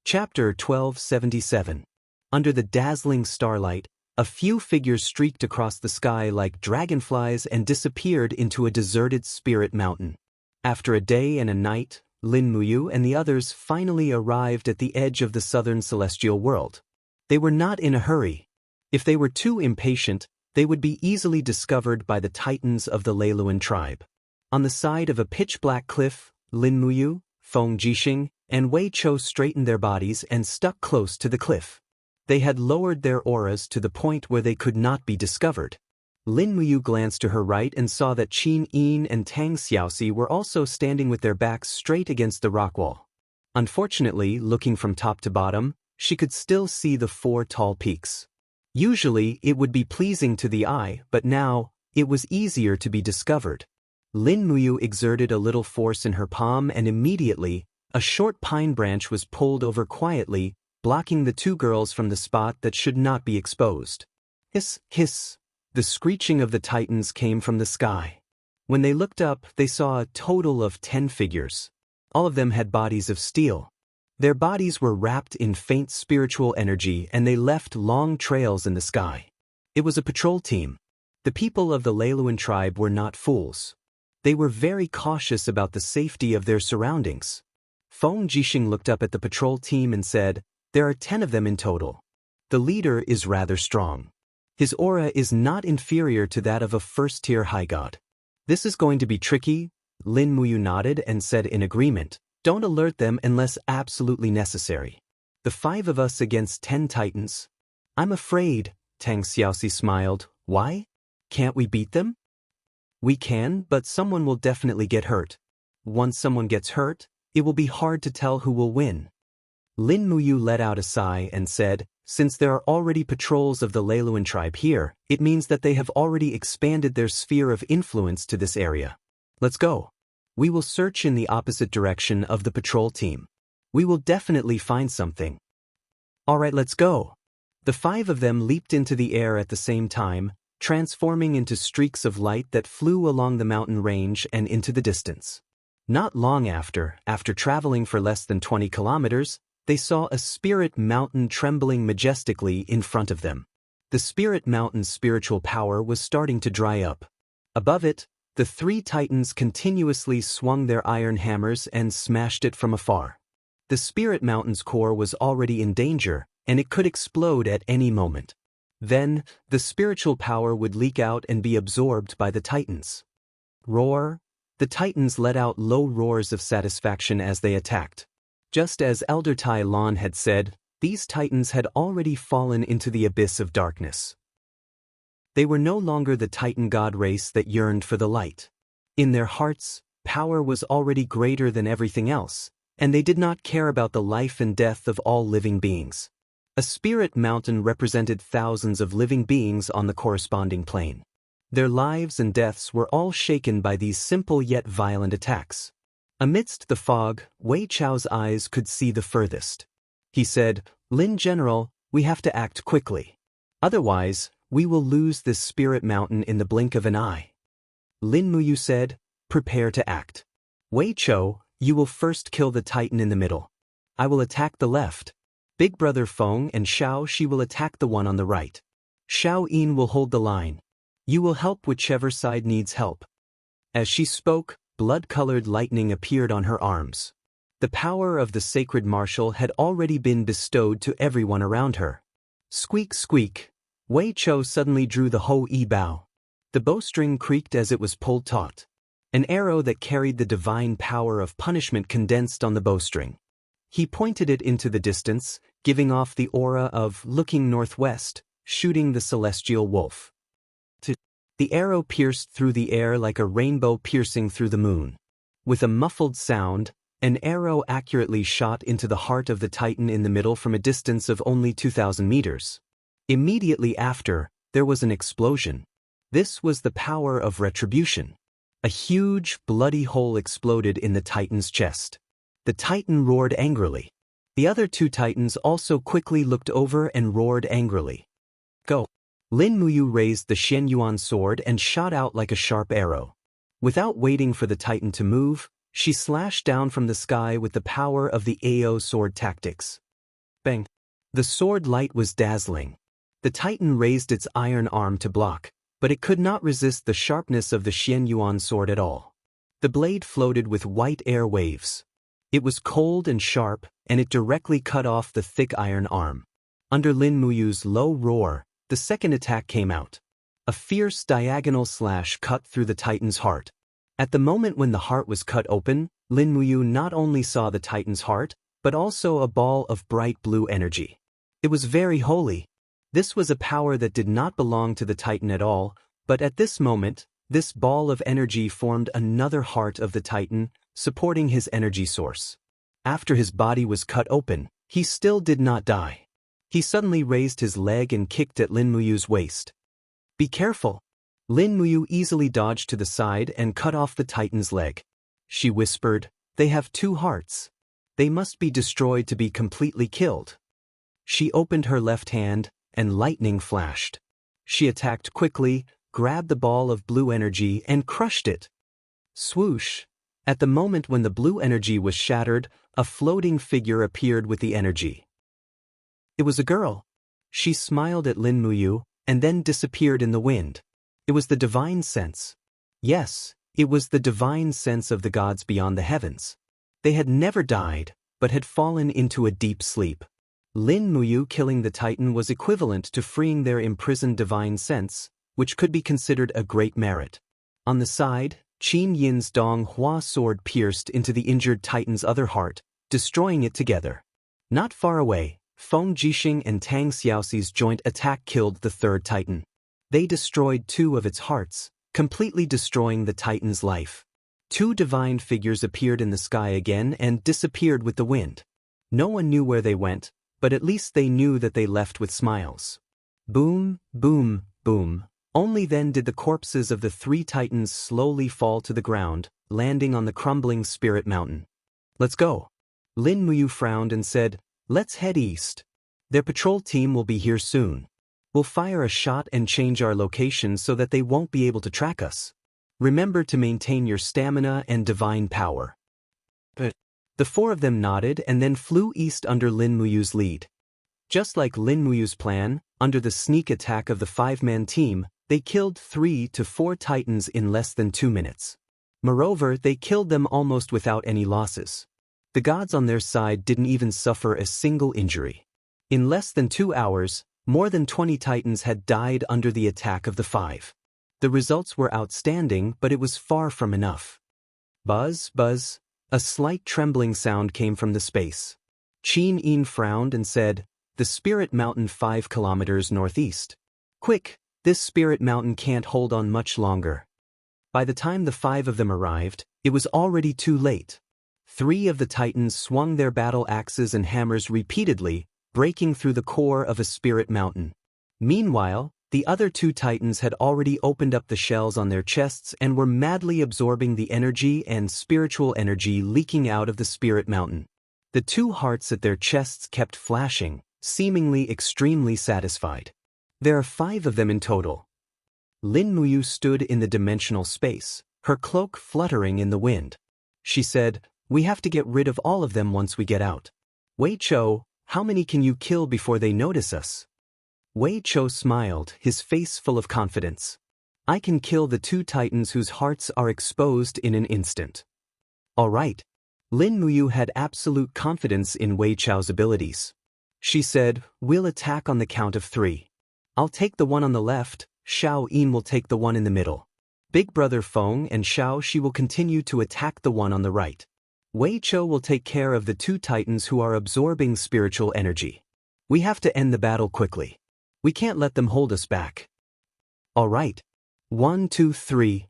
Chapter 1277. Under the dazzling starlight, a few figures streaked across the sky like dragonflies and disappeared into a deserted spirit mountain. After a day and a night, Lin Muyu and the others finally arrived at the edge of the southern celestial world. They were not in a hurry. If they were too impatient, they would be easily discovered by the titans of the Leiluan tribe. On the side of a pitch-black cliff, Lin Muyu, Feng Jixing, and Wei Chou straightened their bodies and stuck close to the cliff. They had lowered their auras to the point where they could not be discovered. Lin Muyu glanced to her right and saw that Qin Yin and Tang Xiaoxi were also standing with their backs straight against the rock wall. Unfortunately, looking from top to bottom, she could still see the four tall peaks. Usually, it would be pleasing to the eye, but now, it was easier to be discovered. Lin Muyu exerted a little force in her palm and immediately, a short pine branch was pulled over quietly, blocking the two girls from the spot that should not be exposed. Hiss, hiss. The screeching of the titans came from the sky. When they looked up, they saw a total of 10 figures. All of them had bodies of steel. Their bodies were wrapped in faint spiritual energy and they left long trails in the sky. It was a patrol team. The people of the Leiluan tribe were not fools. They were very cautious about the safety of their surroundings. Feng Jixing looked up at the patrol team and said, "There are 10 of them in total. The leader is rather strong. His aura is not inferior to that of a first-tier high god. This is going to be tricky." Lin Muyu nodded and said in agreement, "Don't alert them unless absolutely necessary. The 5 of us against 10 titans? I'm afraid," Tang Xiaoxi smiled. "Why? Can't we beat them?" "We can, but someone will definitely get hurt. Once someone gets hurt, it will be hard to tell who will win." Lin Muyu let out a sigh and said, "Since there are already patrols of the Leiluan tribe here, it means that they have already expanded their sphere of influence to this area. Let's go. We will search in the opposite direction of the patrol team. We will definitely find something." "All right, let's go." The 5 of them leaped into the air at the same time, transforming into streaks of light that flew along the mountain range and into the distance. Not long after traveling for less than 20 kilometers, they saw a spirit mountain trembling majestically in front of them. The spirit mountain's spiritual power was starting to dry up. Above it, the 3 titans continuously swung their iron hammers and smashed it from afar. The spirit mountain's core was already in danger, and it could explode at any moment. Then, the spiritual power would leak out and be absorbed by the titans. Roar! The titans let out low roars of satisfaction as they attacked. Just as Elder Tai Lon had said, these titans had already fallen into the abyss of darkness. They were no longer the titan god race that yearned for the light. In their hearts, power was already greater than everything else, and they did not care about the life and death of all living beings. A spirit mountain represented thousands of living beings on the corresponding plane. Their lives and deaths were all shaken by these simple yet violent attacks. Amidst the fog, Wei Chou's eyes could see the furthest. He said, "Lin General, we have to act quickly. Otherwise, we will lose this spirit mountain in the blink of an eye." Lin Muyu said, "Prepare to act. Wei Chou, you will first kill the titan in the middle. I will attack the left. Big brother Feng and Xiao Shi will attack the one on the right. Xiao Yin will hold the line. You will help whichever side needs help." As she spoke, blood-colored lightning appeared on her arms. The power of the sacred martial had already been bestowed to everyone around her. Squeak, squeak. Wei Chou suddenly drew the Ho-Yi bow. The bowstring creaked as it was pulled taut. An arrow that carried the divine power of punishment condensed on the bowstring. He pointed it into the distance, giving off the aura of looking northwest, shooting the celestial wolf. The arrow pierced through the air like a rainbow piercing through the moon. With a muffled sound, an arrow accurately shot into the heart of the titan in the middle from a distance of only 2,000 meters. Immediately after, there was an explosion. This was the power of retribution. A huge, bloody hole exploded in the titan's chest. The titan roared angrily. The other 2 titans also quickly looked over and roared angrily. "Go!" Lin Muyu raised the Shenyuan sword and shot out like a sharp arrow. Without waiting for the titan to move, she slashed down from the sky with the power of the Ao sword tactics. Bang. The sword light was dazzling. The titan raised its iron arm to block, but it could not resist the sharpness of the Xian Yuan sword at all. The blade floated with white air waves. It was cold and sharp, and it directly cut off the thick iron arm. Under Lin Muyu's low roar, the second attack came out. A fierce diagonal slash cut through the titan's heart. At the moment when the heart was cut open, Lin Muyu not only saw the titan's heart, but also a ball of bright blue energy. It was very holy. This was a power that did not belong to the titan at all, but at this moment, this ball of energy formed another heart of the titan, supporting his energy source. After his body was cut open, he still did not die. He suddenly raised his leg and kicked at Lin Muyu's waist. "Be careful!" Lin Muyu easily dodged to the side and cut off the titan's leg. She whispered, "They have two hearts. They must be destroyed to be completely killed." She opened her left hand, and lightning flashed. She attacked quickly, grabbed the ball of blue energy and crushed it. Swoosh! At the moment when the blue energy was shattered, a floating figure appeared with the energy. It was a girl. She smiled at Lin Muyu, and then disappeared in the wind. It was the divine sense. Yes, it was the divine sense of the gods beyond the heavens. They had never died, but had fallen into a deep sleep. Lin Muyu killing the titan was equivalent to freeing their imprisoned divine sense, which could be considered a great merit. On the side, Qin Yin's Dong Hua sword pierced into the injured titan's other heart, destroying it together. Not far away, Feng Jixing and Tang Xiaoxi's joint attack killed the third titan. They destroyed two of its hearts, completely destroying the titan's life. Two divine figures appeared in the sky again and disappeared with the wind. No one knew where they went, but at least they knew that they left with smiles. Boom, boom, boom. Only then did the corpses of the three titans slowly fall to the ground, landing on the crumbling spirit mountain. "Let's go." Lin Muyu frowned and said, "Let's head east. Their patrol team will be here soon. We'll fire a shot and change our location so that they won't be able to track us. Remember to maintain your stamina and divine power." But the four of them nodded and then flew east under Lin Muyu's lead. Just like Lin Muyu's plan, under the sneak attack of the five-man team, they killed 3 to 4 titans in less than 2 minutes. Moreover, they killed them almost without any losses. The gods on their side didn't even suffer a single injury. In less than 2 hours, more than 20 titans had died under the attack of the 5. The results were outstanding, but it was far from enough. Buzz, buzz. A slight trembling sound came from the space. Qin Yin frowned and said, "The Spirit Mountain 5 kilometers northeast. Quick, this Spirit Mountain can't hold on much longer." By the time the 5 of them arrived, it was already too late. 3 of the titans swung their battle axes and hammers repeatedly, breaking through the core of a spirit mountain. Meanwhile, the other 2 titans had already opened up the shells on their chests and were madly absorbing the energy and spiritual energy leaking out of the spirit mountain. The 2 hearts at their chests kept flashing, seemingly extremely satisfied. There are 5 of them in total. Lin Muyu stood in the dimensional space, her cloak fluttering in the wind. She said, "We have to get rid of all of them once we get out. Wei Chou, how many can you kill before they notice us?" Wei Chou smiled, his face full of confidence. "I can kill the 2 titans whose hearts are exposed in an instant." All right. Lin Muyu had absolute confidence in Wei Chou's abilities. She said, "We'll attack on the count of 3. I'll take the one on the left, Xiao Yin will take the one in the middle. Big brother Feng and Xiao Shi will continue to attack the one on the right. Wei Chou will take care of the 2 titans who are absorbing spiritual energy. We have to end the battle quickly. We can't let them hold us back." All right. 1, 2, 3.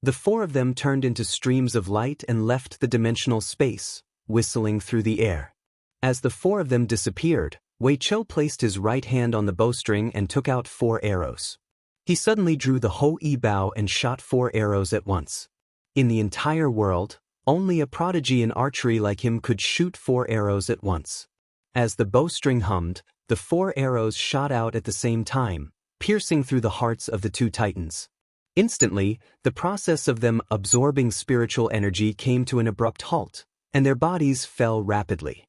The 4 of them turned into streams of light and left the dimensional space, whistling through the air. As the 4 of them disappeared, Wei Chou placed his right hand on the bowstring and took out 4 arrows. He suddenly drew the Hou-Yi bow and shot 4 arrows at once. In the entire world, only a prodigy in archery like him could shoot 4 arrows at once. As the bowstring hummed, the 4 arrows shot out at the same time, piercing through the hearts of the 2 titans. Instantly, the process of them absorbing spiritual energy came to an abrupt halt, and their bodies fell rapidly.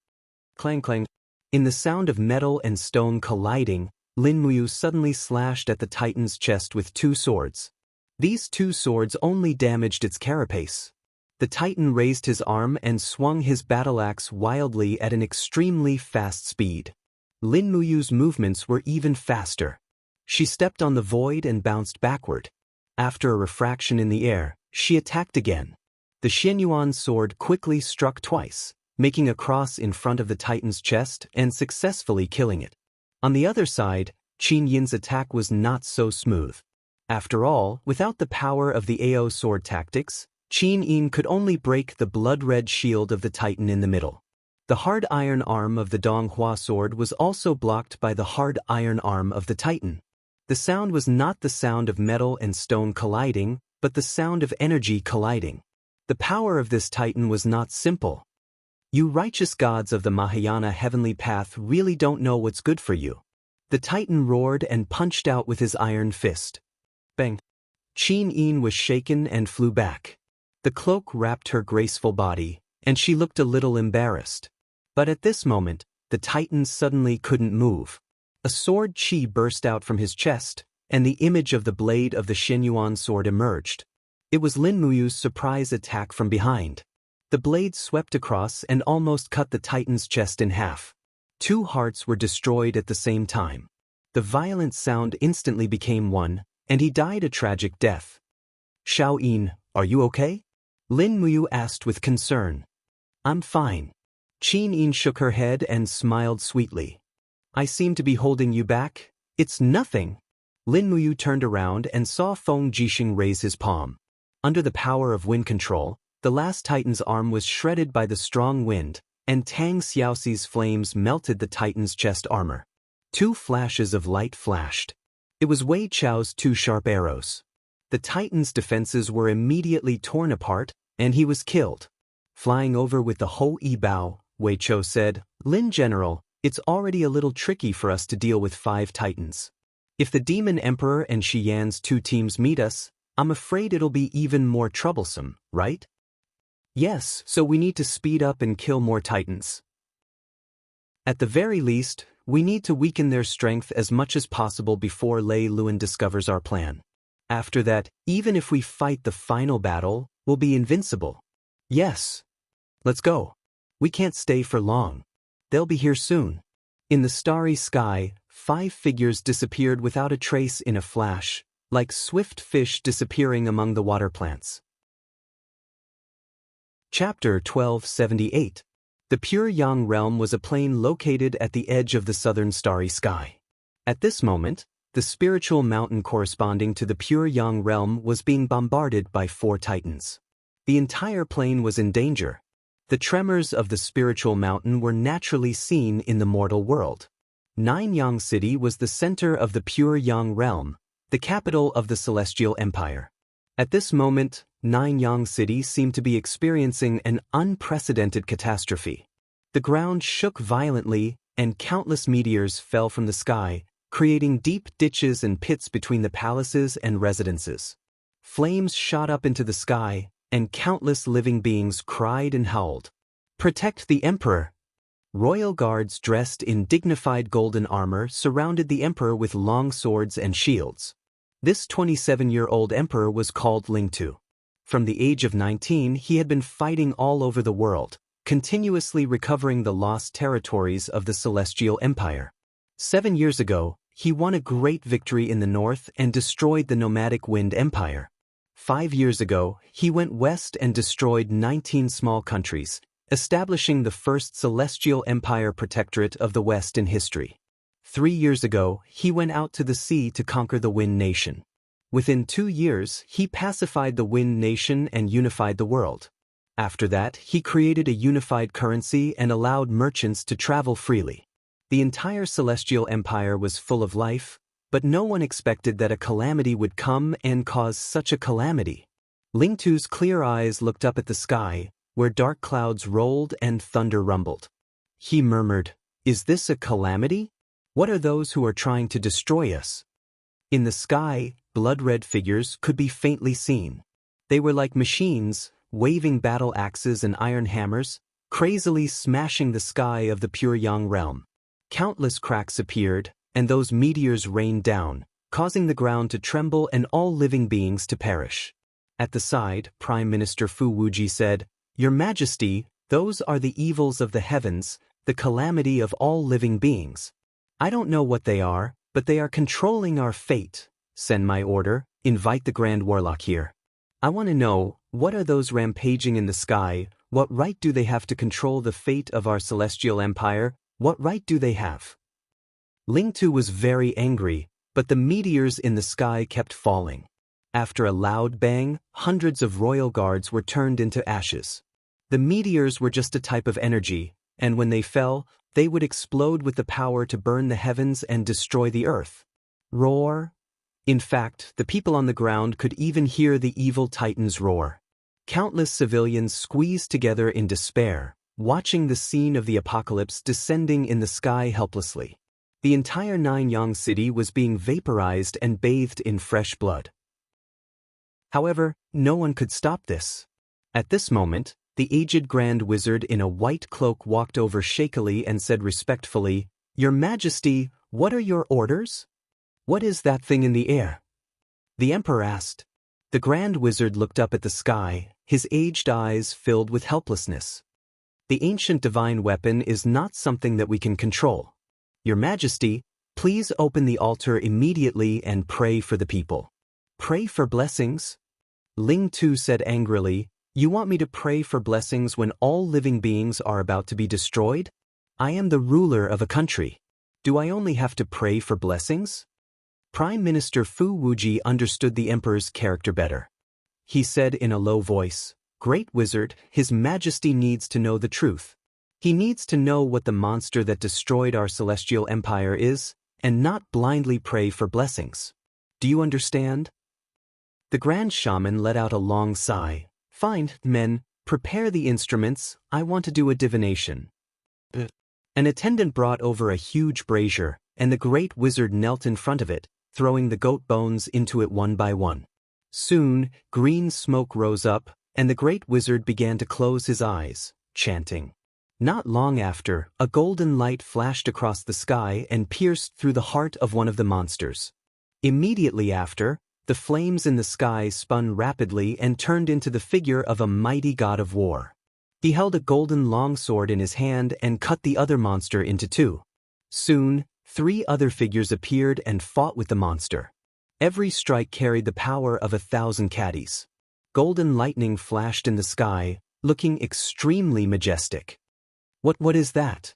Clang clang. In the sound of metal and stone colliding, Lin Muyu suddenly slashed at the Titan's chest with two swords. These two swords only damaged its carapace. The Titan raised his arm and swung his battle axe wildly at an extremely fast speed. Lin Muyu's movements were even faster. She stepped on the void and bounced backward. After a refraction in the air, she attacked again. The Xianyuan sword quickly struck twice, making a cross in front of the Titan's chest and successfully killing it. On the other side, Qin Yin's attack was not so smooth. After all, without the power of the AO sword tactics, Qin Yin could only break the blood-red shield of the Titan in the middle. The hard iron arm of the Donghua sword was also blocked by the hard iron arm of the Titan. The sound was not the sound of metal and stone colliding, but the sound of energy colliding. The power of this Titan was not simple. You righteous gods of the Mahayana heavenly path really don't know what's good for you. The Titan roared and punched out with his iron fist. Bang! Qin Yin was shaken and flew back. The cloak wrapped her graceful body, and she looked a little embarrassed. But at this moment, the Titan suddenly couldn't move. A sword chi burst out from his chest, and the image of the blade of the Xianyuan sword emerged. It was Lin Muyu's surprise attack from behind. The blade swept across and almost cut the Titan's chest in half. Two hearts were destroyed at the same time. The violent sound instantly became one, and he died a tragic death. Xiao Yin, are you okay? Lin Muyu asked with concern. I'm fine. Qin Yin shook her head and smiled sweetly. I seem to be holding you back? It's nothing. Lin Muyu turned around and saw Feng Jixing raise his palm. Under the power of wind control, the last Titan's arm was shredded by the strong wind, and Tang Xiaoxi's flames melted the Titan's chest armor. Two flashes of light flashed. It was Wei Chao's two sharp arrows. The Titan's defenses were immediately torn apart, and he was killed. Flying over with the Ho Yi Bao, Wei Chao said, Lin General, it's already a little tricky for us to deal with 5 Titans. If the Demon Emperor and Shi Yan's 2 teams meet us, I'm afraid it'll be even more troublesome, right? Yes, so we need to speed up and kill more Titans. At the very least, we need to weaken their strength as much as possible before Lei Luan discovers our plan. After that, even if we fight the final battle, we'll be invincible. Yes. Let's go. We can't stay for long. They'll be here soon. In the starry sky, 5 figures disappeared without a trace in a flash, like swift fish disappearing among the water plants. Chapter 1278. The Pure Yang Realm was a plain located at the edge of the southern starry sky. At this moment, the spiritual mountain corresponding to the Pure Yang Realm was being bombarded by 4 Titans. The entire plain was in danger. The tremors of the spiritual mountain were naturally seen in the mortal world. Nianyang City was the center of the Pure Yang Realm, the capital of the Celestial Empire. At this moment, Nianyang City seemed to be experiencing an unprecedented catastrophe. The ground shook violently, and countless meteors fell from the sky, creating deep ditches and pits between the palaces and residences. Flames shot up into the sky, and countless living beings cried and howled. Protect the Emperor! Royal guards dressed in dignified golden armor surrounded the Emperor with long swords and shields. This 27-year-old Emperor was called Lingtu. From the age of 19 he had been fighting all over the world, continuously recovering the lost territories of the Celestial Empire. 7 years ago, he won a great victory in the north and destroyed the nomadic Wind Empire. 5 years ago, he went west and destroyed 19 small countries, establishing the first Celestial Empire Protectorate of the West in history. 3 years ago, he went out to the sea to conquer the Wind Nation. Within 2 years, he pacified the Wind Nation and unified the world. After that, he created a unified currency and allowed merchants to travel freely. The entire Celestial Empire was full of life, but no one expected that a calamity would come and cause such a calamity. Lingtu's clear eyes looked up at the sky, where dark clouds rolled and thunder rumbled. He murmured, "Is this a calamity? What are those who are trying to destroy us?" In the sky, blood-red figures could be faintly seen. They were like machines, waving battle axes and iron hammers, crazily smashing the sky of the Pure Yang Realm. Countless cracks appeared, and those meteors rained down, causing the ground to tremble and all living beings to perish. At the side, Prime Minister Fu Wuji said, "Your Majesty, those are the evils of the heavens, the calamity of all living beings. I don't know what they are, but they are controlling our fate. Send my order, invite the Grand Warlock here. I want to know, what are those rampaging in the sky? What right do they have to control the fate of our celestial empire? What right do they have?" Ling Tu was very angry, but the meteors in the sky kept falling. After a loud bang, hundreds of royal guards were turned into ashes. The meteors were just a type of energy, and when they fell, they would explode with the power to burn the heavens and destroy the earth. Roar. In fact, the people on the ground could even hear the evil titans roar. Countless civilians squeezed together in despair, watching the scene of the apocalypse descending in the sky helplessly. The entire Nanyang city was being vaporized and bathed in fresh blood. However, no one could stop this. At this moment, the aged Grand Wizard in a white cloak walked over shakily and said respectfully, "Your Majesty, what are your orders? What is that thing in the air?" The Emperor asked. The Grand Wizard looked up at the sky, his aged eyes filled with helplessness. "The ancient divine weapon is not something that we can control. Your Majesty, please open the altar immediately and pray for the people." "Pray for blessings?" Ling Tu said angrily, "You want me to pray for blessings when all living beings are about to be destroyed? I am the ruler of a country. Do I only have to pray for blessings?" Prime Minister Fu Wuji understood the Emperor's character better. He said in a low voice, "Great Wizard, His Majesty needs to know the truth. He needs to know what the monster that destroyed our celestial empire is, and not blindly pray for blessings. Do you understand?" The Grand Shaman let out a long sigh. "Fine, men, prepare the instruments, I want to do a divination." An attendant brought over a huge brazier, and the Great Wizard knelt in front of it, throwing the goat bones into it one by one. Soon, green smoke rose up, and the Great Wizard began to close his eyes, chanting. Not long after, a golden light flashed across the sky and pierced through the heart of one of the monsters. Immediately after, the flames in the sky spun rapidly and turned into the figure of a mighty god of war. He held a golden longsword in his hand and cut the other monster into two. Soon, 3 other figures appeared and fought with the monster. Every strike carried the power of 1,000 caddies. Golden lightning flashed in the sky, looking extremely majestic. What is that?"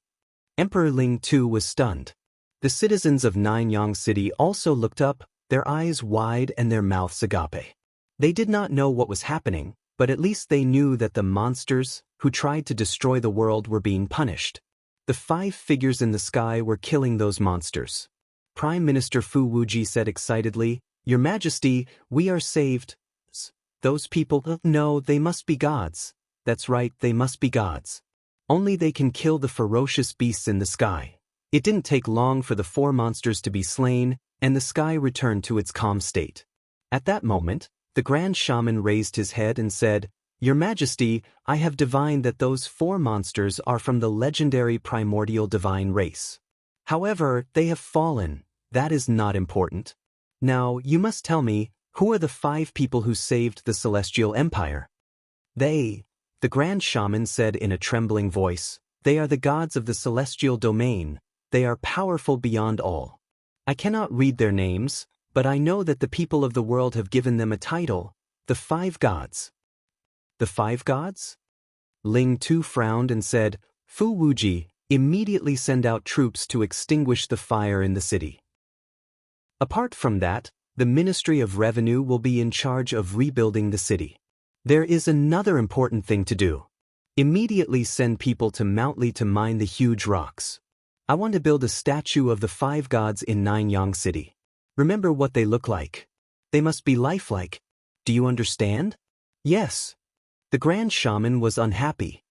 Emperor Ling Tu was stunned. The citizens of Nanyang City also looked up, their eyes wide and their mouths agape. They did not know what was happening, but at least they knew that the monsters who tried to destroy the world were being punished. The 5 figures in the sky were killing those monsters. Prime Minister Fu Wuji said excitedly, "Your Majesty, we are saved." "Those people, no, they must be gods." "That's right, they must be gods. Only they can kill the ferocious beasts in the sky." It didn't take long for the 4 monsters to be slain, and the sky returned to its calm state. At that moment, the Grand Shaman raised his head and said, "Your Majesty, I have divined that those 4 monsters are from the legendary primordial divine race. However, they have fallen. That is not important. Now, you must tell me, who are the 5 people who saved the celestial empire?" "They," the Grand Shaman said in a trembling voice, "they are the gods of the celestial domain. They are powerful beyond all. I cannot read their names, but I know that the people of the world have given them a title, the 5 gods." "The 5 gods?" Ling Tu frowned and said, "Fu Wuji, immediately send out troops to extinguish the fire in the city. Apart from that, the Ministry of Revenue will be in charge of rebuilding the city. There is another important thing to do. Immediately send people to Mount Li to mine the huge rocks. I want to build a statue of the 5 gods in Nanyang City. Remember what they look like. They must be lifelike. Do you understand?" "Yes." The Grand Shaman was unhappy.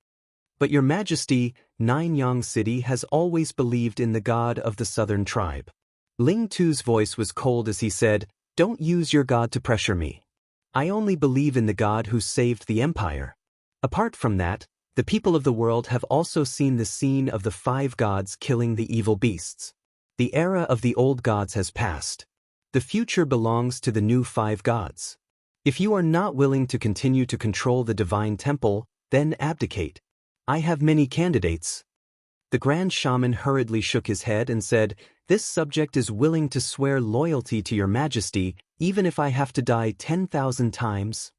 "But Your Majesty, Nanyang City has always believed in the god of the southern tribe." Ling Tu's voice was cold as he said, "Don't use your god to pressure me. I only believe in the god who saved the empire. Apart from that, The people of the world have also seen the scene of the 5 gods killing the evil beasts. The era of the old gods has passed. The future belongs to the new 5 gods. If you are not willing to continue to control the divine temple, then abdicate. I have many candidates. The Grand Shaman hurriedly shook his head and said, "This subject is willing to swear loyalty to your majesty, even if I have to die 10,000 times."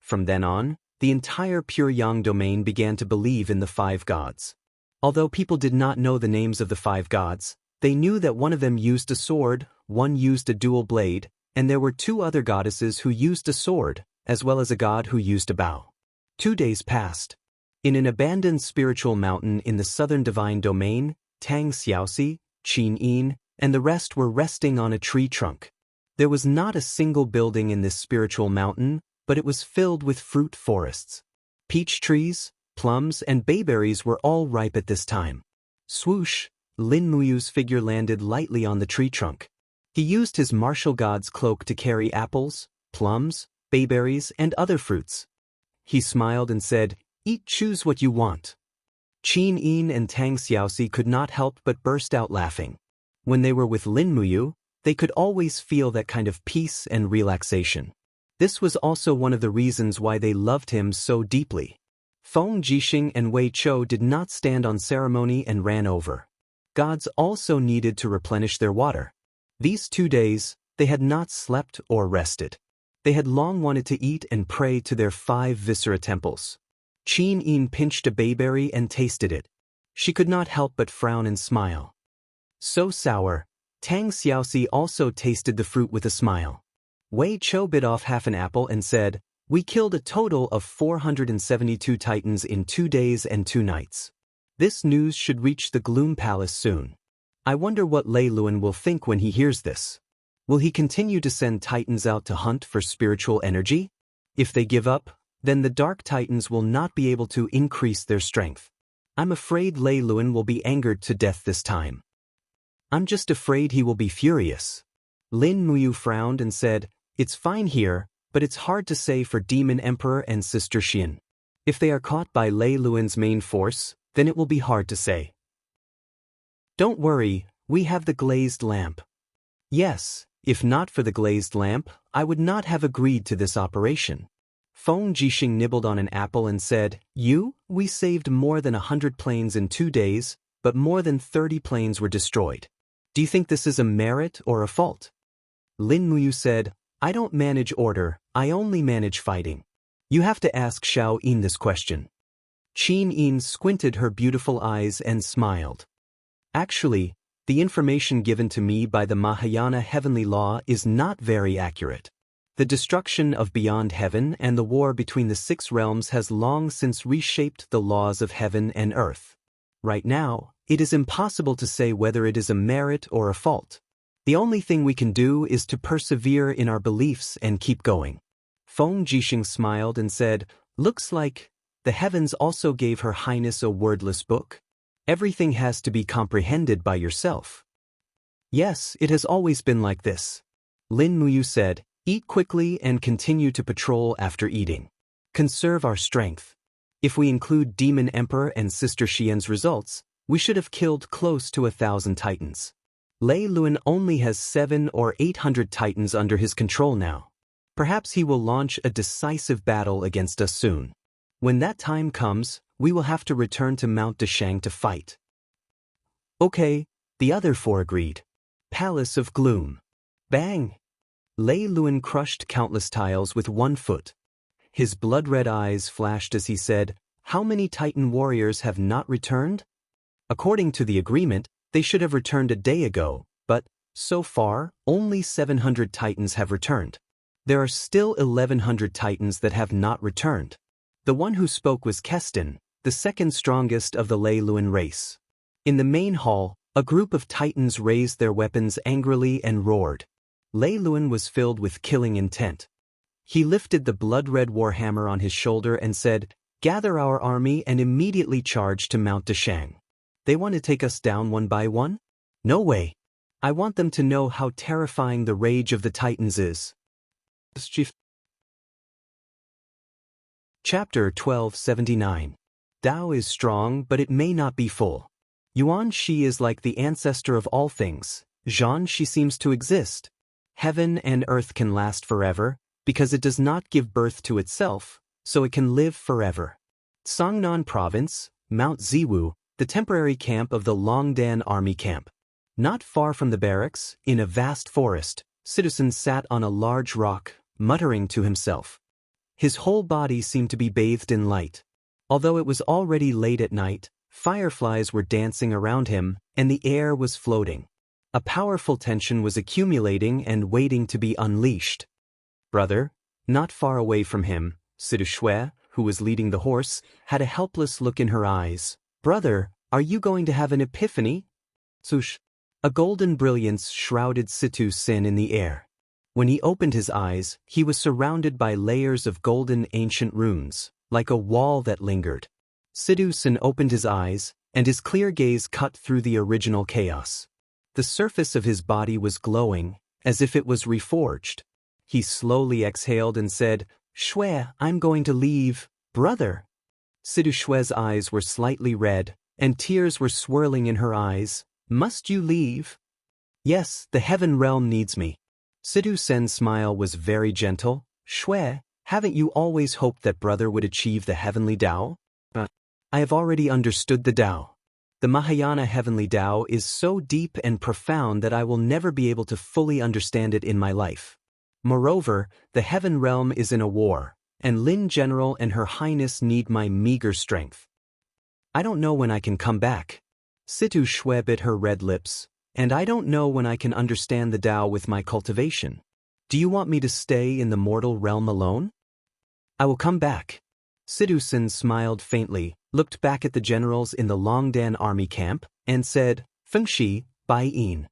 From then on, the entire Pure Yang domain began to believe in the 5 gods. Although people did not know the names of the 5 gods, they knew that one of them used a sword, one used a dual blade, and there were 2 other goddesses who used a sword, as well as a god who used a bow. 2 days passed. In an abandoned spiritual mountain in the southern divine domain, Tang Xiaoxi, Qin Yin, and the rest were resting on a tree trunk. There was not a single building in this spiritual mountain, but it was filled with fruit forests. Peach trees, plums, and bayberries were all ripe at this time. Swoosh, Lin Muyu's figure landed lightly on the tree trunk. He used his martial god's cloak to carry apples, plums, bayberries, and other fruits. He smiled and said, "Eat, choose what you want." Qin Yin and Tang Xiaoxi could not help but burst out laughing. When they were with Lin Muyu, they could always feel that kind of peace and relaxation. This was also one of the reasons why they loved him so deeply. Feng Jixing and Wei Chou did not stand on ceremony and ran over. Gods also needed to replenish their water. These 2 days, they had not slept or rested. They had long wanted to eat and pray to their 5 viscera temples. Qin Yin pinched a bayberry and tasted it. She could not help but frown and smile. So sour. Tang Xiaoxi also tasted the fruit with a smile. Wei Chou bit off half an apple and said, "We killed a total of 472 titans in 2 days and 2 nights. This news should reach the Gloom Palace soon. I wonder what Lei Luan will think when he hears this. Will he continue to send titans out to hunt for spiritual energy? If they give up, then the Dark Titans will not be able to increase their strength. I'm afraid Lei Luan will be angered to death this time. I'm just afraid he will be furious." Lin Muyu frowned and said, "It's fine here, but it's hard to say for Demon Emperor and Sister Xian. If they are caught by Lei Luan's main force, then it will be hard to say. Don't worry, we have the glazed lamp." Yes, if not for the glazed lamp, I would not have agreed to this operation. Feng Jixing nibbled on an apple and said, We saved more than 100 planes in 2 days, but more than 30 planes were destroyed. Do you think this is a merit or a fault?" Lin Muyu said, "I don't manage order, I only manage fighting. You have to ask Xiao Yin this question." Qin Yin squinted her beautiful eyes and smiled. "Actually, the information given to me by the Mahayana heavenly law is not very accurate. The destruction of beyond heaven and the war between the 6 realms has long since reshaped the laws of heaven and earth. Right now, it is impossible to say whether it is a merit or a fault. The only thing we can do is to persevere in our beliefs and keep going." Feng Jixing smiled and said, "Looks like the heavens also gave Her Highness a wordless book. Everything has to be comprehended by yourself." "Yes, it has always been like this." Lin Muyu said, "Eat quickly and continue to patrol after eating. Conserve our strength. If we include Demon Emperor and Sister Xian's results, we should have killed close to 1,000 titans. Lei Luan only has 700 or 800 titans under his control now. Perhaps he will launch a decisive battle against us soon. When that time comes, we will have to return to Mount Deshang to fight." "Okay," the other 4 agreed. Palace of Gloom. Bang! Lei Luan crushed countless tiles with 1 foot. His blood-red eyes flashed as he said, "How many Titan warriors have not returned? According to the agreement, they should have returned a day ago, but, so far, only 700 Titans have returned. There are still 1,100 Titans that have not returned." The one who spoke was Keston, the 2nd strongest of the Lei Luan race. In the main hall, a group of Titans raised their weapons angrily and roared. Lei Luan was filled with killing intent. He lifted the blood-red warhammer on his shoulder and said, "Gather our army and immediately charge to Mount Deshang. They want to take us down one by one? No way. I want them to know how terrifying the rage of the Titans is." Chapter 1279. Tao is strong, but it may not be full. Yuan Shi is like the ancestor of all things. Zhan Shi seems to exist. Heaven and earth can last forever, because it does not give birth to itself, so it can live forever. Songnan Province, Mount Ziwu, the temporary camp of the Longdan Army Camp. Not far from the barracks, in a vast forest, Citizen sat on a large rock, muttering to himself. His whole body seemed to be bathed in light. Although it was already late at night, fireflies were dancing around him, and the air was floating. A powerful tension was accumulating and waiting to be unleashed. Brother, not far away from him, Sidu Shui, who was leading the horse, had a helpless look in her eyes. Brother, are you going to have an epiphany? Sush. A golden brilliance shrouded Situ Sin in the air. When he opened his eyes, he was surrounded by layers of golden ancient runes, like a wall that lingered. Sidu Sin opened his eyes, and his clear gaze cut through the original chaos. The surface of his body was glowing, as if it was reforged. He slowly exhaled and said, Shui, I'm going to leave, brother. Sidu Shui's eyes were slightly red, and tears were swirling in her eyes. Must you leave? Yes, the heaven realm needs me. Sidu Sen's smile was very gentle. Shui, haven't you always hoped that brother would achieve the heavenly Tao? But I have already understood the Tao. The Mahayana heavenly Tao is so deep and profound that I will never be able to fully understand it in my life. Moreover, the heaven realm is in a war, and Lin General and Her Highness need my meager strength. I don't know when I can come back. Situ Shui bit her red lips, and I don't know when I can understand the Tao with my cultivation. Do you want me to stay in the mortal realm alone? I will come back. Sidu Sin smiled faintly, looked back at the generals in the Longdan army camp, and said, Fengshi, Bai Yin.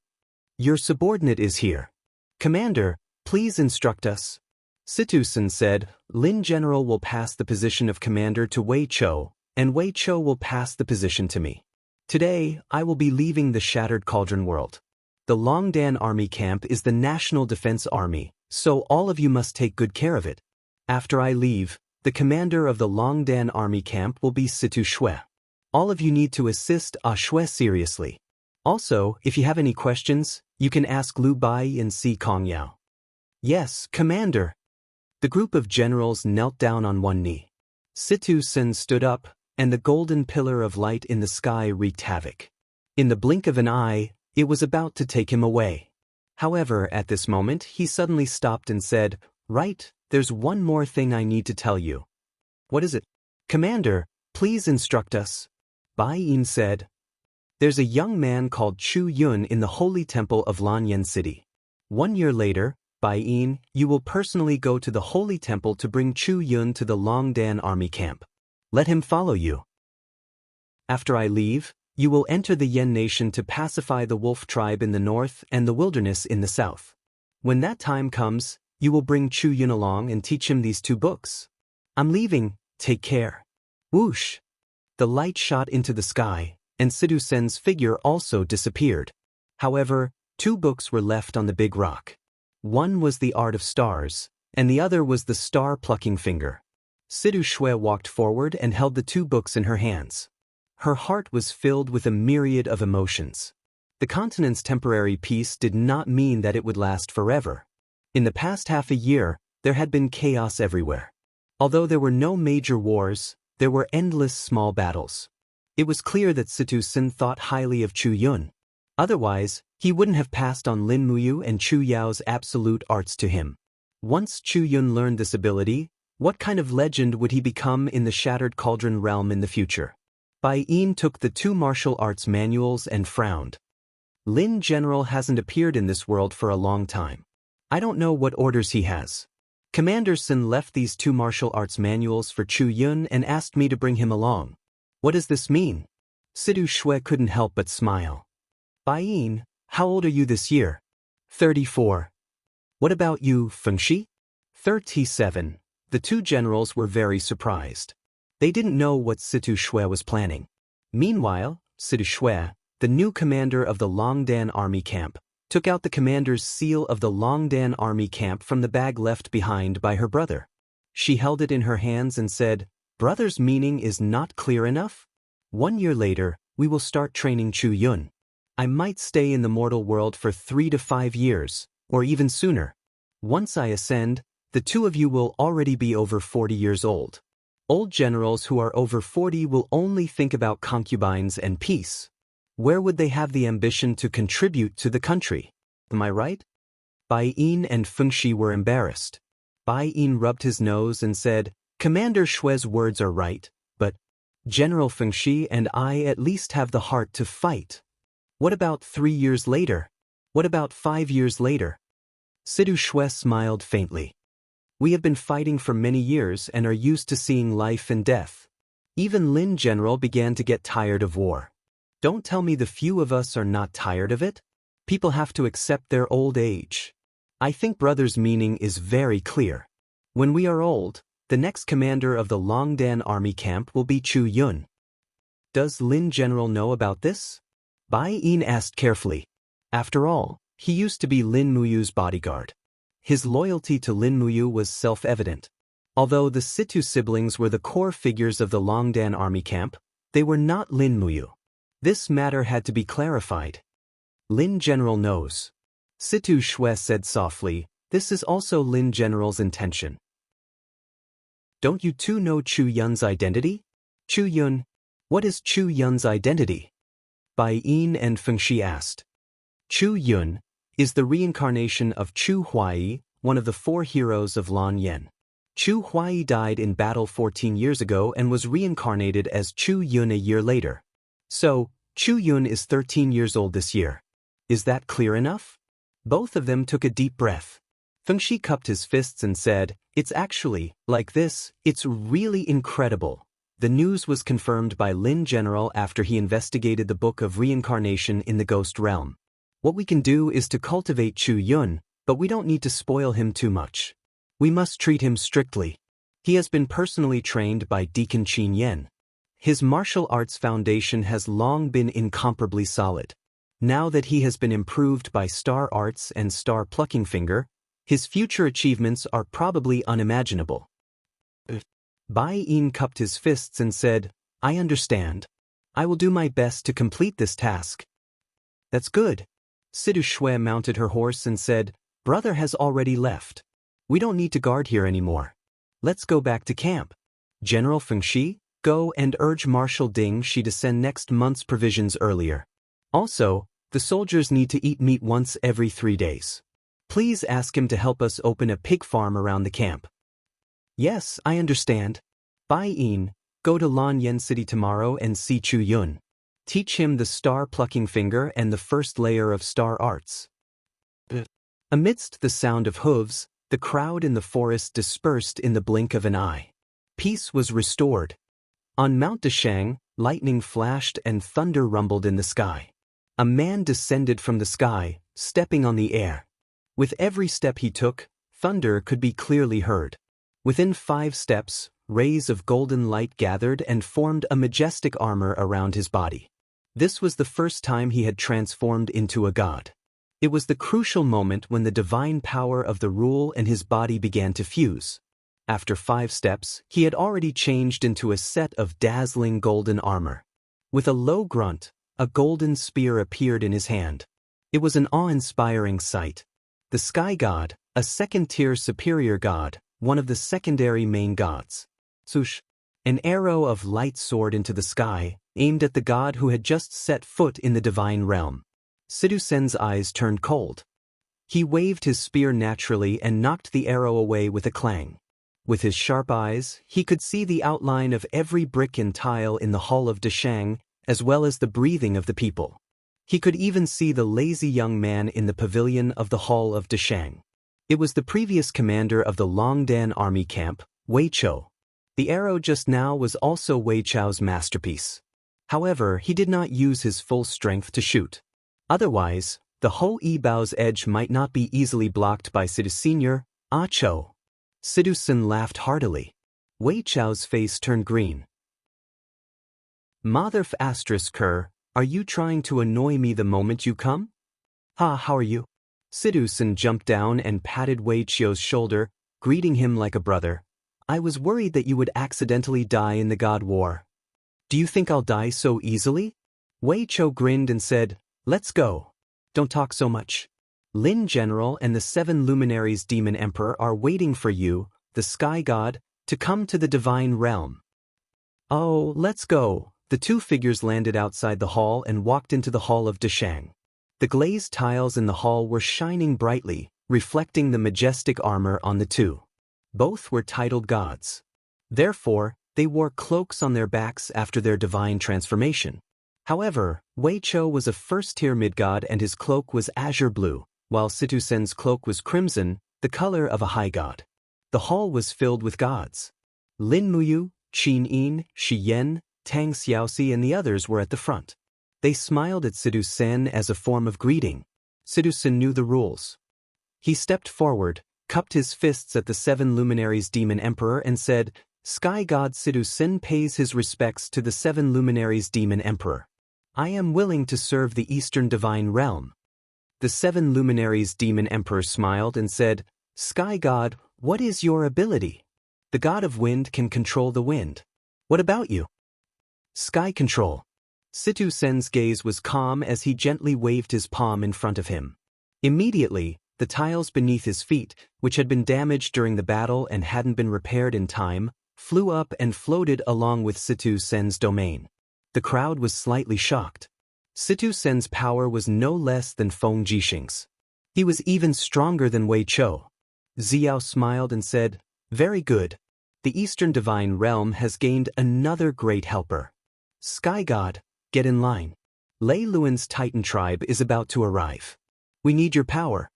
Your subordinate is here. Commander, please instruct us. Situ Sin said, Lin General will pass the position of commander to Wei Chou, and Wei Chou will pass the position to me. Today, I will be leaving the Shattered Cauldron world. The Longdan army camp is the National Defense Army, so all of you must take good care of it. After I leave, the commander of the Longdan army camp will be Situ Shui. All of you need to assist Shui seriously. Also, if you have any questions, you can ask Lu Bai and Si Kongyao. Yes, commander. The group of generals knelt down on one knee. Situ Sin stood up, and the golden pillar of light in the sky wreaked havoc. In the blink of an eye, it was about to take him away. However, at this moment, he suddenly stopped and said, Right, there's one more thing I need to tell you. What is it? Commander, please instruct us. Bai Yin said, There's a young man called Chu Yun in the holy temple of Lanyan City. 1 year later, Bai Yin, you will personally go to the holy temple to bring Chu Yun to the Longdan army camp. Let him follow you. After I leave, you will enter the Yen nation to pacify the wolf tribe in the north and the wilderness in the south. When that time comes, you will bring Chu Yun along and teach him these 2 books. I'm leaving, take care. Whoosh! The light shot into the sky, and Sidu Sen's figure also disappeared. However, 2 books were left on the big rock. One was the Art of Stars, and the other was the Star-Plucking Finger. Sidu Shui walked forward and held the 2 books in her hands. Her heart was filled with a myriad of emotions. The continent's temporary peace did not mean that it would last forever. In the past half a year, there had been chaos everywhere. Although there were no major wars, there were endless small battles. It was clear that Situ Sin thought highly of Chu Yun. Otherwise, he wouldn't have passed on Lin Muyu and Chu Yao's absolute arts to him. Once Chu Yun learned this ability, what kind of legend would he become in the Shattered Cauldron realm in the future? Bai Yin took the 2 martial arts manuals and frowned. Lin General hasn't appeared in this world for a long time. I don't know what orders he has. Commander Sin left these 2 martial arts manuals for Chu Yun and asked me to bring him along. What does this mean? Sidu Shui couldn't help but smile. Bai Yin, how old are you this year? 34. What about you, Fengshi? 37. The 2 generals were very surprised. They didn't know what Situ Shui was planning. Meanwhile, Situ Shui, the new commander of the Longdan army camp, took out the commander's seal of the Longdan army camp from the bag left behind by her brother. She held it in her hands and said, Brother's meaning is not clear enough? 1 year later, we will start training Chu Yun. I might stay in the mortal world for 3 to 5 years, or even sooner. Once I ascend, the two of you will already be over 40 years old. Old generals who are over 40 will only think about concubines and peace. Where would they have the ambition to contribute to the country? Am I right? Bai Yin and Fengxi were embarrassed. Bai Yin rubbed his nose and said, Commander Shui's words are right, but General Fengxi and I at least have the heart to fight. What about 3 years later? What about 5 years later? Sidu Shui smiled faintly. We have been fighting for many years and are used to seeing life and death. Even Lin General began to get tired of war. Don't tell me the few of us are not tired of it. People have to accept their old age. I think brother's meaning is very clear. When we are old, the next commander of the Longdan army camp will be Chu Yun. Does Lin General know about this? Bai Yin asked carefully. After all, he used to be Lin Muyu's bodyguard. His loyalty to Lin Muyu was self-evident. Although the Situ siblings were the core figures of the Longdan army camp, they were not Lin Muyu. This matter had to be clarified. Lin General knows. Situ Shui said softly, this is also Lin General's intention. Don't you two know Chu Yun's identity? Chu Yun, what is Chu Yun's identity? Bai Yin and Fengxi asked. Chu Yun is the reincarnation of Chu Huai, one of the 4 heroes of Lan Yan. Chu Huai died in battle 14 years ago and was reincarnated as Chu Yun a year later. So, Chu Yun is 13 years old this year. Is that clear enough? Both of them took a deep breath. Fengxi cupped his fists and said, It's actually, like this, it's really incredible. The news was confirmed by Lin General after he investigated the Book of Reincarnation in the Ghost Realm. What we can do is to cultivate Chu Yun, but we don't need to spoil him too much. We must treat him strictly. He has been personally trained by Deacon Qin Yen. His martial arts foundation has long been incomparably solid. Now that he has been improved by Star Arts and Star Plucking Finger, his future achievements are probably unimaginable. Bai Yin cupped his fists and said, I understand. I will do my best to complete this task. That's good. Sidu Shui mounted her horse and said, Brother has already left. We don't need to guard here anymore. Let's go back to camp. General Fengxi, go and urge Marshal Ding Shi to send next month's provisions earlier. Also, the soldiers need to eat meat once every 3 days. Please ask him to help us open a pig farm around the camp. Yes, I understand. Bai Yin, go to Lan Yan City tomorrow and see Chu Yun. Teach him the Star Plucking Finger and the first layer of Star Arts. Amidst the sound of hooves, the crowd in the forest dispersed in the blink of an eye. Peace was restored. On Mount Dashang, lightning flashed and thunder rumbled in the sky. A man descended from the sky, stepping on the air. With every step he took, thunder could be clearly heard. Within 5 steps, rays of golden light gathered and formed a majestic armor around his body. This was the first time he had transformed into a god. It was the crucial moment when the divine power of the rule and his body began to fuse. After 5 steps, he had already changed into a set of dazzling golden armor. With a low grunt, a golden spear appeared in his hand. It was an awe-inspiring sight. The sky god, a second-tier superior god, one of the secondary main gods. Sush! An arrow of light soared into the sky, aimed at the god who had just set foot in the divine realm. Sidu Sen's eyes turned cold. He waved his spear naturally and knocked the arrow away with a clang. With his sharp eyes, he could see the outline of every brick and tile in the Hall of Dashang, as well as the breathing of the people. He could even see the lazy young man in the pavilion of the Hall of Dashang. It was the previous commander of the Longdan army camp, Wei Chou. The arrow just now was also Wei Chou's masterpiece. However, he did not use his full strength to shoot. Otherwise, the Ho Yi Bao's edge might not be easily blocked by Sidu Senior, Ah Chou. Sidu Sen laughed heartily. Wei Chou's face turned green. Mother Ker, are you trying to annoy me the moment you come? Ha, how are you? Sidu Sen jumped down and patted Wei Chou's shoulder, greeting him like a brother. I was worried that you would accidentally die in the God War. Do you think I'll die so easily? Wei Chou grinned and said, let's go. Don't talk so much. Lin General and the 7 luminaries Demon Emperor are waiting for you, the Sky God, to come to the Divine Realm. Oh, let's go. The 2 figures landed outside the hall and walked into the Hall of Deshang. The glazed tiles in the hall were shining brightly, reflecting the majestic armor on the 2. Both were titled gods. Therefore, they wore cloaks on their backs after their divine transformation. However, Wei Chou was a first-tier mid-god and his cloak was azure blue, while Situ Sen's cloak was crimson, the color of a high god. The hall was filled with gods. Lin Muyu, Qin Yin, Shi Yen, Tang Xiaoxi and the others were at the front. They smiled at Situ Sen as a form of greeting. Situ Sen knew the rules. He stepped forward, cupped his fists at the 7 luminaries Demon Emperor and said, Sky God Situ Sen pays his respects to the 7 luminaries Demon Emperor. I am willing to serve the Eastern Divine Realm. The 7 luminaries Demon Emperor smiled and said, Sky God, what is your ability? The God of Wind can control the wind. What about you? Sky control. Situ Sen's gaze was calm as he gently waved his palm in front of him. Immediately, the tiles beneath his feet, which had been damaged during the battle and hadn't been repaired in time, flew up and floated along with Situ Sen's domain. The crowd was slightly shocked. Situ Sen's power was no less than Feng Jixing's. He was even stronger than Wei Chou. Xiao smiled and said, very good. The Eastern Divine Realm has gained another great helper. Sky God, get in line. Lei Luan's Titan tribe is about to arrive. We need your power.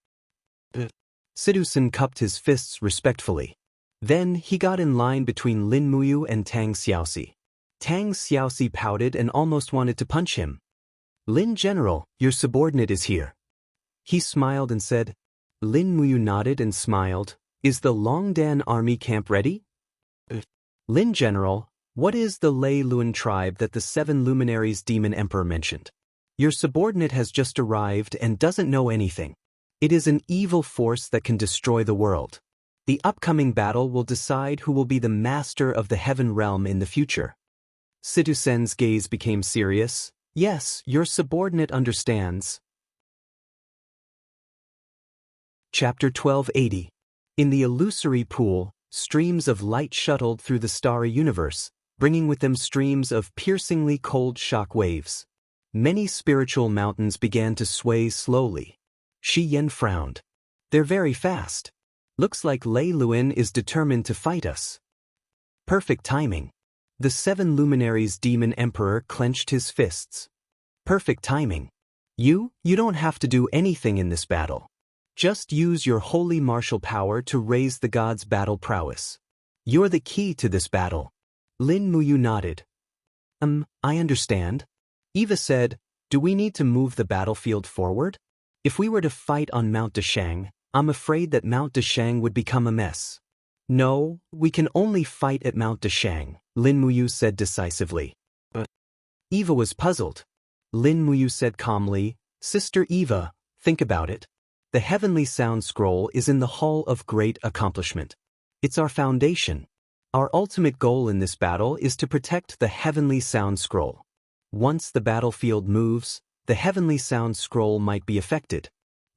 Situ Sen cupped his fists respectfully. Then he got in line between Lin Muyu and Tang Xiaoxi. Tang Xiaoxi pouted and almost wanted to punch him. Lin General, your subordinate is here. He smiled and said. Lin Muyu nodded and smiled. Is the Longdan army camp ready? Lin General, what is the Lei Luan tribe that the 7 luminaries Demon Emperor mentioned? Your subordinate has just arrived and doesn't know anything. It is an evil force that can destroy the world. The upcoming battle will decide who will be the master of the Heaven Realm in the future. Situ Sen's gaze became serious. Yes, your subordinate understands. Chapter 1280. In the illusory pool, streams of light shuttled through the starry universe, bringing with them streams of piercingly cold shock waves. Many spiritual mountains began to sway slowly. Shi Yen frowned. They're very fast. Looks like Lei Luan is determined to fight us. Perfect timing. The 7 luminaries Demon Emperor clenched his fists. Perfect timing. You don't have to do anything in this battle. Just use your holy martial power to raise the gods' battle prowess. You're the key to this battle. Lin Muyu nodded. I understand. Eva said, do we need to move the battlefield forward? If we were to fight on Mount Deshang, I'm afraid that Mount Deshang would become a mess. No, we can only fight at Mount Deshang, Lin Muyu said decisively. Eva was puzzled. Lin Muyu said calmly, Sister Eva, think about it. The Heavenly Sound Scroll is in the Hall of Great Accomplishment. It's our foundation. Our ultimate goal in this battle is to protect the Heavenly Sound Scroll. Once the battlefield moves, the Heavenly Sound Scroll might be affected.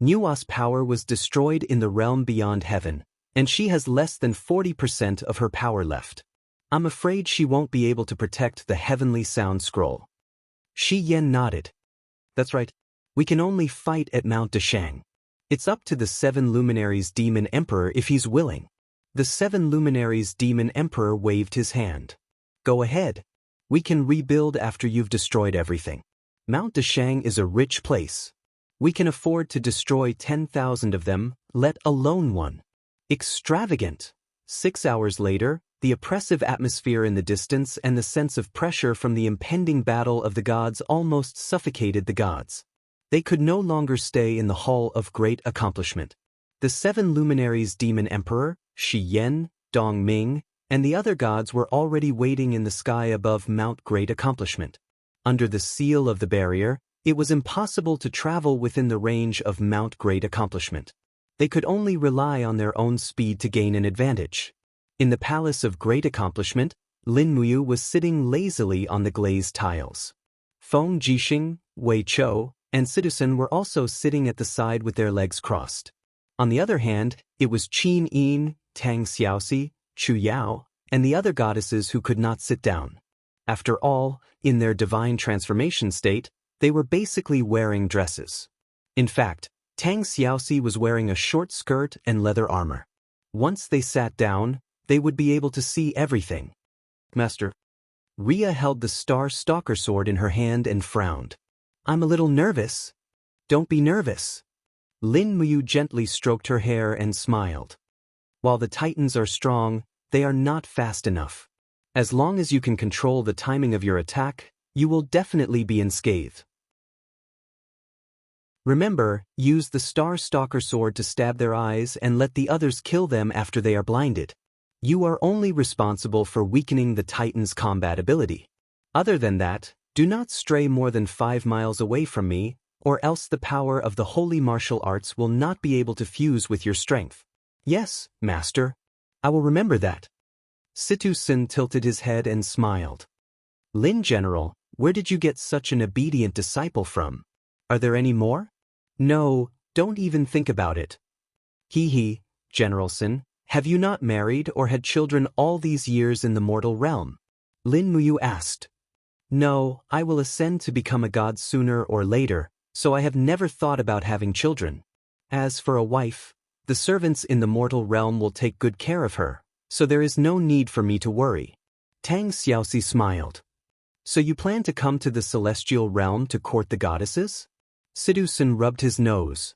Nua's power was destroyed in the realm beyond heaven, and she has less than 40% of her power left. I'm afraid she won't be able to protect the Heavenly Sound Scroll. Shi Yen nodded. That's right. We can only fight at Mount Deshang. It's up to the 7 luminaries Demon Emperor if he's willing. The 7 luminaries Demon Emperor waved his hand. Go ahead. We can rebuild after you've destroyed everything. Mount Deshang is a rich place. We can afford to destroy 10,000 of them, let alone one. Extravagant. 6 hours later, the oppressive atmosphere in the distance and the sense of pressure from the impending battle of the gods almost suffocated the gods. They could no longer stay in the Hall of Great Accomplishment. The 7 luminaries Demon Emperor, Shi Yen, Dong Ming, and the other gods were already waiting in the sky above Mount Great Accomplishment. Under the seal of the barrier, it was impossible to travel within the range of Mount Great Accomplishment. They could only rely on their own speed to gain an advantage. In the Palace of Great Accomplishment, Lin Muyu was sitting lazily on the glazed tiles. Feng Jixing, Wei Chou, and Citizen were also sitting at the side with their legs crossed. On the other hand, it was Qin Yin, Tang Xiaoxi, Chu Yao, and the other goddesses who could not sit down. After all, in their divine transformation state, they were basically wearing dresses. In fact, Tang Xiaoxi was wearing a short skirt and leather armor. Once they sat down, they would be able to see everything. Master. Ria held the Star Stalker sword in her hand and frowned. I'm a little nervous. Don't be nervous. Lin Muyu gently stroked her hair and smiled. While the Titans are strong, they are not fast enough. As long as you can control the timing of your attack, you will definitely be unscathed. Remember, use the Star Stalker sword to stab their eyes and let the others kill them after they are blinded. You are only responsible for weakening the Titan's combat ability. Other than that, do not stray more than 5 miles away from me, or else the power of the holy martial arts will not be able to fuse with your strength. Yes, Master. I will remember that. Citizen tilted his head and smiled. Lin General, where did you get such an obedient disciple from? Are there any more? No, don't even think about it. Hee, General Sin, have you not married or had children all these years in the mortal realm? Lin Muyu asked. No, I will ascend to become a god sooner or later, so I have never thought about having children. As for a wife, the servants in the mortal realm will take good care of her, so there is no need for me to worry. Tang Xiaoxi smiled. So you plan to come to the celestial realm to court the goddesses? Citizen rubbed his nose.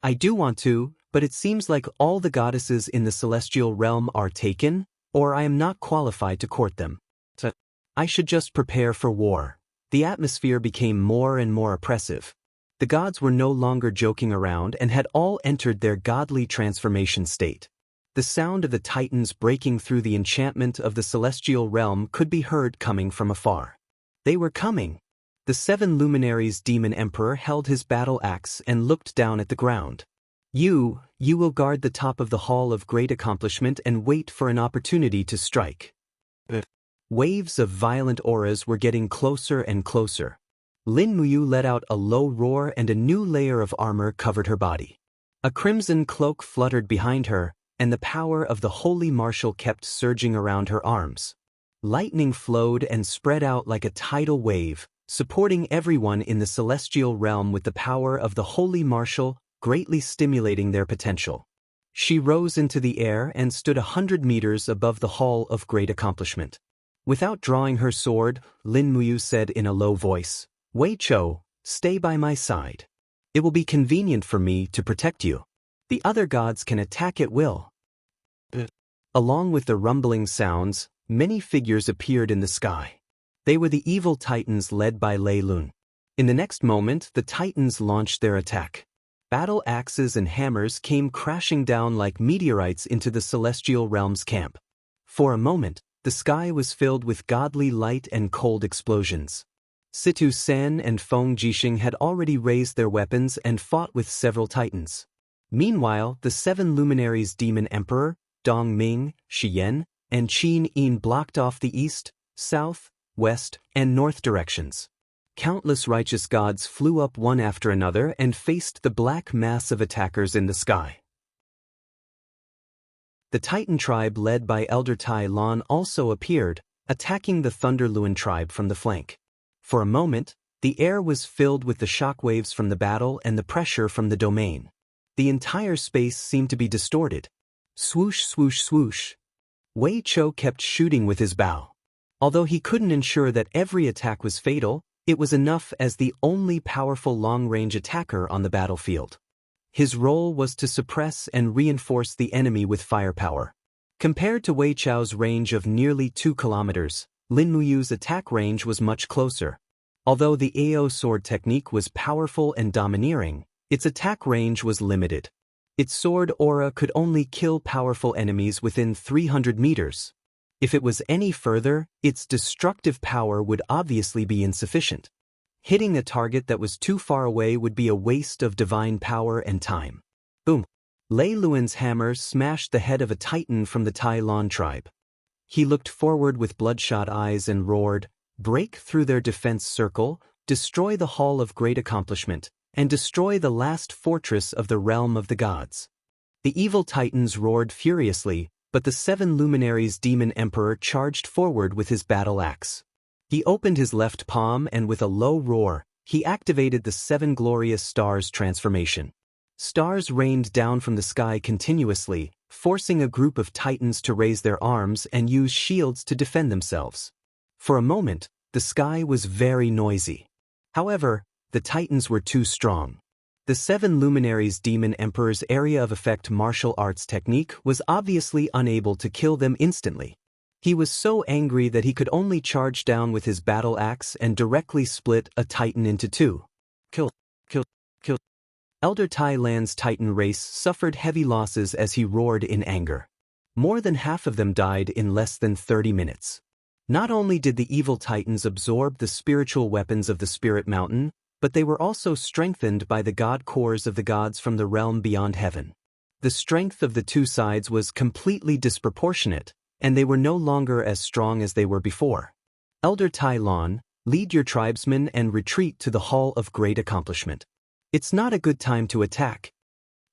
I do want to, but it seems like all the goddesses in the celestial realm are taken, or I am not qualified to court them. So I should just prepare for war. The atmosphere became more and more oppressive. The gods were no longer joking around and had all entered their godly transformation state. The sound of the Titans breaking through the enchantment of the celestial realm could be heard coming from afar. They were coming. The 7 luminaries demon emperor held his battle axe and looked down at the ground. You will guard the top of the Hall of Great Accomplishment and wait for an opportunity to strike. Waves of violent auras were getting closer and closer. Lin Muyu let out a low roar and a new layer of armor covered her body. A crimson cloak fluttered behind her, and the power of the holy martial kept surging around her arms. Lightning flowed and spread out like a tidal wave, supporting everyone in the celestial realm with the power of the holy martial, greatly stimulating their potential. She rose into the air and stood 100 meters above the Hall of Great Accomplishment. Without drawing her sword, Lin Muyu said in a low voice, Wei Chou, stay by my side. It will be convenient for me to protect you. The other gods can attack at will. Along with the rumbling sounds, many figures appeared in the sky. They were the evil Titans led by Lei Lun. In the next moment, the Titans launched their attack. Battle axes and hammers came crashing down like meteorites into the celestial realm's camp. For a moment, the sky was filled with godly light and cold explosions. Situ Sen and Feng Jixing had already raised their weapons and fought with several Titans. Meanwhile, the 7 luminaries demon emperor, Dong Ming, Shi Yan, and Qin Yin blocked off the east, south, west, and north directions. Countless righteous gods flew up one after another and faced the black mass of attackers in the sky. The Titan tribe led by Elder Tai Lon also appeared, attacking the Thunder Luen tribe from the flank. For a moment, the air was filled with the shockwaves from the battle and the pressure from the domain. The entire space seemed to be distorted. Swoosh, swoosh, swoosh. Wei Chou kept shooting with his bow. Although he couldn't ensure that every attack was fatal, it was enough as the only powerful long-range attacker on the battlefield. His role was to suppress and reinforce the enemy with firepower. Compared to Wei Chou's range of nearly 2 kilometers, Lin Muyu's attack range was much closer. Although the AO sword technique was powerful and domineering, its attack range was limited. Its sword aura could only kill powerful enemies within 300 meters. If it was any further, its destructive power would obviously be insufficient. Hitting a target that was too far away would be a waste of divine power and time. Boom! Lei Luan's hammer smashed the head of a titan from the Tai Lan tribe. He looked forward with bloodshot eyes and roared, "Break through their defense circle, destroy the Hall of Great Accomplishment, and destroy the last fortress of the realm of the gods." The evil titans roared furiously, but the 7 luminaries' demon emperor charged forward with his battle axe. He opened his left palm and with a low roar, he activated the 7 glorious stars transformation. Stars rained down from the sky continuously, forcing a group of titans to raise their arms and use shields to defend themselves. For a moment, the sky was very noisy. However, the titans were too strong. The 7 luminaries' demon emperor's area of effect martial arts technique was obviously unable to kill them instantly. He was so angry that he could only charge down with his battle axe and directly split a titan into 2. Kill. Elder Tai Lan's titan race suffered heavy losses as he roared in anger. More than half of them died in less than 30 minutes. Not only did the evil titans absorb the spiritual weapons of the Spirit Mountain, but they were also strengthened by the god cores of the gods from the realm beyond heaven. The strength of the 2 sides was completely disproportionate, and they were no longer as strong as they were before. Elder Tai Lan, lead your tribesmen and retreat to the Hall of Great Accomplishment. It's not a good time to attack.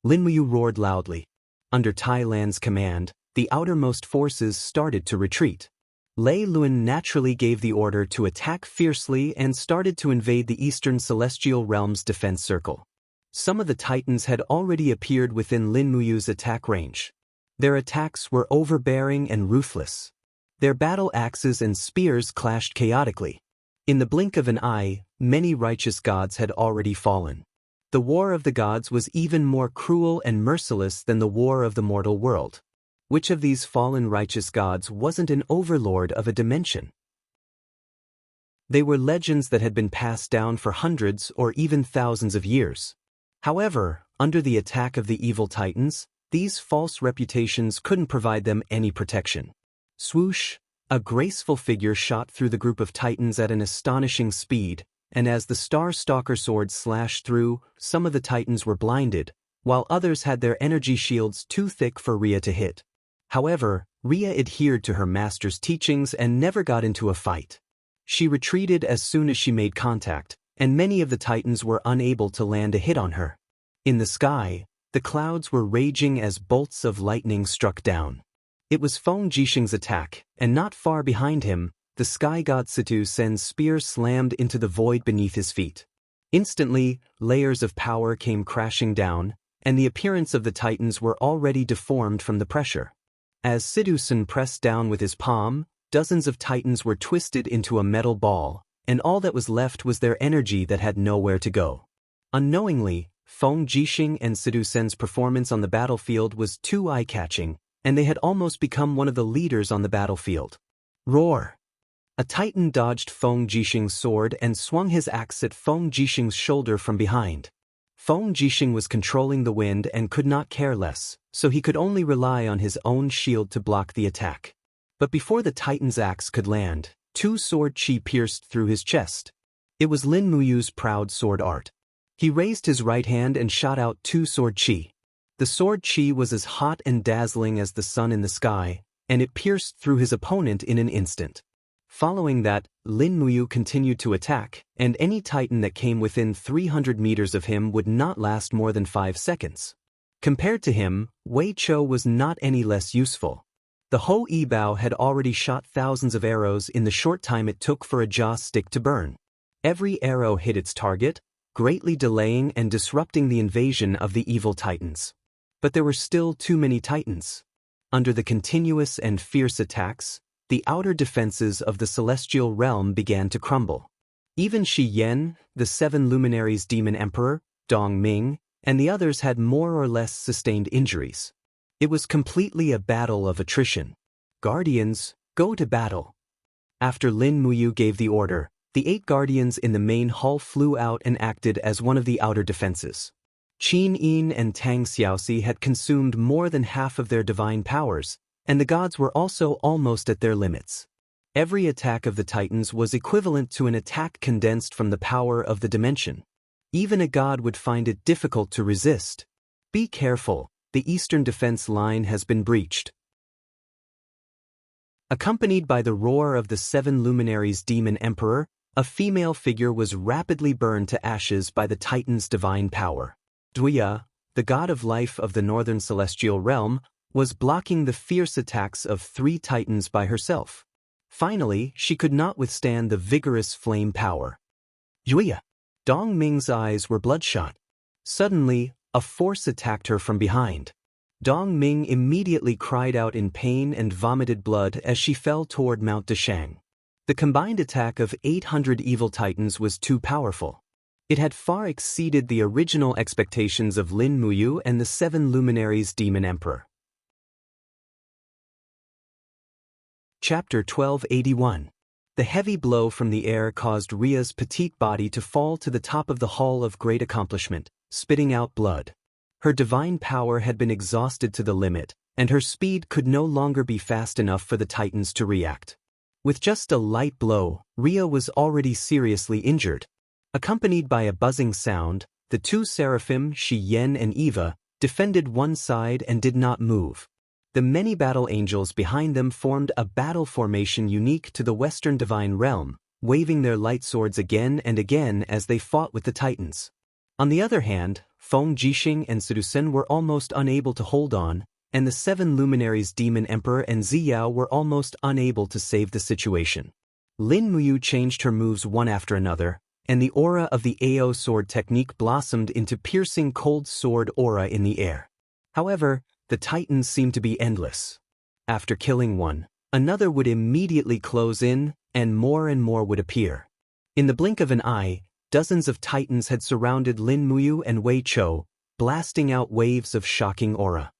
Lin Muyu roared loudly. Under Tai Lan's command, the outermost forces started to retreat. Lei Luan naturally gave the order to attack fiercely and started to invade the eastern celestial realm's defense circle. Some of the titans had already appeared within Lin Muyu's attack range. Their attacks were overbearing and ruthless. Their battle axes and spears clashed chaotically. In the blink of an eye, many righteous gods had already fallen. The war of the gods was even more cruel and merciless than the war of the mortal world. Which of these fallen righteous gods wasn't an overlord of a dimension? They were legends that had been passed down for hundreds or even thousands of years. However, under the attack of the evil titans, these false reputations couldn't provide them any protection. Swoosh! A graceful figure shot through the group of titans at an astonishing speed, and as the Star Stalker sword slashed through, some of the titans were blinded, while others had their energy shields too thick for Rhea to hit. However, Rhea adhered to her master's teachings and never got into a fight. She retreated as soon as she made contact, and many of the titans were unable to land a hit on her. In the sky, the clouds were raging as bolts of lightning struck down. It was Feng Jixing's attack, and not far behind him, the sky god Situ Sen's spear slammed into the void beneath his feet. Instantly, layers of power came crashing down, and the appearance of the titans were already deformed from the pressure. As Situ Sen pressed down with his palm, dozens of titans were twisted into a metal ball, and all that was left was their energy that had nowhere to go. Unknowingly, Feng Jixing and Situ Sen's performance on the battlefield was too eye-catching, and they had almost become one of the leaders on the battlefield. Roar! A titan dodged Feng Jixing's sword and swung his axe at Feng Jixing's shoulder from behind. Feng Jixing was controlling the wind and could not care less, so he could only rely on his own shield to block the attack. But before the titan's axe could land, 2 sword chi pierced through his chest. It was Lin Muyu's proud sword art. He raised his right hand and shot out 2 sword chi. The sword chi was as hot and dazzling as the sun in the sky, and it pierced through his opponent in an instant. Following that, Lin Muyu continued to attack, and any titan that came within 300 meters of him would not last more than 5 seconds. Compared to him, Wei Chou was not any less useful. The Ho Yibao had already shot thousands of arrows in the short time it took for a jaw stick to burn. Every arrow hit its target, greatly delaying and disrupting the invasion of the evil titans. But there were still too many titans. Under the continuous and fierce attacks, the outer defenses of the celestial realm began to crumble. Even Shi Yan, the 7 luminaries' demon emperor, Dong Ming, and the others had more or less sustained injuries. It was completely a battle of attrition. Guardians, go to battle. After Lin Muyu gave the order, the 8 guardians in the main hall flew out and acted as one of the outer defenses. Qin Yin and Tang Xiaoxi had consumed more than half of their divine powers, and the gods were also almost at their limits. Every attack of the titans was equivalent to an attack condensed from the power of the dimension. Even a god would find it difficult to resist. Be careful, the eastern defense line has been breached. Accompanied by the roar of the 7 luminaries demon emperor, a female figure was rapidly burned to ashes by the Titan's divine power. Wuxia, the god of life of the northern celestial realm, was blocking the fierce attacks of 3 Titans by herself. Finally, she could not withstand the vigorous flame power. Wuxia! Dong Ming's eyes were bloodshot. Suddenly, a force attacked her from behind. Dong Ming immediately cried out in pain and vomited blood as she fell toward Mount Deshang. The combined attack of 800 evil titans was too powerful. It had far exceeded the original expectations of Lin Muyu and the 7 luminaries demon emperor. Chapter 1281. The heavy blow from the air caused Ria's petite body to fall to the top of the Hall of Great Accomplishment, spitting out blood. Her divine power had been exhausted to the limit, and her speed could no longer be fast enough for the Titans to react. With just a light blow, Ria was already seriously injured. Accompanied by a buzzing sound, the 2 seraphim, Shi Yen and Eva, defended one side and did not move. The many battle angels behind them formed a battle formation unique to the Western Divine Realm, waving their light swords again and again as they fought with the Titans. On the other hand, Feng Jixing and Seducen were almost unable to hold on, and the 7 luminaries Demon Emperor and Ziyao were almost unable to save the situation. Lin Muyu changed her moves one after another, and the aura of the AO sword technique blossomed into piercing cold sword aura in the air. However, the Titans seemed to be endless. After killing one, another would immediately close in, and more would appear. In the blink of an eye, dozens of Titans had surrounded Lin Muyu and Wei Chou, blasting out waves of shocking aura.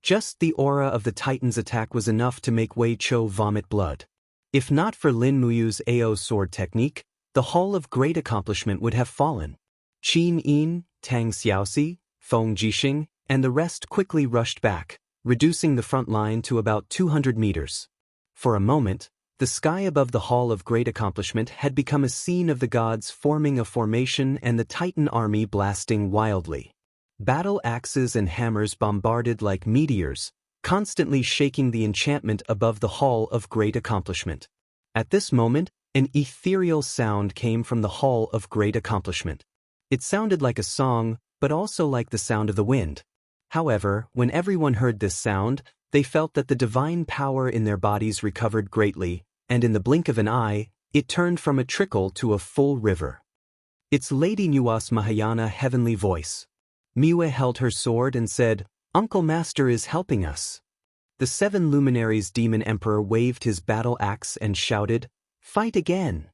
Just the aura of the Titan's attack was enough to make Wei Chou vomit blood. If not for Lin Muyu's AO sword technique, the Hall of Great Accomplishment would have fallen. Qin Yin, Tang Xiaoxi, Feng Jixing, and the rest quickly rushed back, reducing the front line to about 200 meters. For a moment, the sky above the Hall of Great Accomplishment had become a scene of the gods forming a formation and the Titan army blasting wildly. Battle axes and hammers bombarded like meteors, constantly shaking the enchantment above the Hall of Great Accomplishment. At this moment, an ethereal sound came from the Hall of Great Accomplishment. It sounded like a song, but also like the sound of the wind. However, when everyone heard this sound, they felt that the divine power in their bodies recovered greatly, and in the blink of an eye, it turned from a trickle to a full river. It's Lady Nua's Mahayana heavenly voice. Miwe held her sword and said, "Uncle Master is helping us." The 7 luminaries Demon Emperor waved his battle axe and shouted, "Fight again!"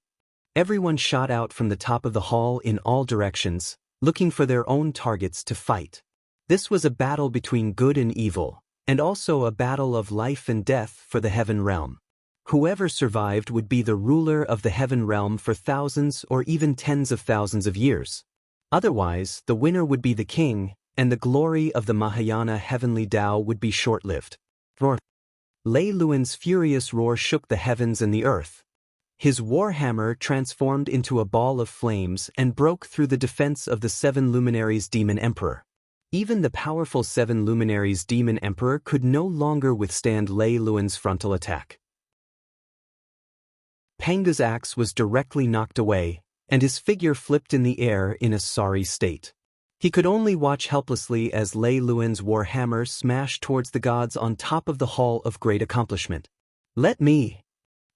Everyone shot out from the top of the hall in all directions, looking for their own targets to fight. This was a battle between good and evil, and also a battle of life and death for the Heaven Realm. Whoever survived would be the ruler of the Heaven Realm for thousands or even tens of thousands of years. Otherwise, the winner would be the king, and the glory of the Mahayana heavenly Tao would be short-lived. Roar! Lei Luan's furious roar shook the heavens and the earth. His warhammer transformed into a ball of flames and broke through the defense of the 7 luminaries Demon Emperor. Even the powerful 7 luminaries Demon Emperor could no longer withstand Lei Luan's frontal attack. Panga's axe was directly knocked away, and his figure flipped in the air in a sorry state. He could only watch helplessly as Lei Luan's warhammer smashed towards the gods on top of the Hall of Great Accomplishment. "Let me!"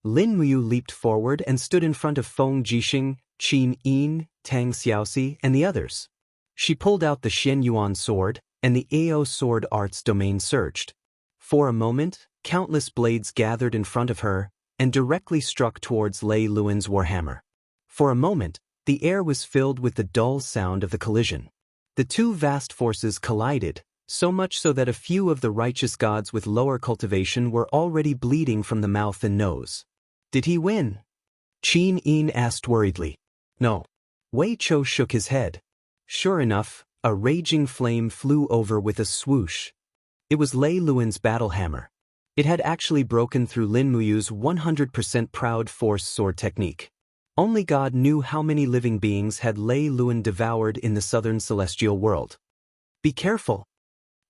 Lin Muyu leaped forward and stood in front of Feng Jixing, Qin Yin, Tang Xiaoxi, and the others. She pulled out the Shen Yuan sword, and the AO sword art's domain surged. For a moment, countless blades gathered in front of her, and directly struck towards Lei Luan's warhammer. For a moment, the air was filled with the dull sound of the collision. The 2 vast forces collided, so much so that a few of the righteous gods with lower cultivation were already bleeding from the mouth and nose. Did he win? Qin Yin asked worriedly. No. Wei Chou shook his head. Sure enough, a raging flame flew over with a swoosh. It was Lei Luan's battle hammer. It had actually broken through Lin Muyu's 100% proud force sword technique. Only God knew how many living beings had Lei Luan devoured in the southern celestial world. "Be careful!"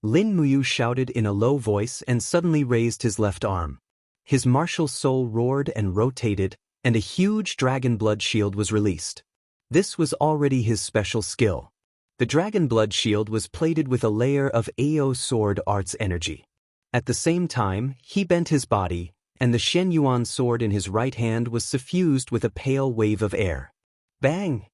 Lin Muyu shouted in a low voice and suddenly raised his left arm. His martial soul roared and rotated, and a huge dragon blood shield was released. This was already his special skill. The dragon blood shield was plated with a layer of AO sword arts energy. At the same time, he bent his body, and the Shen Yuan sword in his right hand was suffused with a pale wave of air. Bang!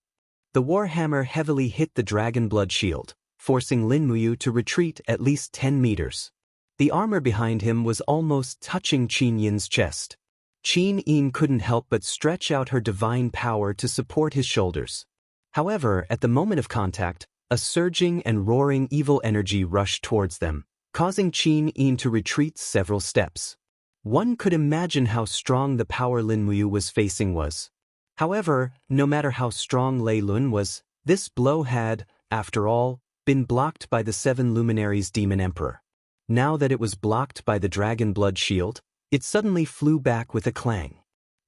The warhammer heavily hit the dragon blood shield, forcing Lin Muyu to retreat at least 10 meters. The armor behind him was almost touching Qin Yin's chest. Qin Yin couldn't help but stretch out her divine power to support his shoulders. However, at the moment of contact, a surging and roaring evil energy rushed towards them, causing Qin Yin to retreat several steps. One could imagine how strong the power Lin Muyu was facing was. However, no matter how strong Lei Lun was, this blow had, after all, been blocked by the 7 luminaries Demon Emperor. Now that it was blocked by the dragon blood shield, it suddenly flew back with a clang.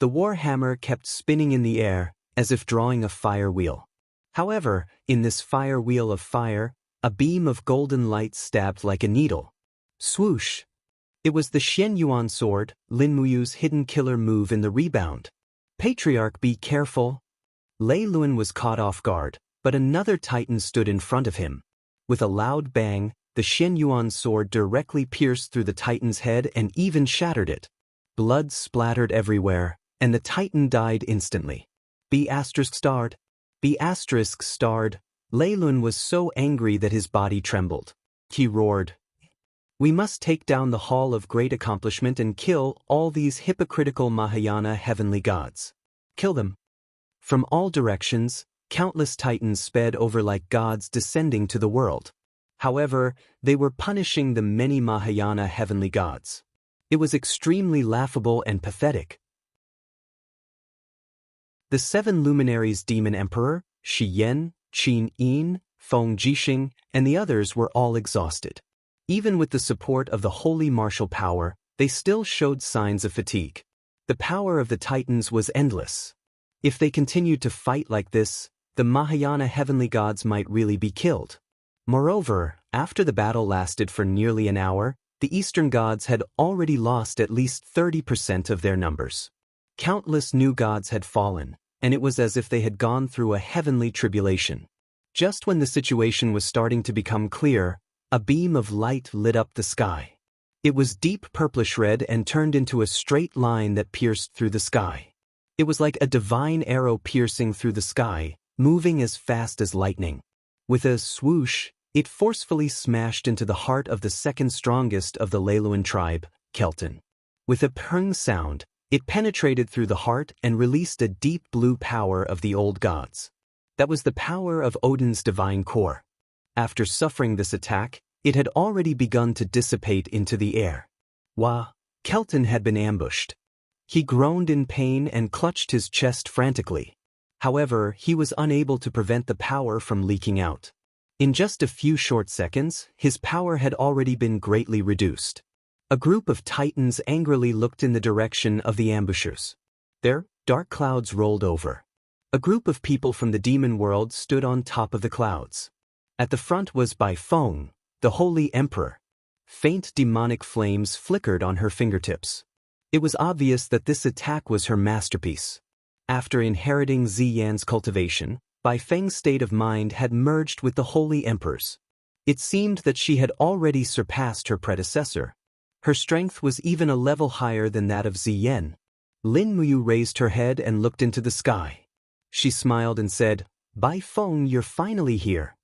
The warhammer kept spinning in the air, as if drawing a fire wheel. However, in this fire wheel of fire, a beam of golden light stabbed like a needle. Swoosh! It was the Shen Yuan sword, Lin Muyu's hidden killer move in the rebound. Patriarch, be careful! Lei Lun was caught off guard, but another titan stood in front of him. With a loud bang, the Shen Yuan sword directly pierced through the titan's head and even shattered it. Blood splattered everywhere, and the titan died instantly. Be asterisk starred. Lei Lun was so angry that his body trembled. He roared, "We must take down the Hall of Great Accomplishment and kill all these hypocritical Mahayana heavenly gods. Kill them." From all directions, countless titans sped over like gods descending to the world. However, they were punishing the many Mahayana heavenly gods. It was extremely laughable and pathetic. The 7 luminaries Demon Emperor, Shi Yan, Qin Yin, Feng Jixing, and the others were all exhausted. Even with the support of the holy martial power, they still showed signs of fatigue. The power of the titans was endless. If they continued to fight like this, the Mahayana heavenly gods might really be killed. Moreover, after the battle lasted for nearly an hour, the Eastern gods had already lost at least 30% of their numbers. Countless new gods had fallen, and it was as if they had gone through a heavenly tribulation. Just when the situation was starting to become clear, a beam of light lit up the sky. It was deep purplish red and turned into a straight line that pierced through the sky. It was like a divine arrow piercing through the sky, moving as fast as lightning. With a swoosh, it forcefully smashed into the heart of the second strongest of the Lei Lun tribe, Kelton. With a pung sound, it penetrated through the heart and released a deep blue power of the old gods. That was the power of Odin's divine core. After suffering this attack, it had already begun to dissipate into the air. Kelton had been ambushed. He groaned in pain and clutched his chest frantically. However, he was unable to prevent the power from leaking out. In just a few short seconds, his power had already been greatly reduced. A group of titans angrily looked in the direction of the ambushers. There, dark clouds rolled over. A group of people from the demon world stood on top of the clouds. At the front was Bai Feng, the Holy Emperor. Faint demonic flames flickered on her fingertips. It was obvious that this attack was her masterpiece. After inheriting Ziyan's cultivation, Bai Feng's state of mind had merged with the Holy Emperor's. It seemed that she had already surpassed her predecessor. Her strength was even a level higher than that of Ziyan. Lin Muyu raised her head and looked into the sky. She smiled and said, "Bai Feng, you're finally here."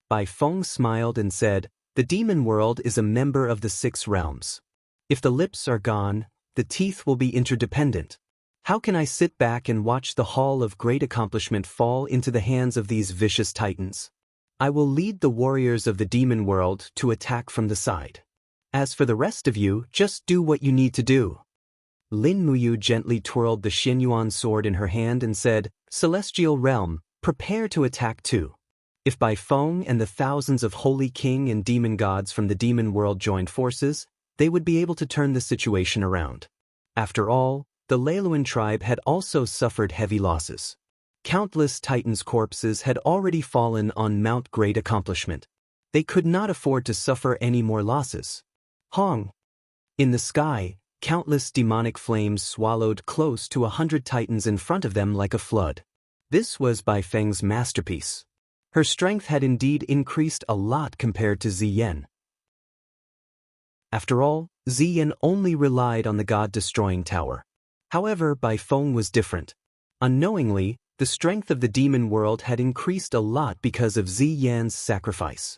Bai Feng smiled and said, "The demon world is a member of the 6 realms. If the lips are gone, the teeth will be interdependent. How can I sit back and watch the Hall of Great Accomplishment fall into the hands of these vicious titans? I will lead the warriors of the demon world to attack from the side. As for the rest of you, just do what you need to do." Lin Muyu gently twirled the Xinyuan sword in her hand and said, "Celestial realm, prepare to attack too." If Bai Feng and the thousands of holy king and demon gods from the demon world joined forces, they would be able to turn the situation around. After all, the Lei Lun tribe had also suffered heavy losses. Countless titans' corpses had already fallen on Mount Great Accomplishment. They could not afford to suffer any more losses. Hong! In the sky, countless demonic flames swallowed close to 100 titans in front of them like a flood. This was Bai Feng's masterpiece. Her strength had indeed increased a lot compared to Ziyan. After all, Ziyan only relied on the god-destroying tower. However, Bai Feng was different. Unknowingly, the strength of the demon world had increased a lot because of Ziyan's sacrifice.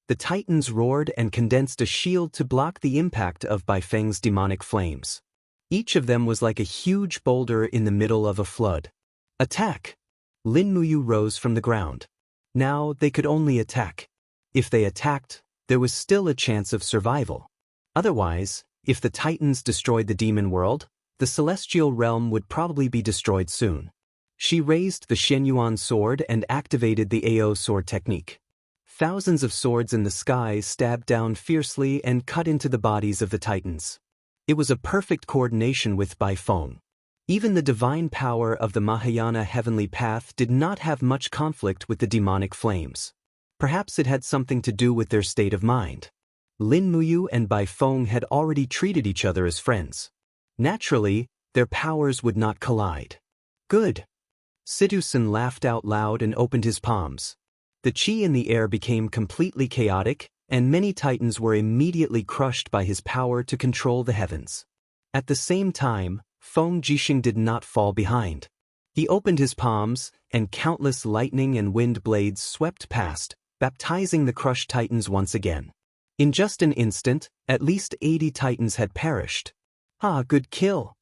The titans roared and condensed a shield to block the impact of Bai Feng's demonic flames. Each of them was like a huge boulder in the middle of a flood. Attack! Lin Muyu rose from the ground. Now they could only attack. If they attacked, there was still a chance of survival. Otherwise, if the titans destroyed the demon world, the celestial realm would probably be destroyed soon. She raised the Shenyuan sword and activated the AO sword technique. Thousands of swords in the sky stabbed down fiercely and cut into the bodies of the titans. It was a perfect coordination with Bai Feng. Even the divine power of the Mahayana heavenly path did not have much conflict with the demonic flames. Perhaps it had something to do with their state of mind. Lin Muyu and Bai Feng had already treated each other as friends. Naturally, their powers would not collide. Good. Situsen laughed out loud and opened his palms. The qi in the air became completely chaotic, and many titans were immediately crushed by his power to control the heavens. At the same time, Feng Jixing did not fall behind. He opened his palms, and countless lightning and wind blades swept past, baptizing the crushed titans once again. In just an instant, at least 80 titans had perished. Ah, good kill!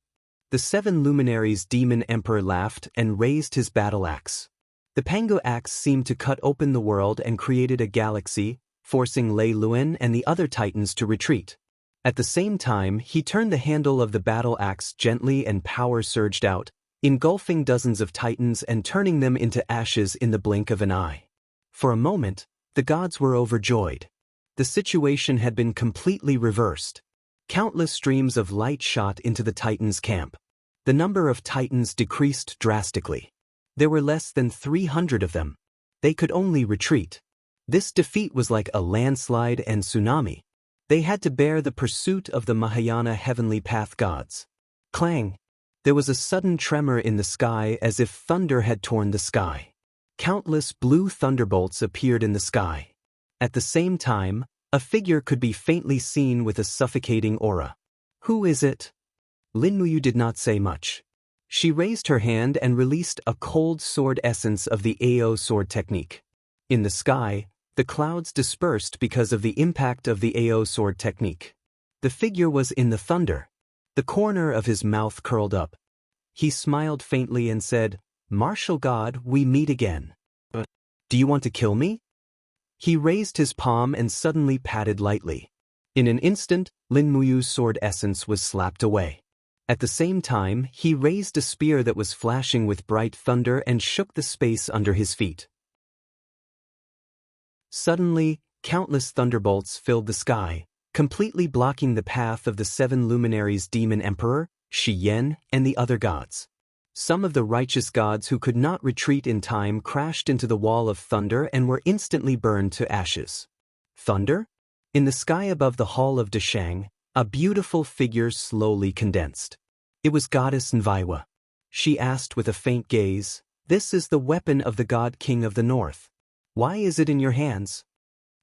The 7 luminaries' demon emperor laughed and raised his battle axe. The Pangu axe seemed to cut open the world and created a galaxy, forcing Lei Luan and the other titans to retreat. At the same time, he turned the handle of the battle axe gently and power surged out, engulfing dozens of titans and turning them into ashes in the blink of an eye. For a moment, the gods were overjoyed. The situation had been completely reversed. Countless streams of light shot into the titans' camp. The number of titans decreased drastically. There were less than 300 of them. They could only retreat. This defeat was like a landslide and tsunami. They had to bear the pursuit of the Mahayana heavenly path gods. Clang! There was a sudden tremor in the sky as if thunder had torn the sky. Countless blue thunderbolts appeared in the sky. At the same time, a figure could be faintly seen with a suffocating aura. Who is it? Lin Muyu did not say much. She raised her hand and released a cold sword essence of the AO sword technique. In the sky, the clouds dispersed because of the impact of the AO sword technique. The figure was in the thunder. The corner of his mouth curled up. He smiled faintly and said, "Martial God, we meet again. Do you want to kill me?" He raised his palm and suddenly patted lightly. In an instant, Lin Muyu's sword essence was slapped away. At the same time, he raised a spear that was flashing with bright thunder and shook the space under his feet. Suddenly, countless thunderbolts filled the sky, completely blocking the path of the 7 luminaries' demon emperor, Shi Yan, and the other gods. Some of the righteous gods who could not retreat in time crashed into the wall of thunder and were instantly burned to ashes. Thunder? In the sky above the hall of Deshang, a beautiful figure slowly condensed. It was Goddess Nvaiwa. She asked with a faint gaze, "This is the weapon of the God King of the North. Why is it in your hands?"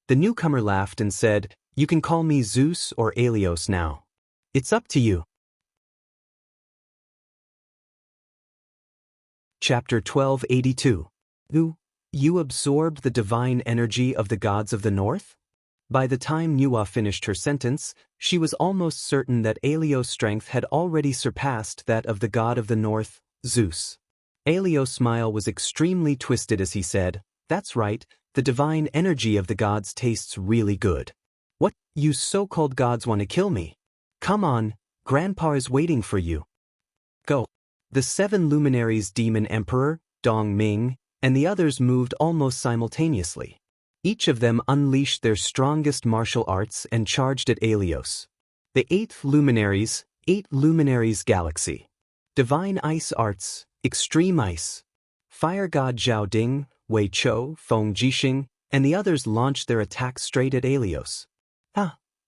The newcomer laughed and said, "You can call me Zeus or Aelios now. It's up to you." Chapter 1282. You absorbed the divine energy of the gods of the north? By the time Nuwa finished her sentence, she was almost certain that Aelios' strength had already surpassed that of the god of the north, Zeus. Aelios' smile was extremely twisted as he said, "That's right, the divine energy of the gods tastes really good. What, you so-called gods want to kill me? Come on, Grandpa is waiting for you. Go." The 7 luminaries' demon emperor, Dong Ming, and the others moved almost simultaneously. Each of them unleashed their strongest martial arts and charged at Aelios. The 8th luminaries, 8 luminaries galaxy. Divine ice arts, extreme ice. Fire god Zhao Ding, Wei Chou, Feng Jixing, and the others launched their attacks straight at Aelios.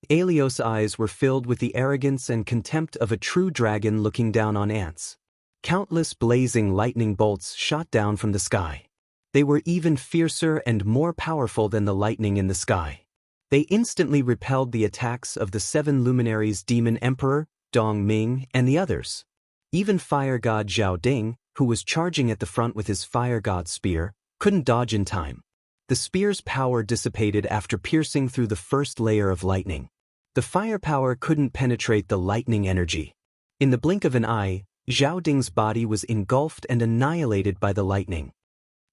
Aelios' eyes were filled with the arrogance and contempt of a true dragon looking down on ants. Countless blazing lightning bolts shot down from the sky. They were even fiercer and more powerful than the lightning in the sky. They instantly repelled the attacks of the 7 luminaries Demon Emperor, Dong Ming, and the others. Even Fire God Zhao Ding, who was charging at the front with his Fire God spear, couldn't dodge in time. The spear's power dissipated after piercing through the first layer of lightning. The firepower couldn't penetrate the lightning energy. In the blink of an eye, Zhao Ding's body was engulfed and annihilated by the lightning.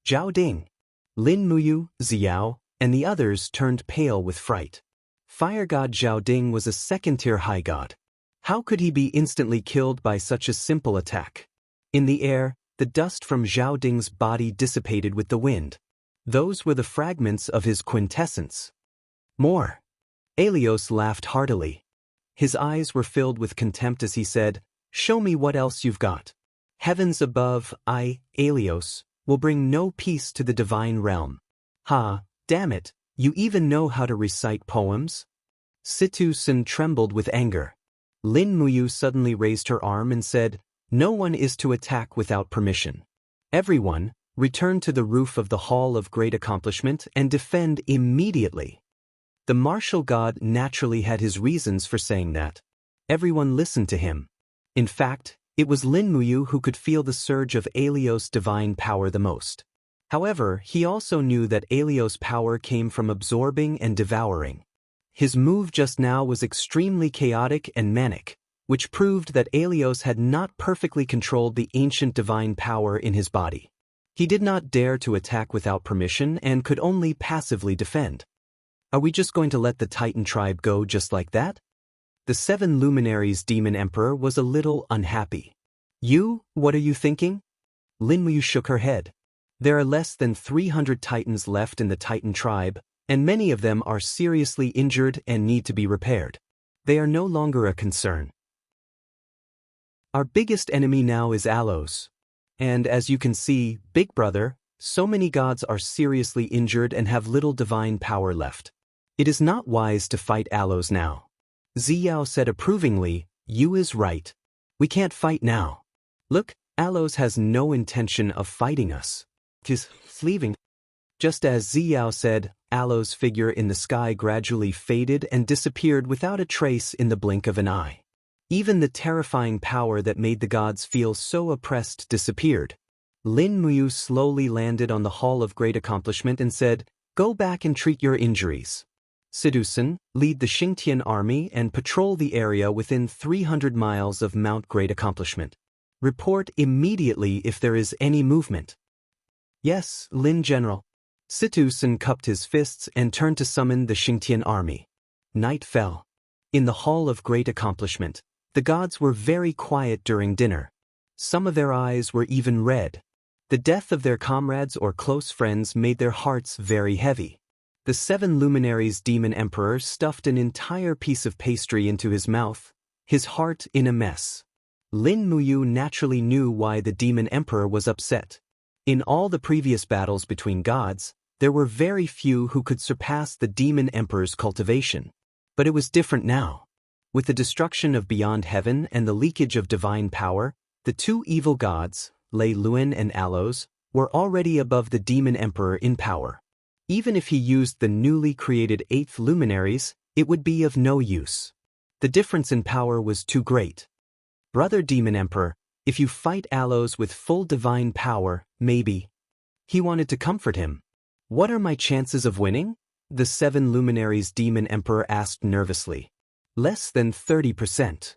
Zhao Ding, Lin Muyu, Xiao, and the others turned pale with fright. Fire God Zhao Ding was a second-tier high god. How could he be instantly killed by such a simple attack? In the air, the dust from Zhao Ding's body dissipated with the wind. Those were the fragments of his quintessence. More. Aelios laughed heartily. His eyes were filled with contempt as he said, "Show me what else you've got. Heavens above, I, Aelios, will bring no peace to the divine realm." Damn it, you even know how to recite poems? Situ Sun trembled with anger. Lin Muyu suddenly raised her arm and said, "No one is to attack without permission. Everyone, return to the roof of the Hall of Great Accomplishment and defend immediately." The martial god naturally had his reasons for saying that. Everyone listened to him. In fact, it was Lin Muyu who could feel the surge of Aelios' divine power the most. However, he also knew that Aelios' power came from absorbing and devouring. His move just now was extremely chaotic and manic, which proved that Aelios had not perfectly controlled the ancient divine power in his body. He did not dare to attack without permission and could only passively defend. Are we just going to let the Titan tribe go just like that? The 7 luminaries Demon Emperor was a little unhappy. What are you thinking? Lin Muyu shook her head. There are less than 300 Titans left in the Titan tribe, and many of them are seriously injured and need to be repaired. They are no longer a concern. Our biggest enemy now is Alos. And as you can see, Big Brother, so many gods are seriously injured and have little divine power left. It is not wise to fight Alos now. Xiao said approvingly, "You is right. We can't fight now. Look, Alos has no intention of fighting us. He's leaving." Just as Xiao said, Alos' figure in the sky gradually faded and disappeared without a trace in the blink of an eye. Even the terrifying power that made the gods feel so oppressed disappeared. Lin Muyu slowly landed on the Hall of Great Accomplishment and said, "Go back and treat your injuries. Sidusun, lead the Xingtian army and patrol the area within 300 miles of Mount Great Accomplishment. Report immediately if there is any movement." "Yes, Lin General." Sidusun cupped his fists and turned to summon the Xingtian army. Night fell. In the Hall of Great Accomplishment, the gods were very quiet during dinner. Some of their eyes were even red. The death of their comrades or close friends made their hearts very heavy. The 7 luminaries Demon Emperor stuffed an entire piece of pastry into his mouth, his heart in a mess. Lin Muyu naturally knew why the Demon Emperor was upset. In all the previous battles between gods, there were very few who could surpass the Demon Emperor's cultivation. But it was different now. With the destruction of Beyond Heaven and the leakage of divine power, the 2 evil gods, Lei Luan and Alos, were already above the Demon Emperor in power. Even if he used the newly created 8th luminaries, it would be of no use. The difference in power was too great. "Brother Demon Emperor, if you fight Alos with full divine power, maybe." He wanted to comfort him. "What are my chances of winning?" the 7 luminaries Demon Emperor asked nervously. "Less than 30%.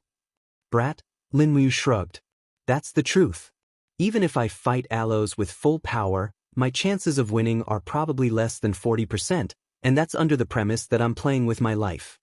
Brat," Lin Muyu shrugged. "That's the truth. Even if I fight Alos with full power, my chances of winning are probably less than 40%, and that's under the premise that I'm playing with my life."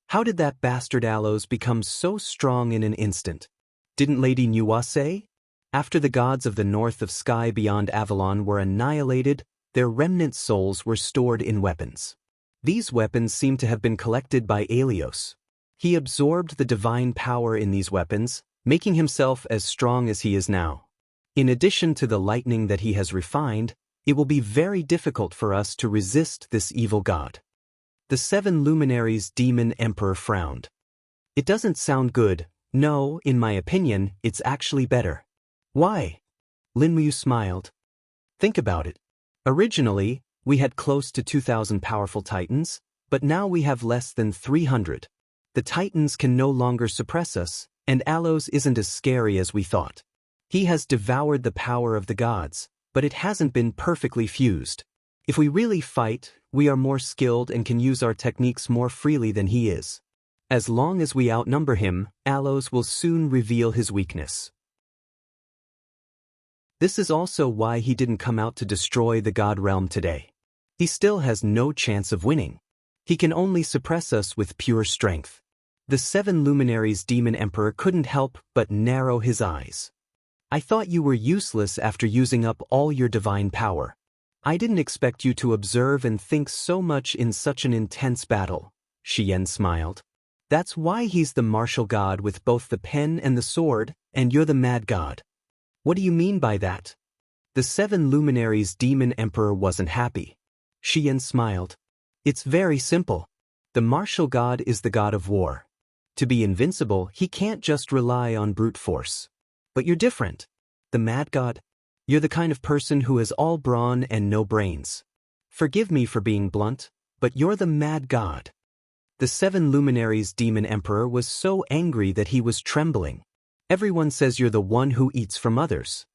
How did that bastard Alos become so strong in an instant? Didn't Lady Nuwa say? After the gods of the north of sky beyond Avalon were annihilated, their remnant souls were stored in weapons. These weapons seemed to have been collected by Aelios. He absorbed the divine power in these weapons, making himself as strong as he is now. In addition to the lightning that he has refined, It will be very difficult for us to resist this evil god. The 7 luminaries demon emperor frowned. It doesn't sound good. No, in my opinion, it's actually better. Why? Lin Muyu smiled. Think about it. Originally, we had close to 2,000 powerful titans, but now we have less than 300. The titans can no longer suppress us, and Alos isn't as scary as we thought. He has devoured the power of the gods, but it hasn't been perfectly fused. If we really fight, we are more skilled and can use our techniques more freely than he is. As long as we outnumber him, Alos will soon reveal his weakness. This is also why he didn't come out to destroy the god realm today. He still has no chance of winning. He can only suppress us with pure strength. The 7 luminaries demon emperor couldn't help but narrow his eyes. I thought you were useless after using up all your divine power. I didn't expect you to observe and think so much in such an intense battle. Shi Yan smiled. That's why he's the martial god with both the pen and the sword, and you're the mad god. What do you mean by that? The 7 luminaries demon emperor wasn't happy. Shi Yan smiled. It's very simple. The martial god is the god of war. To be invincible, he can't just rely on brute force. But you're different. The mad god? You're the kind of person who has all brawn and no brains. Forgive me for being blunt, but you're the mad god. The 7 luminaries demon emperor was so angry that he was trembling. Everyone says you're the one who eats from others.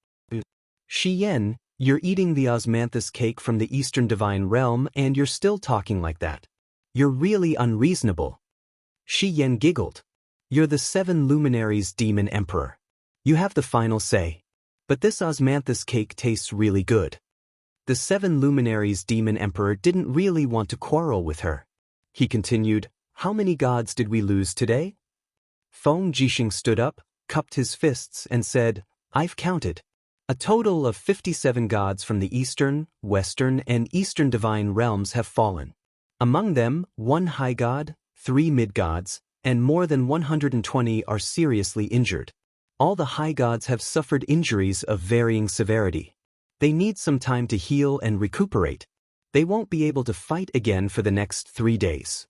Shi Yan, you're eating the osmanthus cake from the Eastern Divine Realm and you're still talking like that. You're really unreasonable. Shi Yan giggled. You're the 7 luminaries demon emperor. You have the final say. But this osmanthus cake tastes really good. The 7 luminaries demon emperor didn't really want to quarrel with her. He continued, how many gods did we lose today? Feng Jixing stood up, cupped his fists and said, I've counted. A total of 57 gods from the Eastern, Western, and Eastern Divine Realms have fallen. Among them, 1 high god, 3 mid-gods, and more than 120 are seriously injured. All the high gods have suffered injuries of varying severity. They need some time to heal and recuperate. They won't be able to fight again for the next 3 days.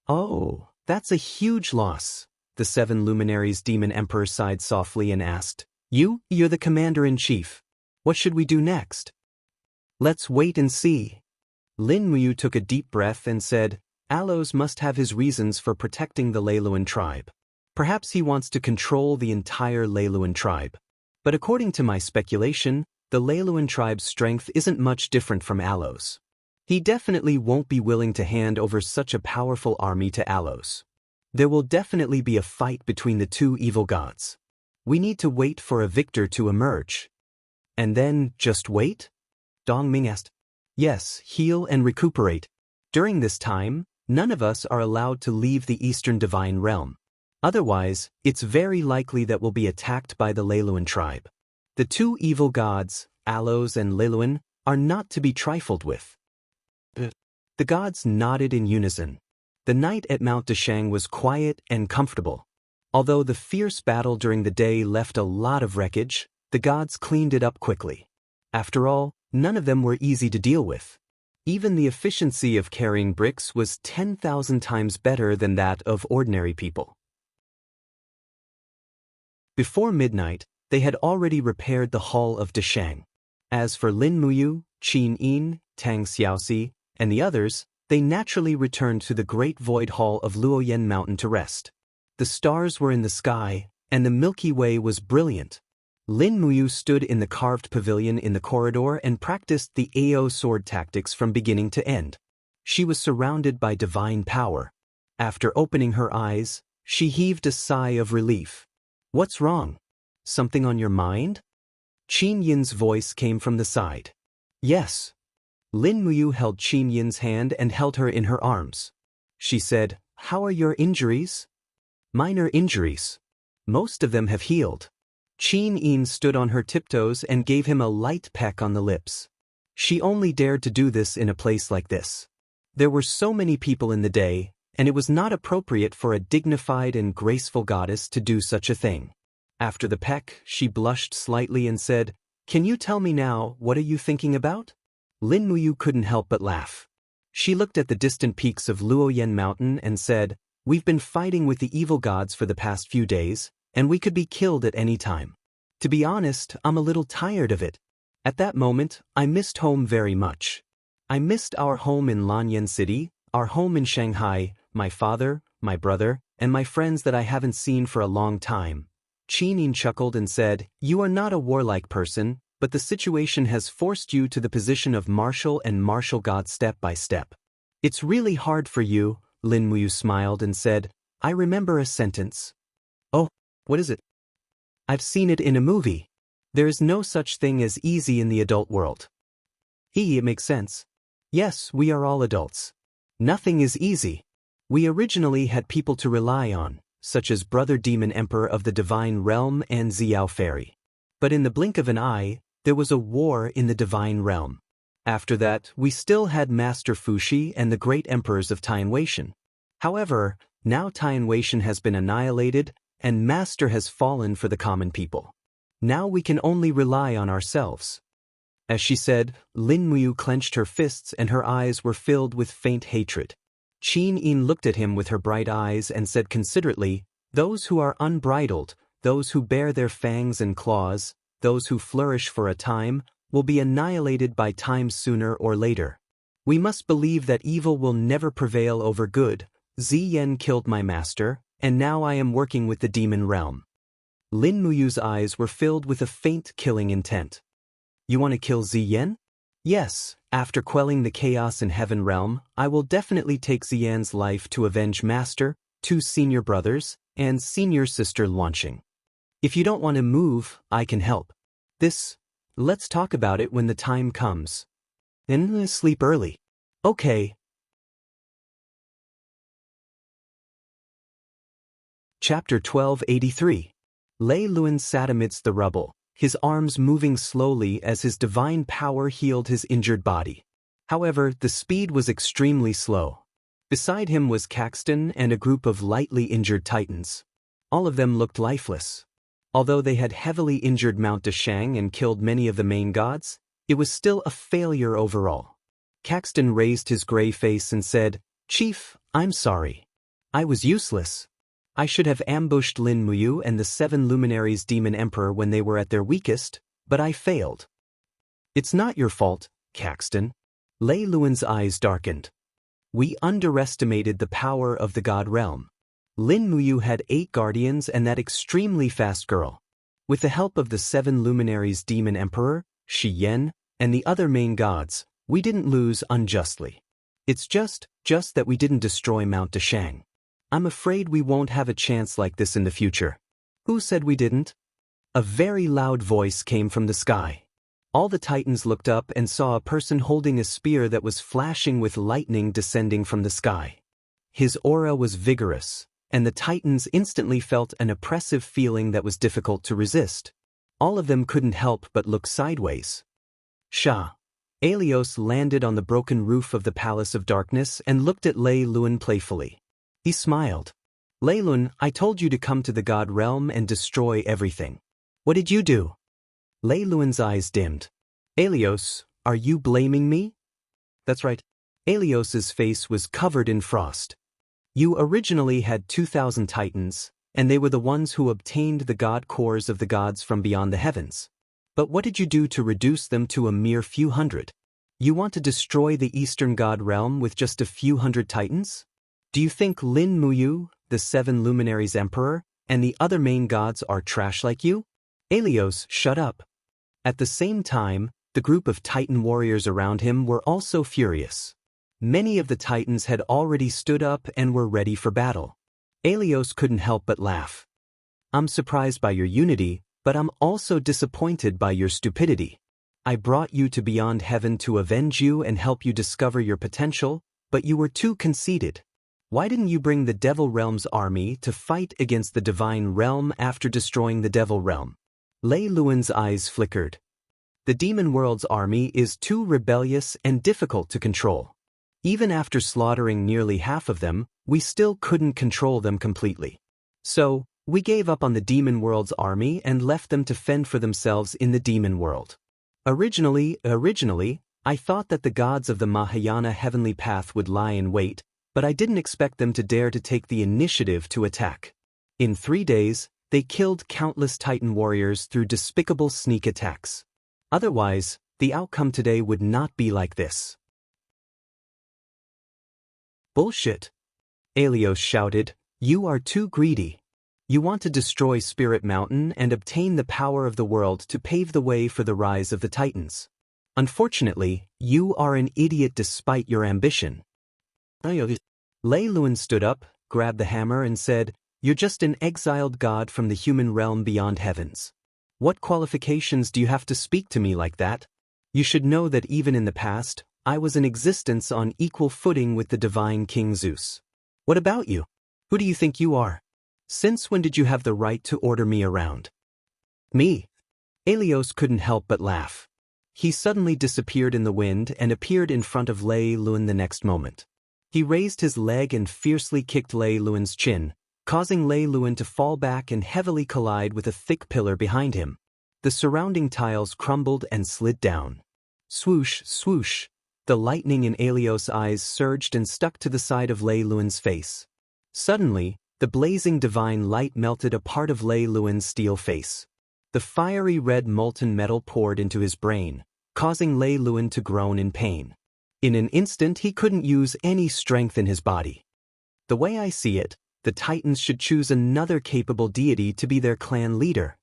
Oh, that's a huge loss. The 7 luminaries demon emperor sighed softly and asked, You're the commander-in-chief. What should we do next? Let's wait and see. Lin Muyu took a deep breath and said, Alos must have his reasons for protecting the Leiluan tribe. Perhaps he wants to control the entire Leiluan tribe. But according to my speculation, the Leiluan tribe's strength isn't much different from Alos. He definitely won't be willing to hand over such a powerful army to Alos. There will definitely be a fight between the 2 evil gods. We need to wait for a victor to emerge. And then, just wait? Dongming asked. Yes, heal and recuperate. During this time, none of us are allowed to leave the Eastern Divine Realm. Otherwise, it's very likely that we'll be attacked by the Leiluan tribe. The 2 evil gods, Alos and Leiluan, are not to be trifled with. The gods nodded in unison. The night at Mount Deshang was quiet and comfortable. Although the fierce battle during the day left a lot of wreckage, the gods cleaned it up quickly. After all, none of them were easy to deal with. Even the efficiency of carrying bricks was 10,000 times better than that of ordinary people. Before midnight, they had already repaired the Hall of Deshang. As for Lin Muyu, Qin Yin, Tang Xiaoxi, and the others, they naturally returned to the Great Void Hall of Luoyan Mountain to rest. The stars were in the sky, and the Milky Way was brilliant. Lin Muyu stood in the carved pavilion in the corridor and practiced the AO sword tactics from beginning to end. She was surrounded by divine power. After opening her eyes, she heaved a sigh of relief. What's wrong? Something on your mind? Qin Yin's voice came from the side. Yes. Lin Muyu held Qin Yin's hand and held her in her arms. She said, How are your injuries? Minor injuries. Most of them have healed. Qin Yin stood on her tiptoes and gave him a light peck on the lips. She only dared to do this in a place like this. There were so many people in the day, and it was not appropriate for a dignified and graceful goddess to do such a thing. After the peck, she blushed slightly and said, Can you tell me now, what are you thinking about? Lin Muyu couldn't help but laugh. She looked at the distant peaks of Luoyan Mountain and said, "We've been fighting with the evil gods for the past few days, and we could be killed at any time. To be honest, I'm a little tired of it. At that moment, I missed home very much. I missed our home in Lanyan City, our home in Shanghai, my father, my brother, and my friends that I haven't seen for a long time." Qinin chuckled and said, "You are not a warlike person, but the situation has forced you to the position of martial and martial god step by step. It's really hard for you." Lin Muyu smiled and said, "I remember a sentence." "Oh, what is it?" "I've seen it in a movie. There is no such thing as easy in the adult world." It makes sense. Yes, we are all adults. Nothing is easy. We originally had people to rely on, such as Brother Demon Emperor of the Divine Realm and Xiao Fairy. But in the blink of an eye, there was a war in the Divine Realm. After that, we still had Master Fuxi and the great emperors of Tianwei. However, now Tianwei has been annihilated, and Master has fallen for the common people. Now we can only rely on ourselves. As she said, Lin Muyu clenched her fists and her eyes were filled with faint hatred. Qin looked at him with her bright eyes and said considerately, "Those who are unbridled, those who bear their fangs and claws, those who flourish for a time, will be annihilated by time sooner or later. We must believe that evil will never prevail over good. Ziyan killed my master, and now I am working with the demon realm." Lin Muyu's eyes were filled with a faint killing intent. "You want to kill Ziyan?" "Yes, after quelling the chaos in Heaven Realm, I will definitely take Ziyan's life to avenge Master, 2 senior brothers, and senior sister Luanxing. If you don't want to move, I can help. Let's talk about it when the time comes. And sleep early." "Okay." Chapter 1283. Lei Luan sat amidst the rubble, his arms moving slowly as his divine power healed his injured body. However, the speed was extremely slow. Beside him was Caxton and a group of lightly injured titans. All of them looked lifeless. Although they had heavily injured Mount Deshang and killed many of the main gods, it was still a failure overall. Caxton raised his gray face and said, "Chief, I'm sorry. I was useless. I should have ambushed Lin Muyu and the 7 luminaries Demon Emperor when they were at their weakest, but I failed." "It's not your fault, Caxton." Lei Luan's eyes darkened. "We underestimated the power of the God Realm. Lin Muyu had 8 guardians and that extremely fast girl. With the help of the 7 luminaries Demon Emperor, Shi Yan, and the other main gods, we didn't lose unjustly. It's just that we didn't destroy Mount Deshang. I'm afraid we won't have a chance like this in the future." "Who said we didn't?" A very loud voice came from the sky. All the titans looked up and saw a person holding a spear that was flashing with lightning descending from the sky. His aura was vigorous, and the titans instantly felt an oppressive feeling that was difficult to resist. All of them couldn't help but look sideways. Shah. Alios landed on the broken roof of the Palace of Darkness and looked at Lei Luan playfully. He smiled. "Lei Luan, I told you to come to the God Realm and destroy everything. What did you do?" Lei Luan's eyes dimmed. "Alios, are you blaming me?" "That's right." Alios's face was covered in frost. "You originally had 2,000 titans, and they were the ones who obtained the god cores of the gods from beyond the heavens. But what did you do to reduce them to a mere few hundred? You want to destroy the Eastern God Realm with just a few hundred titans? Do you think Lin Muyu, the 7 luminaries emperor, and the other main gods are trash like you?" "Alios, shut up." At the same time, the group of titan warriors around him were also furious. Many of the titans had already stood up and were ready for battle. Alios couldn't help but laugh. "I'm surprised by your unity, but I'm also disappointed by your stupidity. I brought you to Beyond Heaven to avenge you and help you discover your potential, but you were too conceited. Why didn't you bring the Devil Realm's army to fight against the Divine Realm after destroying the Devil Realm?" Lei Luan's eyes flickered. "The Demon World's army is too rebellious and difficult to control. Even after slaughtering nearly half of them, we still couldn't control them completely. So, We gave up on the demon world's army and left them to fend for themselves in the demon world. Originally, I thought that the gods of the Mahayana heavenly path would lie in wait, but I didn't expect them to dare to take the initiative to attack. In 3 days, they killed countless Titan warriors through despicable sneak attacks. Otherwise, the outcome today would not be like this. Bullshit! Aelios shouted, you are too greedy. You want to destroy Spirit Mountain and obtain the power of the world to pave the way for the rise of the Titans. Unfortunately, you are an idiot despite your ambition. Lei Luan stood up, grabbed the hammer and said, you're just an exiled god from the human realm beyond heavens. What qualifications do you have to speak to me like that? You should know that even in the past, I was in existence on equal footing with the divine King Zeus. What about you? Who do you think you are? Since when did you have the right to order me around? Me? Aelios couldn't help but laugh. He suddenly disappeared in the wind and appeared in front of Lei Luan the next moment. He raised his leg and fiercely kicked Lei Luan's chin, causing Lei Luan to fall back and heavily collide with a thick pillar behind him. The surrounding tiles crumbled and slid down. Swoosh, swoosh. The lightning in Aelios' eyes surged and stuck to the side of Lei Luan's face. Suddenly, the blazing divine light melted a part of Lei Luan's steel face. The fiery red molten metal poured into his brain, causing Lei Luan to groan in pain. In an instant he couldn't use any strength in his body. The way I see it, the Titans should choose another capable deity to be their clan leader.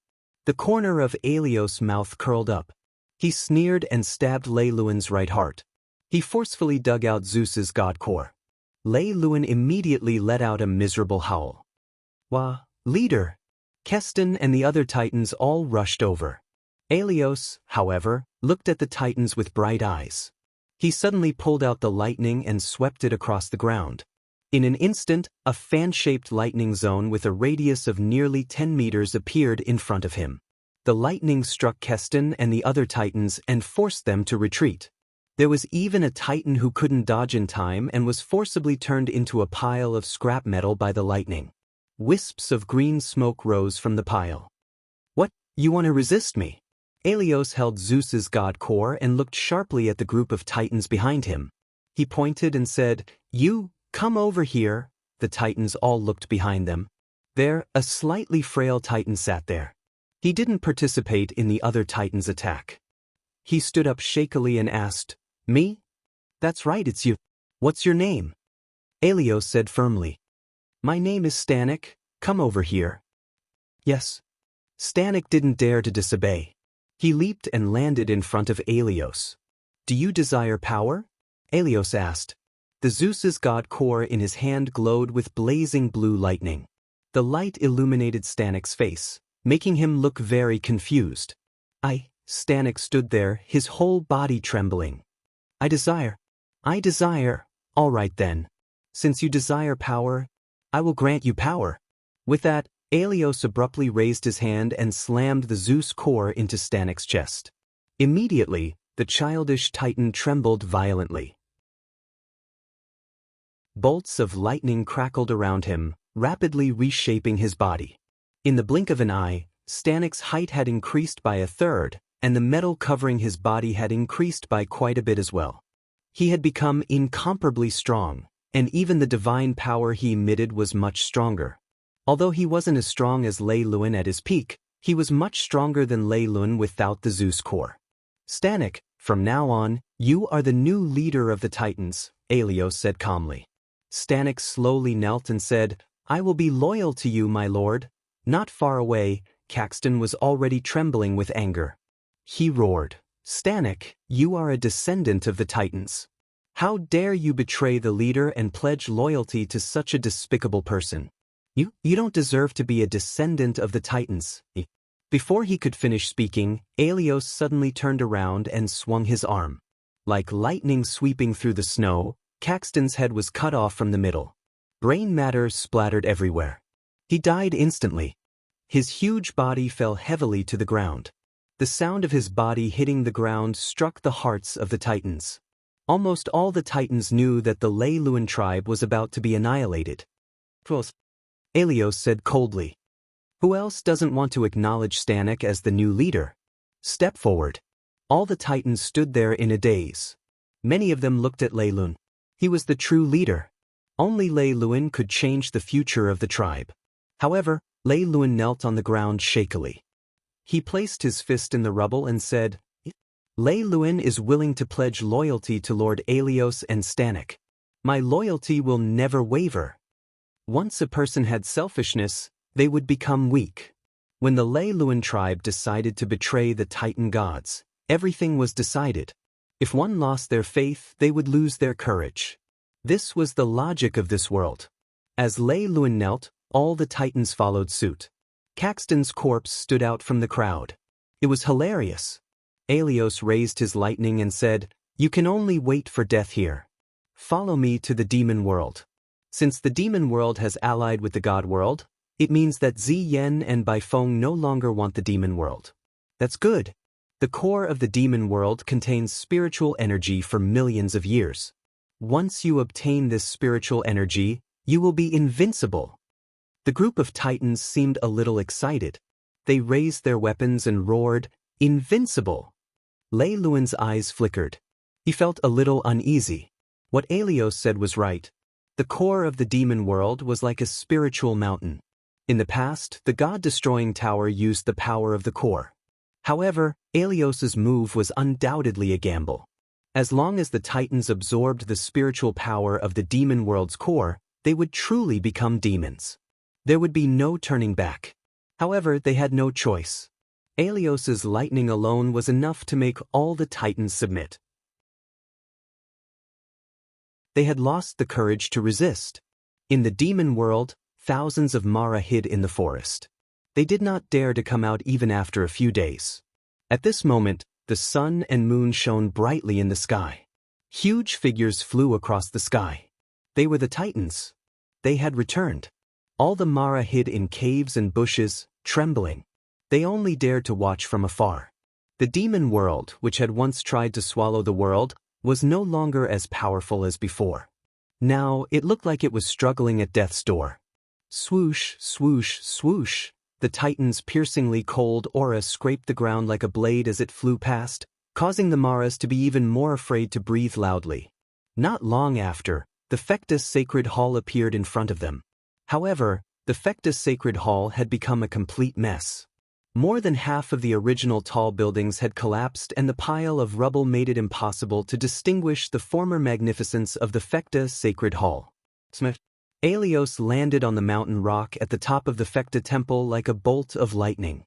The corner of Aelios' mouth curled up. He sneered and stabbed Lei Luan's right heart. He forcefully dug out Zeus's god core. Lei Luan immediately let out a miserable howl. Wah, leader! Keston and the other Titans all rushed over. Aelios, however, looked at the Titans with bright eyes. He suddenly pulled out the lightning and swept it across the ground. In an instant, a fan-shaped lightning zone with a radius of nearly 10 meters appeared in front of him. The lightning struck Keston and the other Titans and forced them to retreat. There was even a Titan who couldn't dodge in time and was forcibly turned into a pile of scrap metal by the lightning. Wisps of green smoke rose from the pile. What, you want to resist me? Aelios held Zeus's god core and looked sharply at the group of Titans behind him. He pointed and said, you, come over here. The Titans all looked behind them. There, a slightly frail Titan sat there. He didn't participate in the other Titans' attack. He stood up shakily and asked, me? That's right, it's you. What's your name? Aelios said firmly. My name is Stanek, come over here. Yes. Stanek didn't dare to disobey. He leaped and landed in front of Aelios. Do you desire power? Aelios asked. The Zeus's god core in his hand glowed with blazing blue lightning. The light illuminated Stanek's face, making him look very confused. Stanek stood there, his whole body trembling. I desire. All right then. Since you desire power, I will grant you power. With that, Aelios abruptly raised his hand and slammed the Zeus core into Stanek's chest. Immediately, the childish Titan trembled violently. Bolts of lightning crackled around him, rapidly reshaping his body. In the blink of an eye, Stanek's height had increased by 1/3, and the metal covering his body had increased by quite a bit as well. He had become incomparably strong, and even the divine power he emitted was much stronger. Although he wasn't as strong as Lei Luan at his peak, he was much stronger than Lei Luan without the Zeus core. Stanek, from now on, you are the new leader of the Titans, Aelios said calmly. Stanek slowly knelt and said, I will be loyal to you, my lord. Not far away, Caxton was already trembling with anger. He roared, Stanek, you are a descendant of the Titans. How dare you betray the leader and pledge loyalty to such a despicable person? You don't deserve to be a descendant of the Titans. Before he could finish speaking, Aelios suddenly turned around and swung his arm. Like lightning sweeping through the snow, Caxton's head was cut off from the middle. Brain matter splattered everywhere. He died instantly. His huge body fell heavily to the ground. The sound of his body hitting the ground struck the hearts of the Titans. Almost all the Titans knew that the Lei Luan tribe was about to be annihilated. Aelios said coldly. Who else doesn't want to acknowledge Stanek as the new leader? Step forward. All the Titans stood there in a daze. Many of them looked at Lei Lun. He was the true leader. Only Lei Lun could change the future of the tribe. However, Lei Lun knelt on the ground shakily. He placed his fist in the rubble and said, Lei Lun is willing to pledge loyalty to Lord Aelios and Stanek. My loyalty will never waver. Once a person had selfishness, they would become weak. When the Lei Lun tribe decided to betray the Titan gods, everything was decided. If one lost their faith, they would lose their courage. This was the logic of this world. As Lei Lun knelt, all the Titans followed suit. Caxton's corpse stood out from the crowd. It was hilarious. Aelios raised his lightning and said, You can only wait for death here. Follow me to the demon world. Since the demon world has allied with the god world, it means that Ziyen and Baifeng no longer want the demon world. That's good. The core of the demon world contains spiritual energy for millions of years. Once you obtain this spiritual energy, you will be invincible. The group of Titans seemed a little excited. They raised their weapons and roared, Invincible! Lei Lun's eyes flickered. He felt a little uneasy. What Aelios said was right. The core of the demon world was like a spiritual mountain. In the past, the god-destroying tower used the power of the core. However, Aelios's move was undoubtedly a gamble. As long as the Titans absorbed the spiritual power of the demon world's core, they would truly become demons. There would be no turning back. However, they had no choice. Aelios's lightning alone was enough to make all the Titans submit. They had lost the courage to resist. In the demon world, thousands of Mara hid in the forest. They did not dare to come out even after a few days. At this moment, the sun and moon shone brightly in the sky. Huge figures flew across the sky. They were the Titans. They had returned. All the Mara hid in caves and bushes, trembling. They only dared to watch from afar. The demon world, which had once tried to swallow the world, was no longer as powerful as before. Now, it looked like it was struggling at death's door. Swoosh, swoosh, swoosh. The Titan's piercingly cold aura scraped the ground like a blade as it flew past, causing the Maras to be even more afraid to breathe loudly. Not long after, the Fectus Sacred Hall appeared in front of them. However, the Fectus Sacred Hall had become a complete mess. More than half of the original tall buildings had collapsed, and the pile of rubble made it impossible to distinguish the former magnificence of the Fecta Sacred Hall. Aelios landed on the mountain rock at the top of the Fecta temple like a bolt of lightning.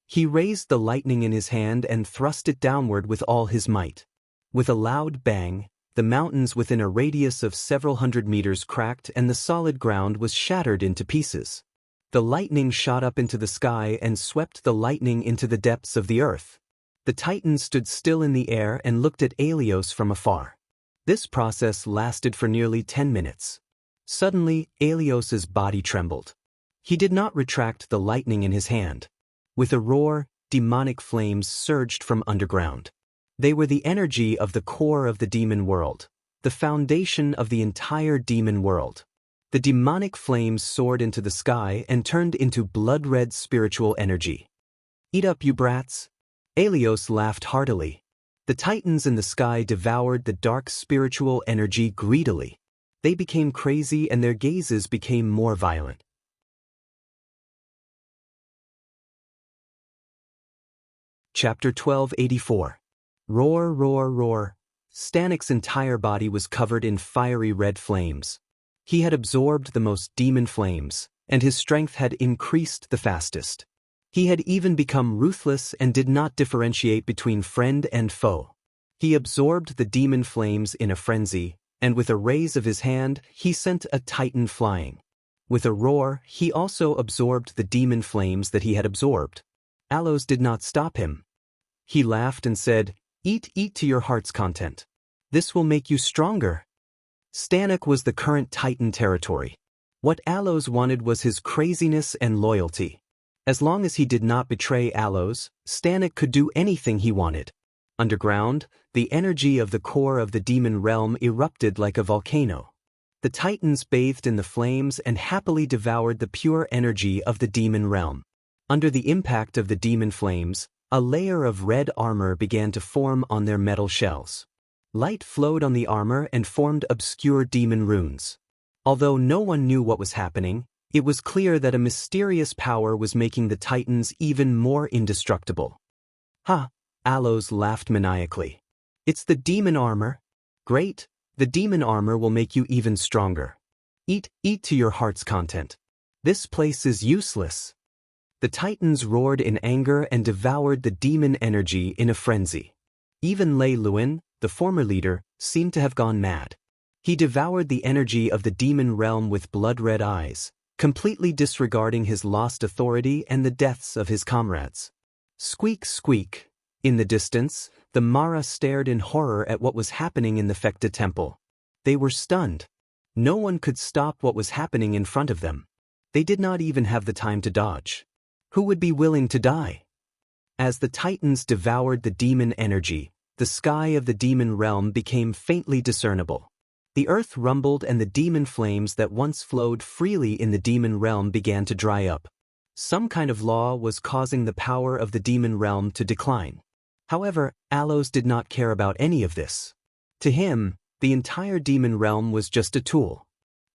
He raised the lightning in his hand and thrust it downward with all his might. With a loud bang, the mountains within a radius of several hundred meters cracked and the solid ground was shattered into pieces. The lightning shot up into the sky and swept the lightning into the depths of the earth. The Titans stood still in the air and looked at Aelios from afar. This process lasted for nearly 10 minutes. Suddenly, Aelios's body trembled. He did not retract the lightning in his hand. With a roar, demonic flames surged from underground. They were the energy of the core of the demon world, the foundation of the entire demon world. The demonic flames soared into the sky and turned into blood-red spiritual energy. Eat up, you brats! Aelios laughed heartily. The Titans in the sky devoured the dark spiritual energy greedily. They became crazy and their gazes became more violent. Chapter 1284. Roar, roar, roar. Stanek's entire body was covered in fiery red flames. He had absorbed the most demon flames, and his strength had increased the fastest. He had even become ruthless and did not differentiate between friend and foe. He absorbed the demon flames in a frenzy, and with a raise of his hand, he sent a Titan flying. With a roar, he also absorbed the demon flames that he had absorbed. Alos did not stop him. He laughed and said, Eat to your heart's content. This will make you stronger. Stanek was the current Titan territory. What Alos wanted was his craziness and loyalty. As long as he did not betray Alos, Stanek could do anything he wanted. Underground, the energy of the core of the demon realm erupted like a volcano. The Titans bathed in the flames and happily devoured the pure energy of the demon realm. Under the impact of the demon flames, a layer of red armor began to form on their metal shells. Light flowed on the armor and formed obscure demon runes. Although no one knew what was happening, it was clear that a mysterious power was making the Titans even more indestructible. Ha! Alos laughed maniacally. It's the demon armor. Great, the demon armor will make you even stronger. Eat to your heart's content. This place is useless. The Titans roared in anger and devoured the demon energy in a frenzy. Even Lei Luan, the former leader, seemed to have gone mad. He devoured the energy of the demon realm with blood-red eyes, completely disregarding his lost authority and the deaths of his comrades. Squeak, squeak. In the distance, the Mara stared in horror at what was happening in the Fekta temple. They were stunned. No one could stop what was happening in front of them. They did not even have the time to dodge. Who would be willing to die? As the Titans devoured the demon energy, the sky of the demon realm became faintly discernible. The earth rumbled and the demon flames that once flowed freely in the demon realm began to dry up. Some kind of law was causing the power of the demon realm to decline. However, Alos did not care about any of this. To him, the entire demon realm was just a tool.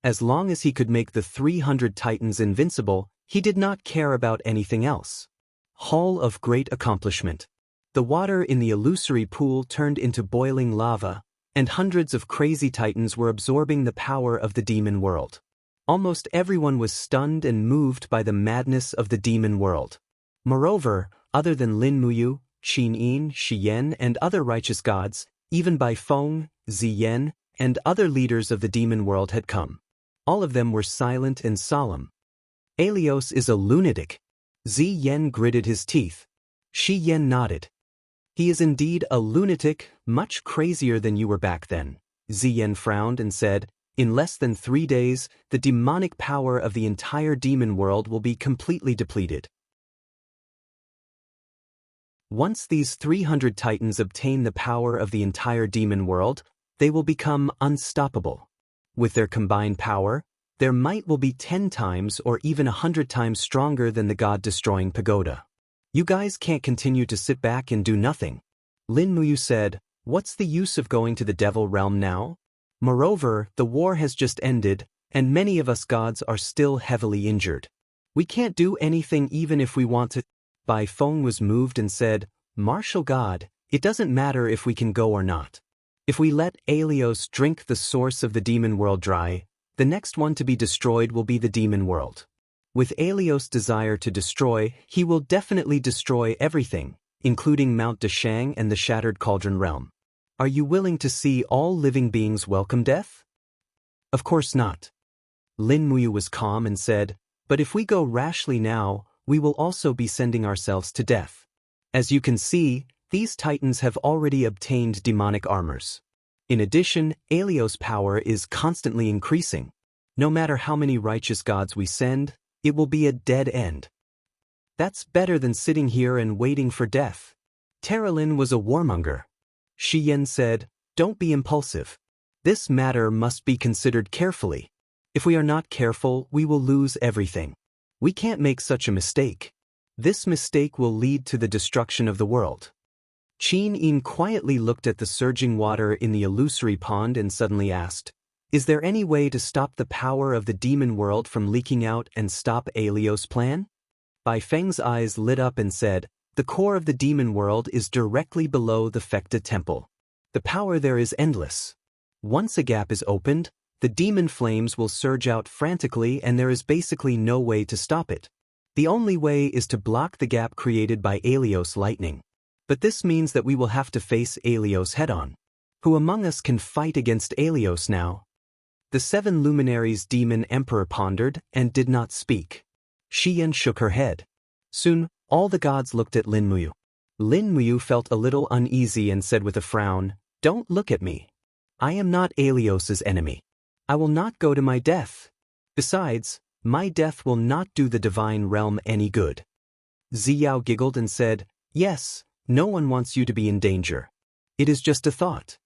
As long as he could make the 300 Titans invincible, he did not care about anything else. Hall of Great Accomplishment. The water in the illusory pool turned into boiling lava, and hundreds of crazy Titans were absorbing the power of the demon world. Almost everyone was stunned and moved by the madness of the demon world. Moreover, other than Lin Muyu, Qin Yin, Shi Yan, and other righteous gods, even Bai Feng, Ziyan, and other leaders of the demon world had come. All of them were silent and solemn. Alios is a lunatic. Ziyan gritted his teeth. Shi Yan nodded. He is indeed a lunatic, much crazier than you were back then. Ziyan frowned and said, in less than 3 days, the demonic power of the entire demon world will be completely depleted. Once these 300 Titans obtain the power of the entire demon world, they will become unstoppable. With their combined power, their might will be 10 times or even 100 times stronger than the god-destroying pagoda. You guys can't continue to sit back and do nothing. Lin Muyu said, what's the use of going to the devil realm now? Moreover, the war has just ended, and many of us gods are still heavily injured. We can't do anything even if we want to. Bai Feng was moved and said, Martial God, it doesn't matter if we can go or not. If we let Alios drink the source of the demon world dry, the next one to be destroyed will be the demon world. With Alios' desire to destroy, he will definitely destroy everything, including Mount Deshang and the Shattered Cauldron realm. Are you willing to see all living beings welcome death? Of course not. Lin Muyu was calm and said, but if we go rashly now, we will also be sending ourselves to death. As you can see, these Titans have already obtained demonic armors. In addition, Alios' power is constantly increasing. No matter how many righteous gods we send, it will be a dead end. That's better than sitting here and waiting for death. Terralin was a warmonger. Shi Yan said, don't be impulsive. This matter must be considered carefully. If we are not careful, we will lose everything. We can't make such a mistake. This mistake will lead to the destruction of the world. Qin Yin quietly looked at the surging water in the illusory pond and suddenly asked, is there any way to stop the power of the demon world from leaking out and stop Alios' plan? Bai Feng's eyes lit up and said, the core of the demon world is directly below the Fekta temple. The power there is endless. Once a gap is opened, the demon flames will surge out frantically and there is basically no way to stop it. The only way is to block the gap created by Alios' lightning. But this means that we will have to face Alios head-on. Who among us can fight against Alios now? The 7 luminaries demon emperor pondered and did not speak. Shi Yan shook her head. Soon, all the gods looked at Lin Muyu. Lin Muyu felt a little uneasy and said with a frown, don't look at me. I am not Alios' enemy. I will not go to my death. Besides, my death will not do the divine realm any good. Ziyao giggled and said, yes, no one wants you to be in danger. It is just a thought.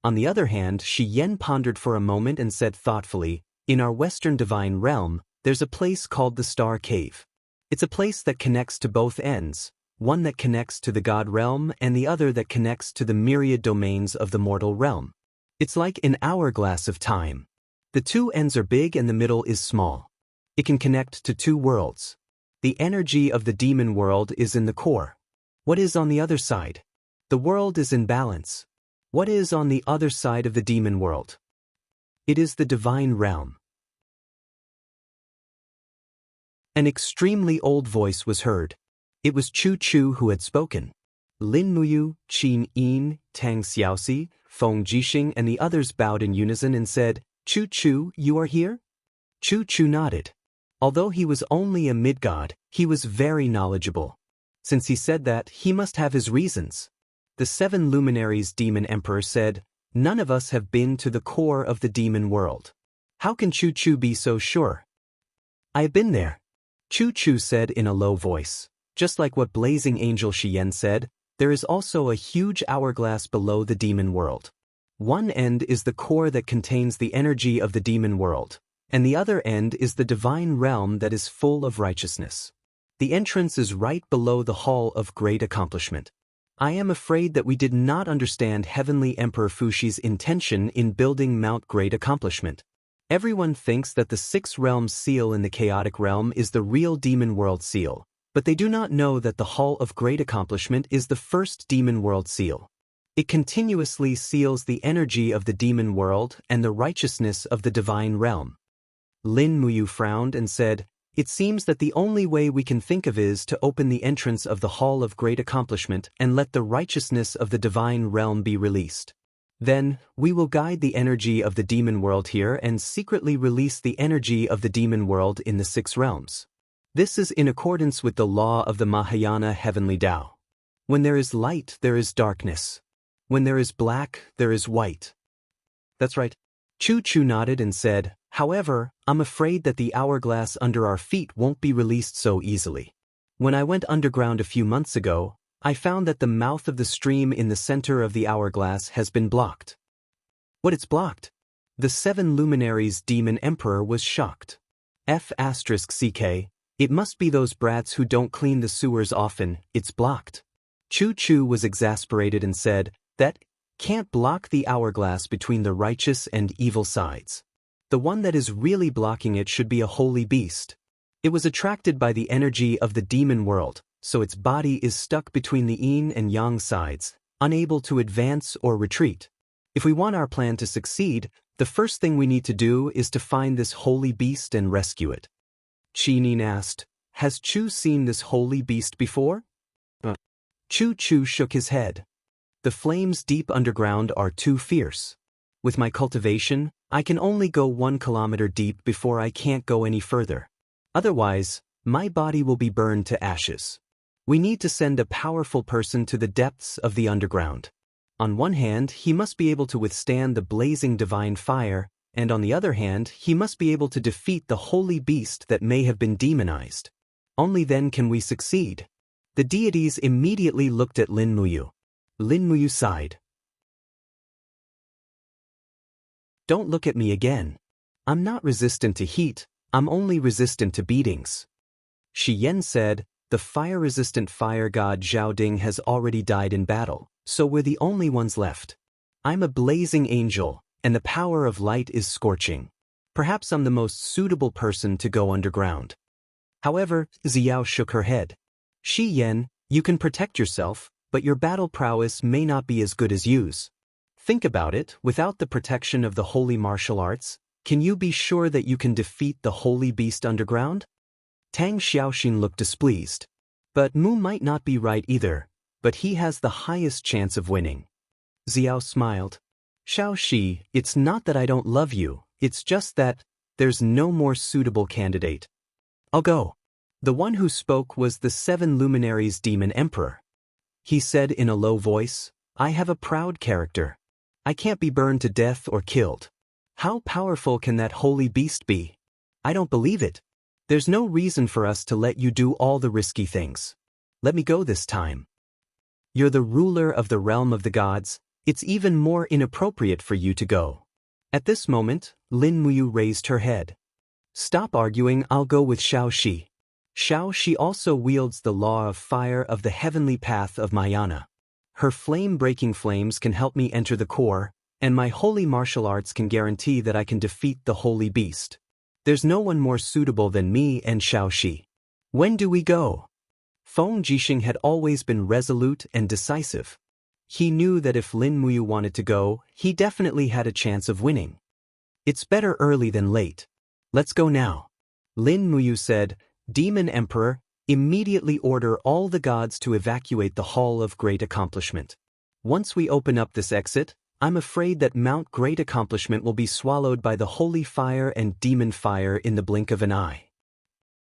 On the other hand, Shi Yan pondered for a moment and said thoughtfully, in our western divine realm, there's a place called the Star Cave. It's a place that connects to both ends, one that connects to the God realm and the other that connects to the myriad domains of the mortal realm. It's like an hourglass of time. The two ends are big and the middle is small. It can connect to two worlds. The energy of the demon world is in the core. What is on the other side? The world is in balance. What is on the other side of the demon world? It is the divine realm. An extremely old voice was heard. It was Chu Chu who had spoken. Lin Muyu, Qin Yin, Tang Xiaoxi, Feng Jixing and the others bowed in unison and said, "Chu Chu, you are here?" Chu Chu nodded. Although he was only a mid-god, he was very knowledgeable. Since he said that, he must have his reasons. The 7 luminaries demon emperor said, "None of us have been to the core of the demon world. How can Chu Chu be so sure?" "I have been there," Chu Chu said in a low voice. Just like what Blazing Angel Shiyen said, there is also a huge hourglass below the demon world. One end is the core that contains the energy of the demon world, and the other end is the divine realm that is full of righteousness. The entrance is right below the Hall of Great Accomplishment. I am afraid that we did not understand Heavenly Emperor Fushi's intention in building Mount Great Accomplishment. Everyone thinks that the 6 realms seal in the chaotic realm is the real demon world seal, but they do not know that the Hall of Great Accomplishment is the first demon world seal. It continuously seals the energy of the demon world and the righteousness of the divine realm. Lin Muyu frowned and said, "It seems that the only way we can think of is to open the entrance of the Hall of Great Accomplishment and let the righteousness of the divine realm be released. Then, we will guide the energy of the demon world here and secretly release the energy of the demon world in the 6 realms. This is in accordance with the law of the Mahayana Heavenly Tao. When there is light, there is darkness. When there is black, there is white." "That's right." Chu Chu nodded and said, "However, I'm afraid that the hourglass under our feet won't be released so easily. When I went underground a few months ago, I found that the mouth of the stream in the center of the hourglass has been blocked." "What, it's blocked?" The 7 luminaries demon emperor was shocked. F***CK, it must be those brats who don't clean the sewers often, it's blocked. Chu Chu was exasperated and said, "That can't block the hourglass between the righteous and evil sides. The one that is really blocking it should be a holy beast. It was attracted by the energy of the demon world, so its body is stuck between the yin and yang sides, unable to advance or retreat. If we want our plan to succeed, the first thing we need to do is to find this holy beast and rescue it." Qinin asked, "Has Chu seen this holy beast before?" Chu Chu shook his head. "The flames deep underground are too fierce. With my cultivation, I can only go 1 kilometer deep before I can't go any further. Otherwise, my body will be burned to ashes. We need to send a powerful person to the depths of the underground. On one hand, he must be able to withstand the blazing divine fire, and on the other hand, he must be able to defeat the holy beast that may have been demonized. Only then can we succeed." The deities immediately looked at Lin Muyu. Lin Muyu sighed. "Don't look at me again. I'm not resistant to heat, I'm only resistant to beatings." Shi Yan said, "The fire-resistant fire god Zhao Ding has already died in battle, so we're the only ones left. I'm a blazing angel, and the power of light is scorching. Perhaps I'm the most suitable person to go underground." However, Xiao shook her head. "Shi Yan, you can protect yourself, but your battle prowess may not be as good as yours. Think about it, without the protection of the holy martial arts, can you be sure that you can defeat the holy beast underground?" Tang Xiaoxin looked displeased. "But Mu might not be right either, but he has the highest chance of winning." Xiao smiled. "Xiaoxi, it's not that I don't love you, it's just that there's no more suitable candidate. I'll go." The one who spoke was the 7 luminaries demon emperor. He said in a low voice, "I have a proud character. I can't be burned to death or killed. How powerful can that holy beast be? I don't believe it. There's no reason for us to let you do all the risky things. Let me go this time. You're the ruler of the realm of the gods, it's even more inappropriate for you to go." At this moment, Lin Muyu raised her head. "Stop arguing, I'll go with Xiaoxi." Xiao also wields the law of fire of the heavenly path of Mayana. Her flame-breaking flames can help me enter the core, and my holy martial arts can guarantee that I can defeat the holy beast. There's no one more suitable than me and Xiao. When do we go? Feng Jixing had always been resolute and decisive. He knew that if Lin Muyu wanted to go, he definitely had a chance of winning. It's better early than late. Let's go now. Lin Muyu said, Demon Emperor, immediately order all the gods to evacuate the Hall of Great Accomplishment. Once we open up this exit, I'm afraid that Mount Great Accomplishment will be swallowed by the holy fire and demon fire in the blink of an eye.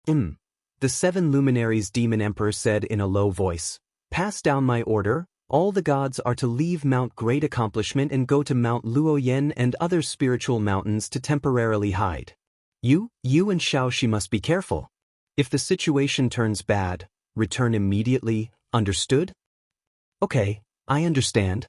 The 7 luminaries Demon Emperor said in a low voice. Pass down my order. All the gods are to leave Mount Great Accomplishment and go to Mount Luoyan and other spiritual mountains to temporarily hide. You and Xiao must be careful. If the situation turns bad, return immediately, understood? Okay, I understand.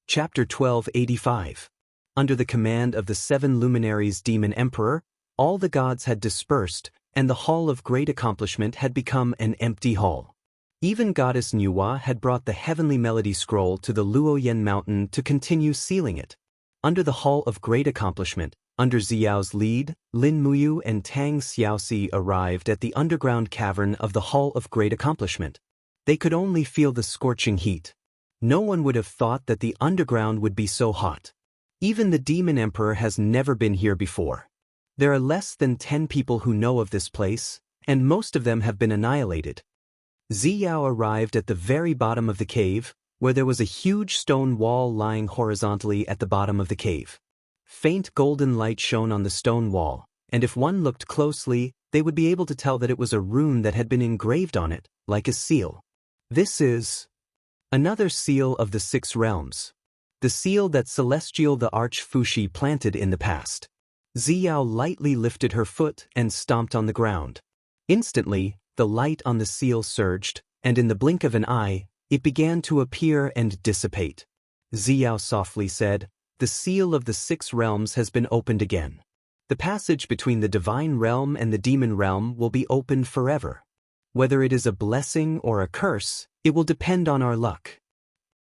Chapter 1285. Under the command of the 7 luminaries Demon Emperor, all the gods had dispersed, and the Hall of Great Accomplishment had become an empty hall. Even Goddess Nuwa had brought the heavenly melody scroll to the Luoyan mountain to continue sealing it. Under the Hall of Great Accomplishment, under Ziyao's lead, Lin Muyu and Tang Xiaoxi arrived at the underground cavern of the Hall of Great Accomplishment. They could only feel the scorching heat. No one would have thought that the underground would be so hot. Even the Demon Emperor has never been here before. There are less than 10 people who know of this place, and most of them have been annihilated. Ziyao arrived at the very bottom of the cave, where there was a huge stone wall lying horizontally at the bottom of the cave. Faint golden light shone on the stone wall, and if one looked closely, they would be able to tell that it was a rune that had been engraved on it, like a seal. This is another seal of the 6 realms. The seal that Celestial the Arch-Fushi planted in the past. Ziyao lightly lifted her foot and stomped on the ground. Instantly, the light on the seal surged, and in the blink of an eye, it began to appear and dissipate. Ziyao softly said, The seal of the 6 realms has been opened again. The passage between the divine realm and the demon realm will be opened forever. Whether it is a blessing or a curse, it will depend on our luck.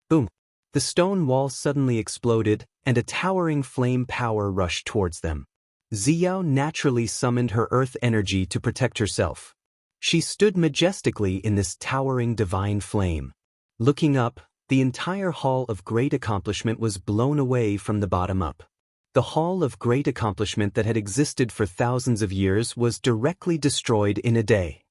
Boom! The stone wall suddenly exploded, and a towering flame power rushed towards them. Ziyao naturally summoned her earth energy to protect herself. She stood majestically in this towering divine flame. Looking up, the entire Hall of Great Accomplishment was blown away from the bottom up. The Hall of Great Accomplishment that had existed for thousands of years was directly destroyed in a day.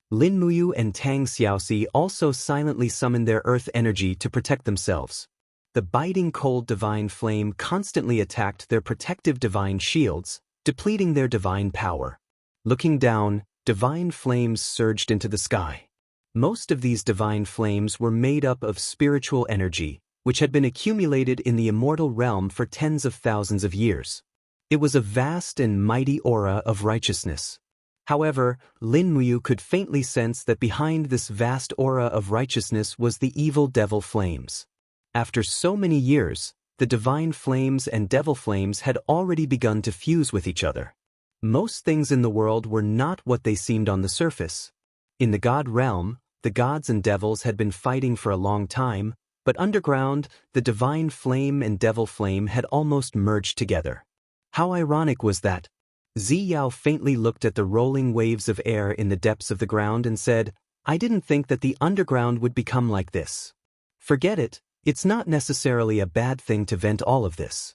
Lin Muyu and Tang Xiaoxi also silently summoned their earth energy to protect themselves. The biting cold divine flame constantly attacked their protective divine shields, depleting their divine power. Looking down, divine flames surged into the sky. Most of these divine flames were made up of spiritual energy, which had been accumulated in the immortal realm for tens of thousands of years. It was a vast and mighty aura of righteousness. However, Lin Muyu could faintly sense that behind this vast aura of righteousness was the evil devil flames. After so many years, the divine flames and devil flames had already begun to fuse with each other. Most things in the world were not what they seemed on the surface. In the god realm, the gods and devils had been fighting for a long time, but underground, the divine flame and devil flame had almost merged together. How ironic was that? Ziyao faintly looked at the rolling waves of air in the depths of the ground and said, I didn't think that the underground would become like this. Forget it, it's not necessarily a bad thing to vent all of this.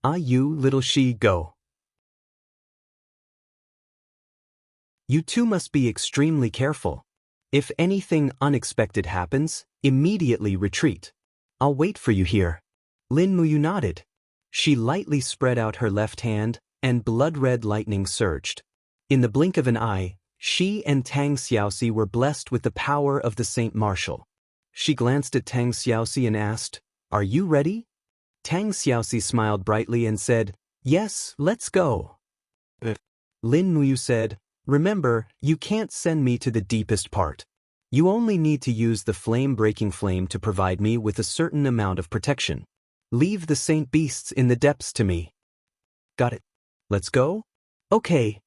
You, little she, go. You two must be extremely careful. If anything unexpected happens, immediately retreat. I'll wait for you here. Lin Muyu nodded. She lightly spread out her left hand, and blood-red lightning surged. In the blink of an eye, she and Tang Xiaoxi were blessed with the power of the Saint Martial. She glanced at Tang Xiaoxi and asked, Are you ready? Tang Xiaoxi smiled brightly and said, Yes, let's go. Lin Muyu said, Remember, you can't send me to the deepest part. You only need to use the flame-breaking flame to provide me with a certain amount of protection. Leave the saint beasts in the depths to me. Got it. Let's go? Okay.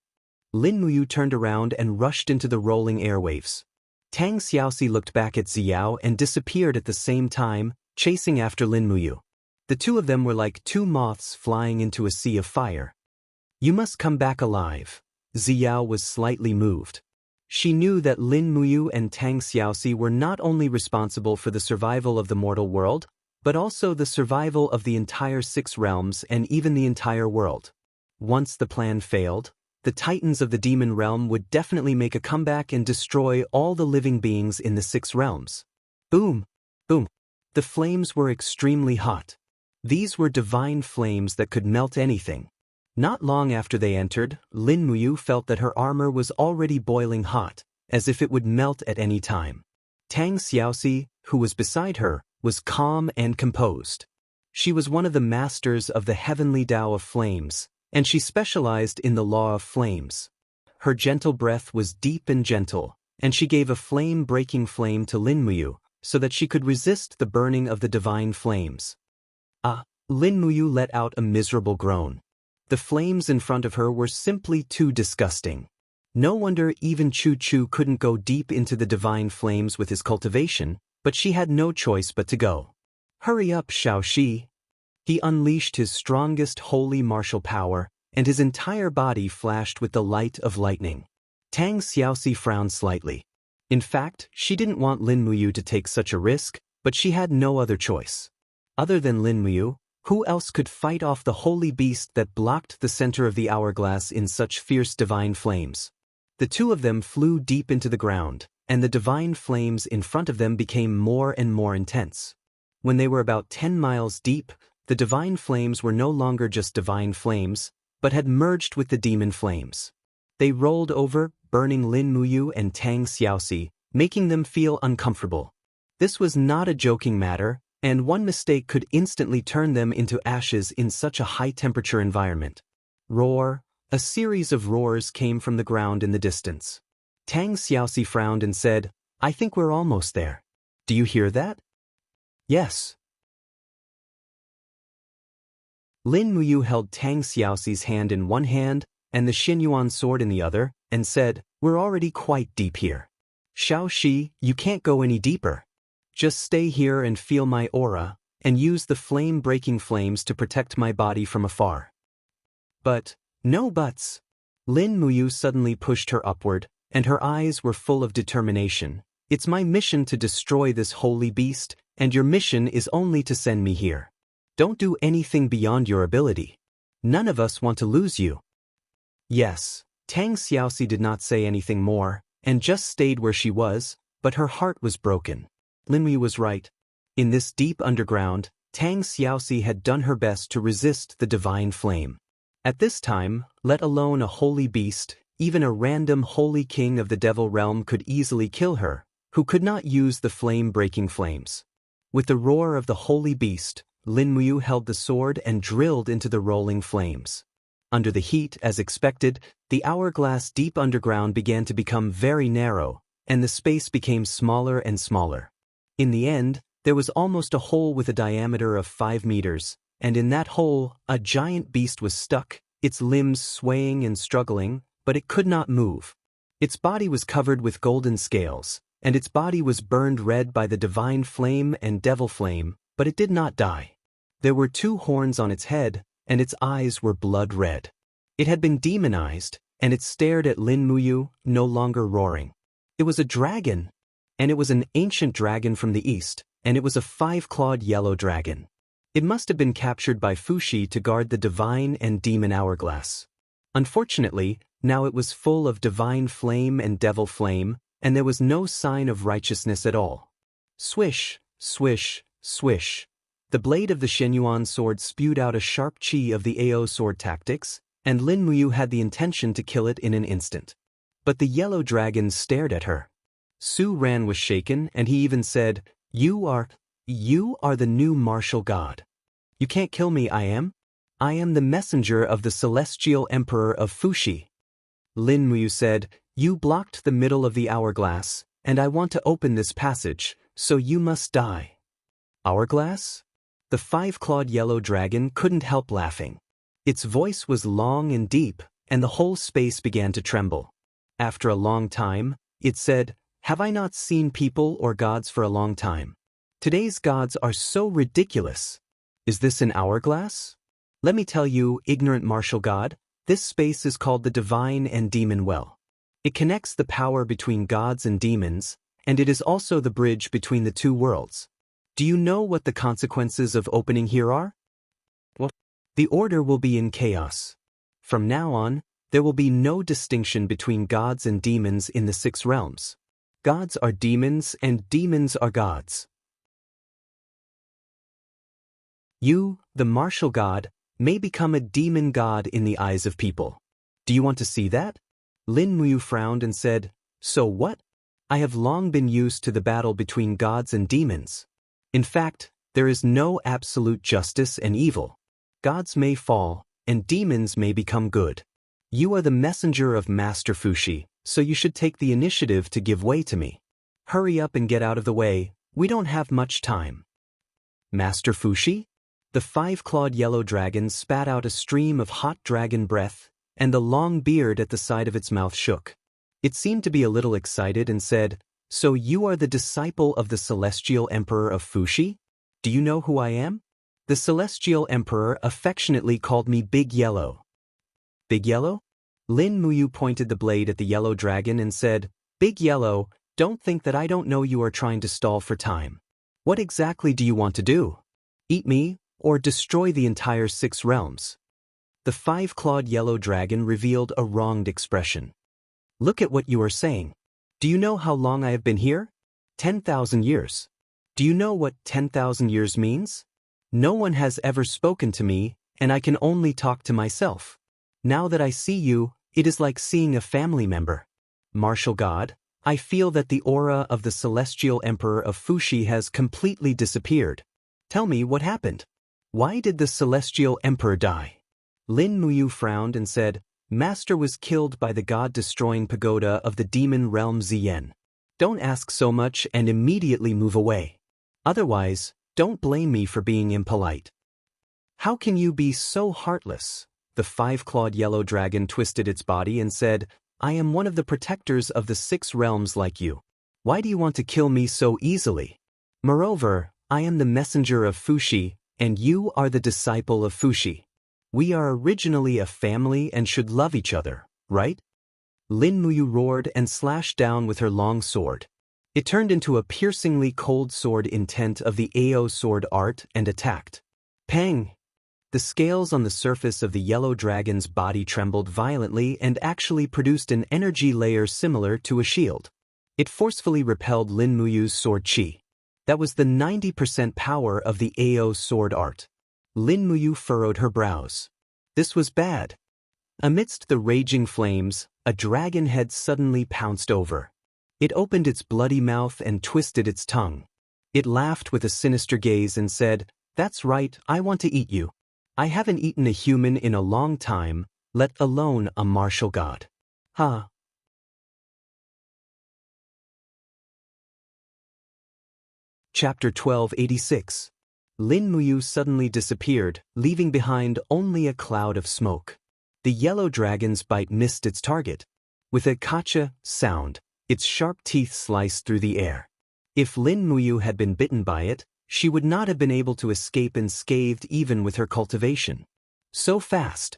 Lin Muyu turned around and rushed into the rolling airwaves. Tang Xiaoxi looked back at Xiao and disappeared at the same time, chasing after Lin Muyu. The two of them were like two moths flying into a sea of fire. You must come back alive. Xiao was slightly moved. She knew that Lin Muyu and Tang Xiaoxi were not only responsible for the survival of the mortal world, but also the survival of the entire 6 realms and even the entire world. Once the plan failed, the titans of the demon realm would definitely make a comeback and destroy all the living beings in the 6 realms. Boom! Boom! The flames were extremely hot. These were divine flames that could melt anything. Not long after they entered, Lin Muyu felt that her armor was already boiling hot, as if it would melt at any time. Tang Xiaoxi, who was beside her, was calm and composed. She was one of the masters of the heavenly Tao of flames, and she specialized in the law of flames. Her gentle breath was deep and gentle, and she gave a flame-breaking flame to Lin Muyu, so that she could resist the burning of the divine flames. Lin Muyu let out a miserable groan. The flames in front of her were simply too disgusting. No wonder even Chu Chu couldn't go deep into the divine flames with his cultivation, but she had no choice but to go. Hurry up, Xiaoxi. He unleashed his strongest holy martial power, and his entire body flashed with the light of lightning. Tang Xiaoxi frowned slightly. In fact, she didn't want Lin Muyu to take such a risk, but she had no other choice. Other than Lin Muyu, who else could fight off the holy beast that blocked the center of the hourglass in such fierce divine flames? The two of them flew deep into the ground, and the divine flames in front of them became more and more intense. When they were about 10 miles deep, the divine flames were no longer just divine flames, but had merged with the demon flames. They rolled over, burning Lin Muyu and Tang Xiaoxi, making them feel uncomfortable. This was not a joking matter, and one mistake could instantly turn them into ashes in such a high-temperature environment. Roar! A series of roars came from the ground in the distance. Tang Xiaoxi frowned and said, I think we're almost there. Do you hear that? Yes. Lin Muyu held Tang Xiaoxi's hand in one hand and the Xinyuan sword in the other, and said, We're already quite deep here. Xiaoxi, you can't go any deeper. Just stay here and feel my aura, and use the flame-breaking flames to protect my body from afar. But, no buts. Lin Muyu suddenly pushed her upward, and her eyes were full of determination. It's my mission to destroy this holy beast, and your mission is only to send me here. Don't do anything beyond your ability. None of us want to lose you. Yes, Tang Xiaoxi did not say anything more, and just stayed where she was, but her heart was broken. Lin Muyu was right. In this deep underground, Tang Xiaoxi had done her best to resist the divine flame. At this time, let alone a holy beast, even a random holy king of the devil realm could easily kill her, who could not use the flame-breaking flames. With the roar of the holy beast, Lin Muyu held the sword and drilled into the rolling flames. Under the heat, as expected, the hourglass deep underground began to become very narrow, and the space became smaller and smaller. In the end, there was almost a hole with a diameter of 5 meters, and in that hole, a giant beast was stuck, its limbs swaying and struggling, but it could not move. Its body was covered with golden scales, and its body was burned red by the divine flame and devil flame, but it did not die. There were 2 horns on its head, and its eyes were blood red. It had been demonized, and it stared at Lin Muyu, no longer roaring. It was a dragon, and it was an ancient dragon from the east, and it was a 5-clawed yellow dragon. It must have been captured by Fuxi to guard the divine and demon hourglass. Unfortunately, now it was full of divine flame and devil flame, and there was no sign of righteousness at all. Swish, swish, swish. The blade of the Xinyuan sword spewed out a sharp chi of the AO sword tactics, and Lin Muyu had the intention to kill it in an instant. But the yellow dragon stared at her. Su Ran was shaken, and he even said, You are the new martial god. You can't kill me, I am the messenger of the celestial emperor of Fuxi. Lin Muyu said, You blocked the middle of the hourglass, and I want to open this passage, so you must die. Hourglass? The 5-clawed yellow dragon couldn't help laughing. Its voice was long and deep, and the whole space began to tremble. After a long time, it said, "Have I not seen people or gods for a long time? Today's gods are so ridiculous. Is this an hourglass? Let me tell you, ignorant martial god, this space is called the Divine and Demon Well. It connects the power between gods and demons, and it is also the bridge between the two worlds. Do you know what the consequences of opening here are? Well, the order will be in chaos. From now on, there will be no distinction between gods and demons in the 6 realms. Gods are demons and demons are gods. You, the martial god, may become a demon god in the eyes of people. Do you want to see that?" Lin Muyu frowned and said, "So what? I have long been used to the battle between gods and demons. In fact, there is no absolute justice and evil. Gods may fall, and demons may become good. You are the messenger of Master Fuxi, so you should take the initiative to give way to me. Hurry up and get out of the way, we don't have much time." Master Fuxi? The 5-clawed yellow dragon spat out a stream of hot dragon breath, and the long beard at the side of its mouth shook. It seemed to be a little excited and said, "So you are the disciple of the Celestial Emperor of Fuxi? Do you know who I am?" The Celestial Emperor affectionately called me Big Yellow. Big Yellow? Lin Muyu pointed the blade at the yellow dragon and said, "Big Yellow, don't think that I don't know you are trying to stall for time. What exactly do you want to do? Eat me, or destroy the entire 6 realms?" The 5-clawed yellow dragon revealed a wronged expression. "Look at what you are saying. Do you know how long I have been here? 10,000 years. Do you know what 10,000 years means? No one has ever spoken to me, and I can only talk to myself. Now that I see you, it is like seeing a family member. Martial god, I feel that the aura of the Celestial Emperor of Fuxi has completely disappeared. Tell me what happened. Why did the Celestial Emperor die?" Lin Muyu frowned and said, "Master was killed by the god-destroying pagoda of the demon realm Zien. Don't ask so much and immediately move away. Otherwise, don't blame me for being impolite." "How can you be so heartless?" The 5-clawed yellow dragon twisted its body and said, "I am one of the protectors of the 6 realms like you. Why do you want to kill me so easily? Moreover, I am the messenger of Fuxi, and you are the disciple of Fuxi. We are originally a family and should love each other, right?" Lin Muyu roared and slashed down with her long sword. It turned into a piercingly cold sword intent of the Ao sword art and attacked. Pang! The scales on the surface of the yellow dragon's body trembled violently and actually produced an energy layer similar to a shield. It forcefully repelled Lin Muyu's sword chi. That was the 90% power of the Ao sword art. Lin Muyu furrowed her brows. This was bad. Amidst the raging flames, a dragon head suddenly pounced over. It opened its bloody mouth and twisted its tongue. It laughed with a sinister gaze and said, "That's right, I want to eat you. I haven't eaten a human in a long time, let alone a martial god. Ha." Chapter 1286. Lin Muyu suddenly disappeared, leaving behind only a cloud of smoke. The yellow dragon's bite missed its target. With a kacha sound, its sharp teeth sliced through the air. If Lin Muyu had been bitten by it, she would not have been able to escape unscathed even with her cultivation. So fast.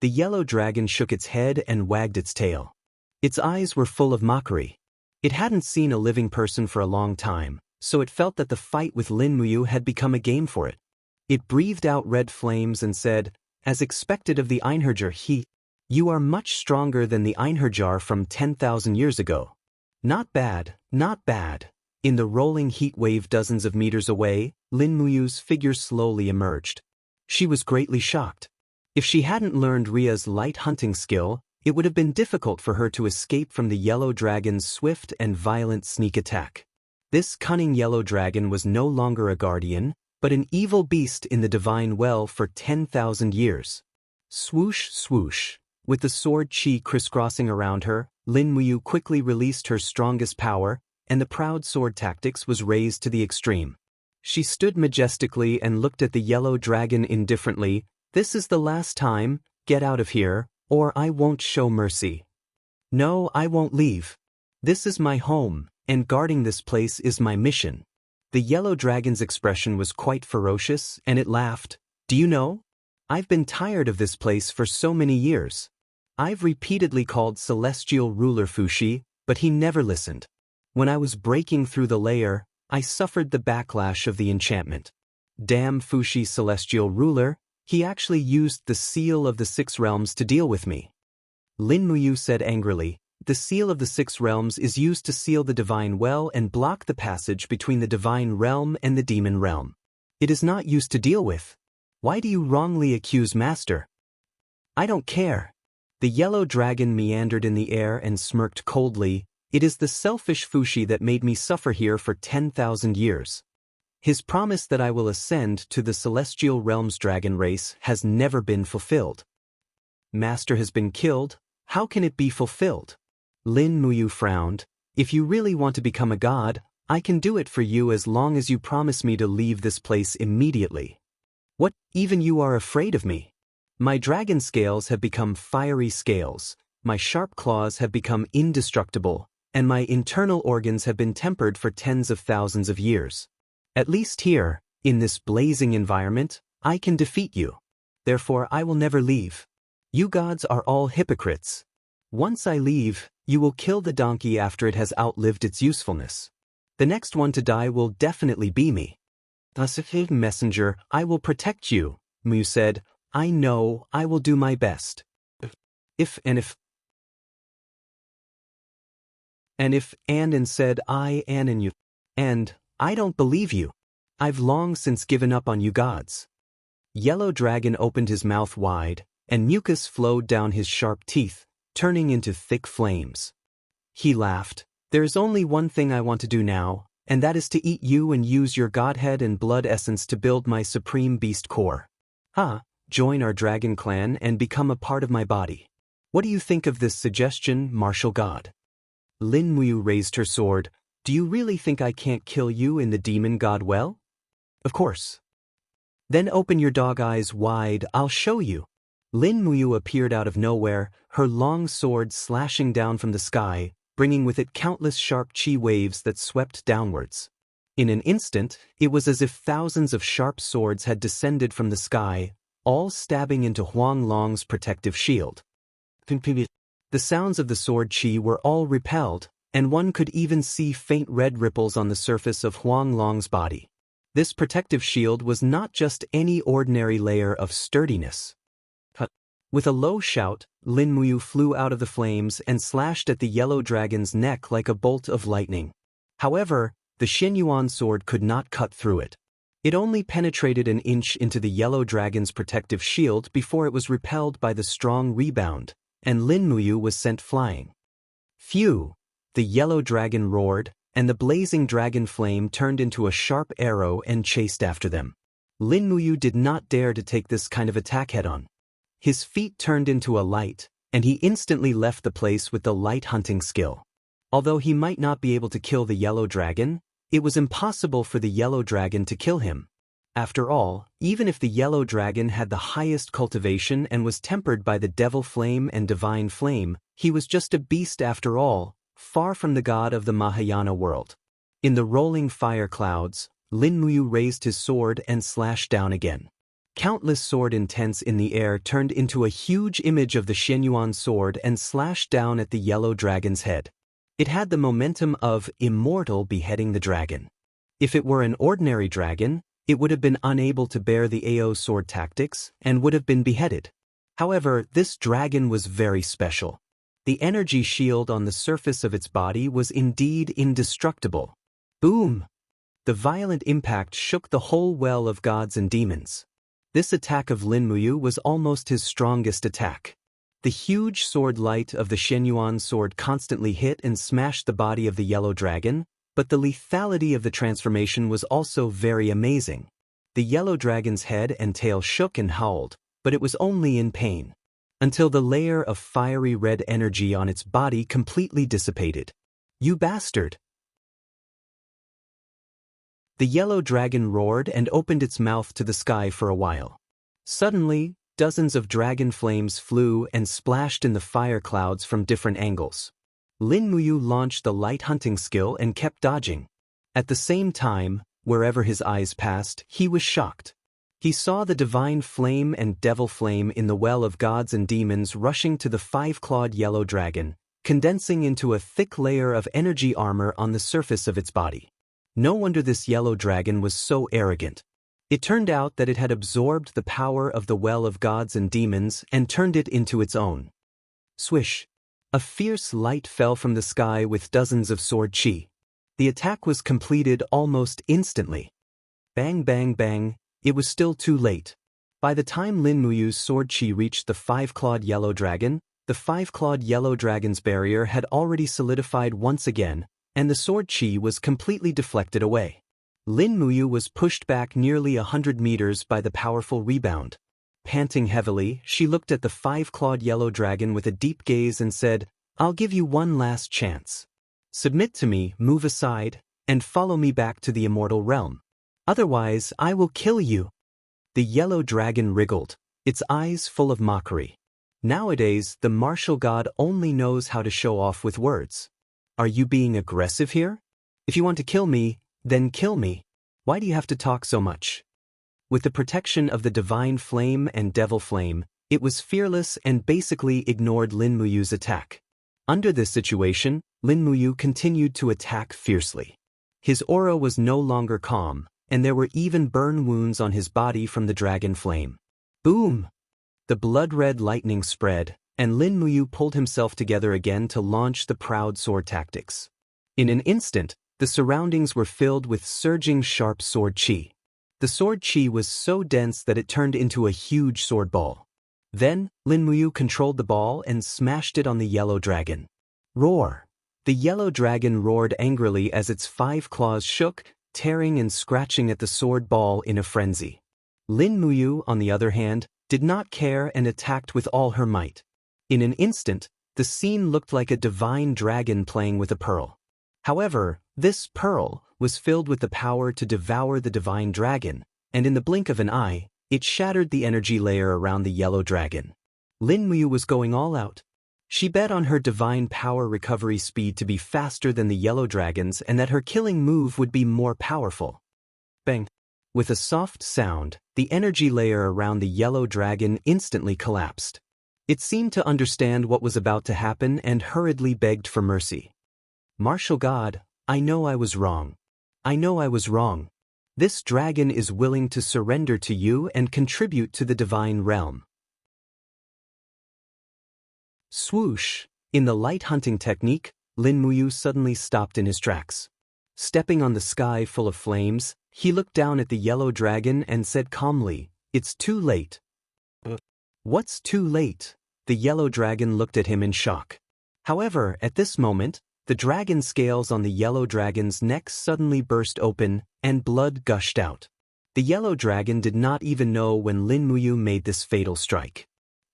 The yellow dragon shook its head and wagged its tail. Its eyes were full of mockery. It hadn't seen a living person for a long time, so it felt that the fight with Lin Muyu had become a game for it. It breathed out red flames and said, "As expected of the Einherjar, you are much stronger than the Einherjar from 10,000 years ago. Not bad, not bad." In the rolling heat wave dozens of meters away, Lin Muyu's figure slowly emerged. She was greatly shocked. If she hadn't learned Ria's light hunting skill, it would have been difficult for her to escape from the yellow dragon's swift and violent sneak attack. This cunning yellow dragon was no longer a guardian, but an evil beast in the divine well for 10,000 years. Swoosh, swoosh. With the sword chi crisscrossing around her, Lin Muyu quickly released her strongest power, and the proud sword tactics was raised to the extreme. She stood majestically and looked at the yellow dragon indifferently, This is the last time, get out of here, or I won't show mercy. No, I won't leave. This is my home, and guarding this place is my mission. The yellow dragon's expression was quite ferocious, and it laughed. Do you know? I've been tired of this place for so many years. I've repeatedly called Celestial Ruler Fuxi, but he never listened. When I was breaking through the layer, I suffered the backlash of the enchantment. Damn Fuxi Celestial Ruler, he actually used the Seal of the Six Realms to deal with me. Lin Muyu said angrily, the Seal of the Six Realms is used to seal the divine well and block the passage between the divine realm and the demon realm. It is not used to deal with. Why do you wrongly accuse Master? I don't care. The yellow dragon meandered in the air and smirked coldly. It is the selfish Fuxi that made me suffer here for 10,000 years. His promise that I will ascend to the celestial realm's dragon race has never been fulfilled. Master has been killed. How can it be fulfilled? Lin Muyu frowned. If you really want to become a god, I can do it for you as long as you promise me to leave this place immediately. What, even you are afraid of me? My dragon scales have become fiery scales, my sharp claws have become indestructible, and my internal organs have been tempered for tens of thousands of years. At least here, in this blazing environment, I can defeat you. Therefore I will never leave. You gods are all hypocrites. Once I leave, you will kill the donkey after it has outlived its usefulness. The next one to die will definitely be me. Thus, messenger, I will protect you, Mu said. I know, I will do my best. If and said I and you. And, I don't believe you. I've long since given up on you gods. Yellow Dragon opened his mouth wide, and mucus flowed down his sharp teeth, turning into thick flames. He laughed. There's only one thing I want to do now, and that is to eat you and use your godhead and blood essence to build my supreme beast core. Join our dragon clan and become a part of my body. What do you think of this suggestion, martial god? Lin Muyu raised her sword. Do you really think I can't kill you in the demon god well? Of course. Then open your dog eyes wide, I'll show you. Lin Muyu appeared out of nowhere, her long sword slashing down from the sky, bringing with it countless sharp chi waves that swept downwards. In an instant, it was as if thousands of sharp swords had descended from the sky, all stabbing into Huang Long's protective shield. The sounds of the sword chi were all repelled, and one could even see faint red ripples on the surface of Huang Long's body. This protective shield was not just any ordinary layer of sturdiness. With a low shout, Lin Muyu flew out of the flames and slashed at the yellow dragon's neck like a bolt of lightning. However, the Xinyuan sword could not cut through it. It only penetrated an inch into the yellow dragon's protective shield before it was repelled by the strong rebound, and Lin Muyu was sent flying. Phew! The yellow dragon roared, and the blazing dragon flame turned into a sharp arrow and chased after them. Lin Muyu did not dare to take this kind of attack head-on. His feet turned into a light, and he instantly left the place with the light hunting skill. Although he might not be able to kill the yellow dragon, it was impossible for the yellow dragon to kill him. After all, even if the yellow dragon had the highest cultivation and was tempered by the devil flame and divine flame, he was just a beast after all, far from the god of the Mahayana world. In the rolling fire clouds, Lin Muyu raised his sword and slashed down again. Countless sword intents in the air turned into a huge image of the Xinyuan sword and slashed down at the yellow dragon's head. It had the momentum of Immortal beheading the dragon. If it were an ordinary dragon, it would have been unable to bear the AO sword tactics and would have been beheaded. However, this dragon was very special. The energy shield on the surface of its body was indeed indestructible. Boom! The violent impact shook the whole well of gods and demons. This attack of Lin Muyu was almost his strongest attack. The huge sword light of the Xinyuan sword constantly hit and smashed the body of the yellow dragon, but the lethality of the transformation was also very amazing. The yellow dragon's head and tail shook and howled, but it was only in pain, until the layer of fiery red energy on its body completely dissipated. You bastard! The yellow dragon roared and opened its mouth to the sky for a while. Suddenly, dozens of dragon flames flew and splashed in the fire clouds from different angles. Lin Muyu launched the light hunting skill and kept dodging. At the same time, wherever his eyes passed, he was shocked. He saw the divine flame and devil flame in the well of gods and demons rushing to the five-clawed yellow dragon, condensing into a thick layer of energy armor on the surface of its body. No wonder this yellow dragon was so arrogant. It turned out that it had absorbed the power of the well of gods and demons and turned it into its own. Swish! A fierce light fell from the sky with dozens of sword chi. The attack was completed almost instantly. Bang bang bang, it was still too late. By the time Lin Muyu's sword chi reached the five-clawed yellow dragon, the five-clawed yellow dragon's barrier had already solidified once again, and the sword chi was completely deflected away. Lin Muyu was pushed back nearly 100 meters by the powerful rebound. Panting heavily, she looked at the five-clawed yellow dragon with a deep gaze and said, "I'll give you one last chance. Submit to me, move aside, and follow me back to the immortal realm. Otherwise, I will kill you." The yellow dragon wriggled, its eyes full of mockery. Nowadays, the martial god only knows how to show off with words. Are you being aggressive here? If you want to kill me, then kill me. Why do you have to talk so much? With the protection of the divine flame and devil flame, it was fearless and basically ignored Lin Muyu's attack. Under this situation, Lin Muyu continued to attack fiercely. His aura was no longer calm, and there were even burn wounds on his body from the dragon flame. Boom! The blood-red lightning spread, and Lin Muyu pulled himself together again to launch the proud sword tactics. In an instant, the surroundings were filled with surging sharp sword chi. The sword chi was so dense that it turned into a huge sword ball. Then, Lin Muyu controlled the ball and smashed it on the yellow dragon. Roar! The yellow dragon roared angrily as its five claws shook, tearing and scratching at the sword ball in a frenzy. Lin Muyu, on the other hand, did not care and attacked with all her might. In an instant, the scene looked like a divine dragon playing with a pearl. However, this pearl was filled with the power to devour the divine dragon, and in the blink of an eye, it shattered the energy layer around the yellow dragon. Lin Muyu was going all out. She bet on her divine power recovery speed to be faster than the yellow dragon's and that her killing move would be more powerful. Bang! With a soft sound, the energy layer around the yellow dragon instantly collapsed. It seemed to understand what was about to happen and hurriedly begged for mercy. "Martial God, I know I was wrong. I know I was wrong. This dragon is willing to surrender to you and contribute to the divine realm." Swoosh! In the light hunting technique, Lin Muyu suddenly stopped in his tracks. Stepping on the sky full of flames, he looked down at the yellow dragon and said calmly, "It's too late." "What's too late?" The yellow dragon looked at him in shock. However, at this moment, the dragon scales on the yellow dragon's neck suddenly burst open, and blood gushed out. The yellow dragon did not even know when Lin Muyu made this fatal strike.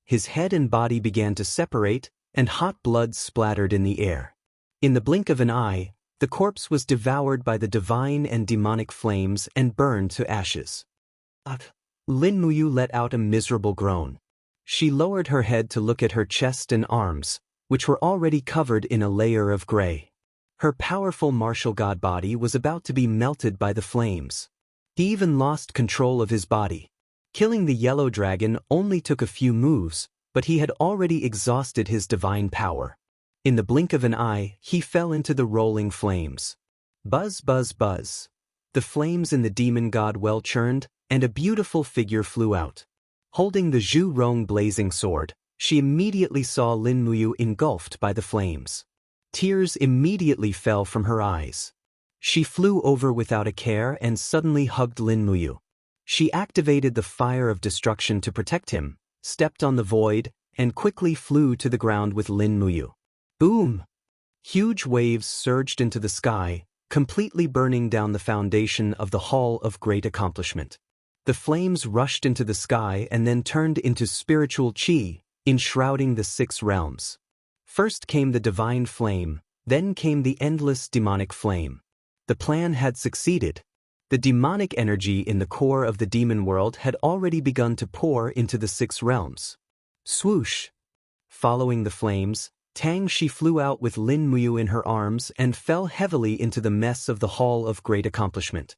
His head and body began to separate, and hot blood splattered in the air. In the blink of an eye, the corpse was devoured by the divine and demonic flames and burned to ashes. Lin Muyu let out a miserable groan. She lowered her head to look at her chest and arms, which were already covered in a layer of gray. Her powerful martial god body was about to be melted by the flames. He even lost control of his body. Killing the yellow dragon only took a few moves, but he had already exhausted his divine power. In the blink of an eye, he fell into the rolling flames. Buzz, buzz, buzz. The flames in the demon god well churned, and a beautiful figure flew out. Holding the Zhu Rong blazing sword, she immediately saw Lin Muyu engulfed by the flames. Tears immediately fell from her eyes. She flew over without a care and suddenly hugged Lin Muyu. She activated the fire of destruction to protect him, stepped on the void, and quickly flew to the ground with Lin Muyu. Boom! Huge waves surged into the sky, completely burning down the foundation of the Hall of Great Accomplishment. The flames rushed into the sky and then turned into spiritual chi, enshrouding the 6 realms. First came the divine flame, then came the endless demonic flame. The plan had succeeded. The demonic energy in the core of the demon world had already begun to pour into the 6 realms. Swoosh! Following the flames, Tang Shi flew out with Lin Muyu in her arms and fell heavily into the mess of the Hall of Great Accomplishment.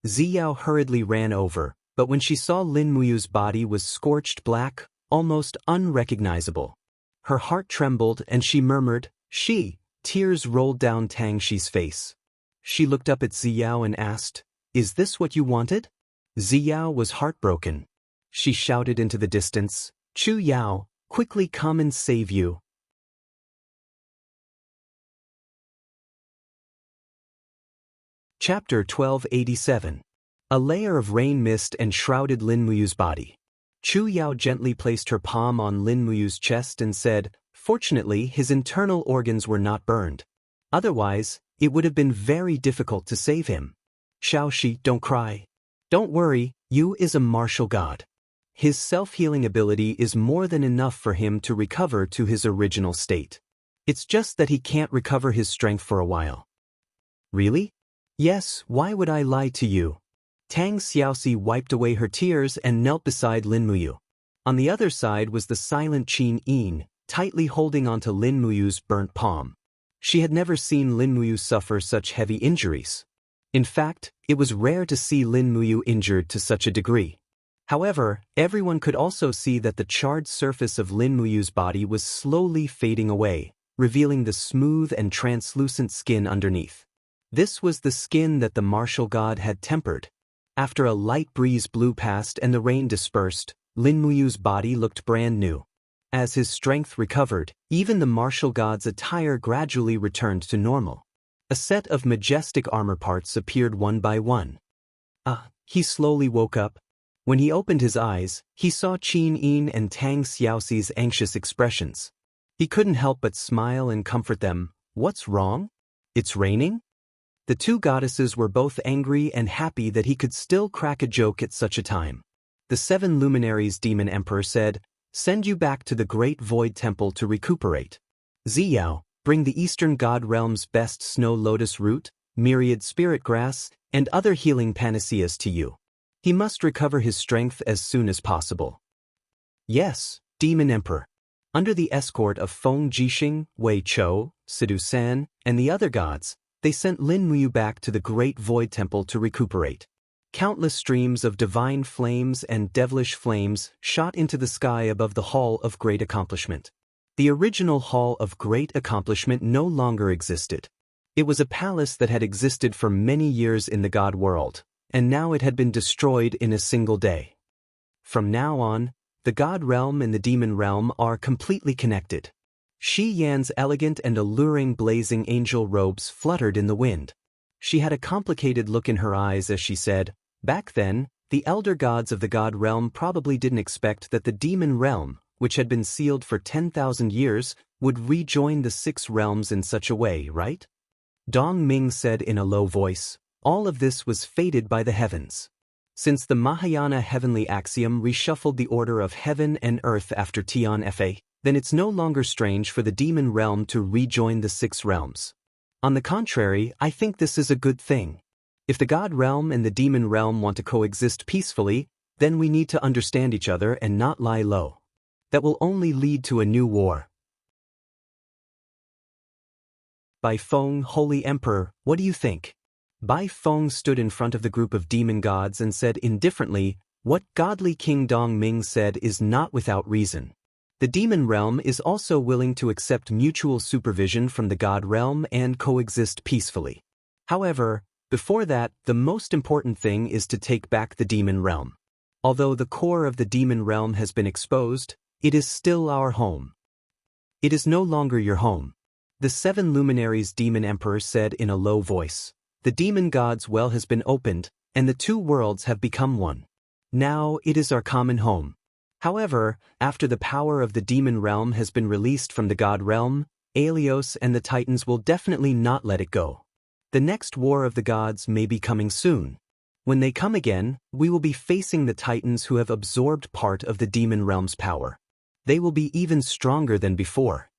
Ziyao hurriedly ran over, but when she saw Lin Muyu's body was scorched black, almost unrecognizable. Her heart trembled and she murmured, "She." Tears rolled down Tang Shi's face. She looked up at Ziyao and asked, "Is this what you wanted?" Ziyao was heartbroken. She shouted into the distance, "Chu Yao, quickly come and save you." Chapter 1287. A layer of rain mist enshrouded Lin Muyu's body. Chu Yao gently placed her palm on Lin Muyu's chest and said, "Fortunately, his internal organs were not burned. Otherwise, it would have been very difficult to save him. Xiaoxi, don't cry. Don't worry, Yu is a martial god. His self-healing ability is more than enough for him to recover to his original state. It's just that he can't recover his strength for a while." "Really?" "Yes, why would I lie to you?" Tang Xiaoxi wiped away her tears and knelt beside Lin Muyu. On the other side was the silent Qin Yin, tightly holding onto Lin Muyu's burnt palm. She had never seen Lin Muyu suffer such heavy injuries. In fact, it was rare to see Lin Muyu injured to such a degree. However, everyone could also see that the charred surface of Lin Muyu's body was slowly fading away, revealing the smooth and translucent skin underneath. This was the skin that the martial god had tempered. After a light breeze blew past and the rain dispersed, Lin Muyu's body looked brand new. As his strength recovered, even the martial god's attire gradually returned to normal. A set of majestic armor parts appeared one by one. He slowly woke up. When he opened his eyes, he saw Qin Yin and Tang Xiaoxi's anxious expressions. He couldn't help but smile and comfort them. "What's wrong? It's raining?" The 2 goddesses were both angry and happy that he could still crack a joke at such a time. The 7 luminaries Demon Emperor said, "Send you back to the Great Void Temple to recuperate. Ziyao, bring the Eastern God Realm's best snow lotus root, myriad spirit grass, and other healing panaceas to you. He must recover his strength as soon as possible." "Yes, Demon Emperor." Under the escort of Feng Jixing, Wei Chou, Sidu San, and the other gods, they sent Lin Muyu back to the Great Void Temple to recuperate. Countless streams of divine flames and devilish flames shot into the sky above the Hall of Great Accomplishment. The original Hall of Great Accomplishment no longer existed. It was a palace that had existed for many years in the god world, and now it had been destroyed in a single day. From now on, the god realm and the demon realm are completely connected. Shi Yan's elegant and alluring blazing angel robes fluttered in the wind. She had a complicated look in her eyes as she said, "Back then, the elder gods of the god realm probably didn't expect that the demon realm, which had been sealed for 10,000 years, would rejoin the 6 realms in such a way, right?" Dong Ming said in a low voice, "All of this was fated by the heavens. Since the Mahayana heavenly axiom reshuffled the order of heaven and earth after Tian Fa, then it's no longer strange for the demon realm to rejoin the 6 realms. On the contrary, I think this is a good thing. If the god realm and the demon realm want to coexist peacefully, then we need to understand each other and not lie low. That will only lead to a new war." Bai Feng, Holy Emperor, what do you think? Bai Feng stood in front of the group of demon gods and said indifferently, "What godly King Dong Ming said is not without reason. The demon realm is also willing to accept mutual supervision from the god realm and coexist peacefully. However, before that, the most important thing is to take back the demon realm. Although the core of the demon realm has been exposed, it is still our home." "It is no longer your home," the 7 luminaries Demon Emperor said in a low voice. "The demon god's well has been opened, and the 2 worlds have become one. Now it is our common home. However, after the power of the demon realm has been released from the god realm, Aelios and the Titans will definitely not let it go. The next war of the gods may be coming soon. When they come again, we will be facing the Titans who have absorbed part of the demon realm's power. They will be even stronger than before.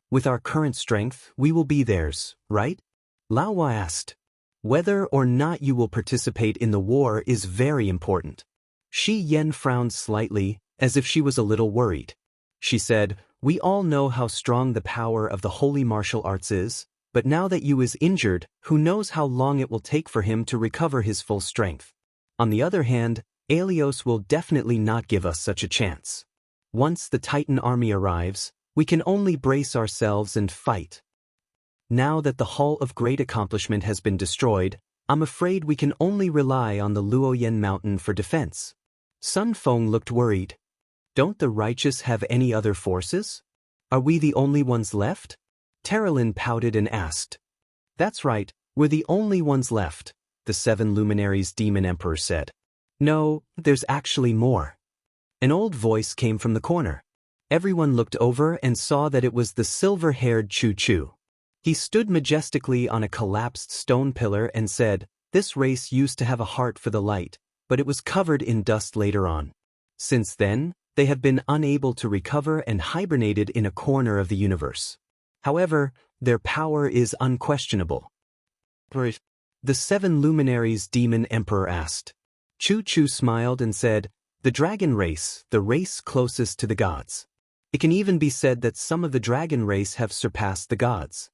With our current strength, we will be theirs, right?" Lao Hua asked. Whether or not you will participate in the war is very important. Shi Yan frowned slightly, as if she was a little worried. She said, "We all know how strong the power of the holy martial arts is, but now that Yu is injured, who knows how long it will take for him to recover his full strength. On the other hand, Aelios will definitely not give us such a chance. Once the Titan army arrives, we can only brace ourselves and fight. Now that the Hall of Great Accomplishment has been destroyed, I'm afraid we can only rely on the Luoyan Mountain for defense." Sun Feng looked worried. "Don't the righteous have any other forces? Are we the only ones left?" Terralyn pouted and asked. "That's right, we're the only ones left," the 7 luminaries Demon Emperor said. "No, there's actually more." An old voice came from the corner. Everyone looked over and saw that it was the silver-haired Chu Chu. He stood majestically on a collapsed stone pillar and said, "This race used to have a heart for the light, but it was covered in dust later on. Since then, they have been unable to recover and hibernated in a corner of the universe. However, their power is unquestionable." The 7 luminaries Demon Emperor asked. Chu Chu smiled and said, "The dragon race, the race closest to the gods. It can even be said that some of the dragon race have surpassed the gods."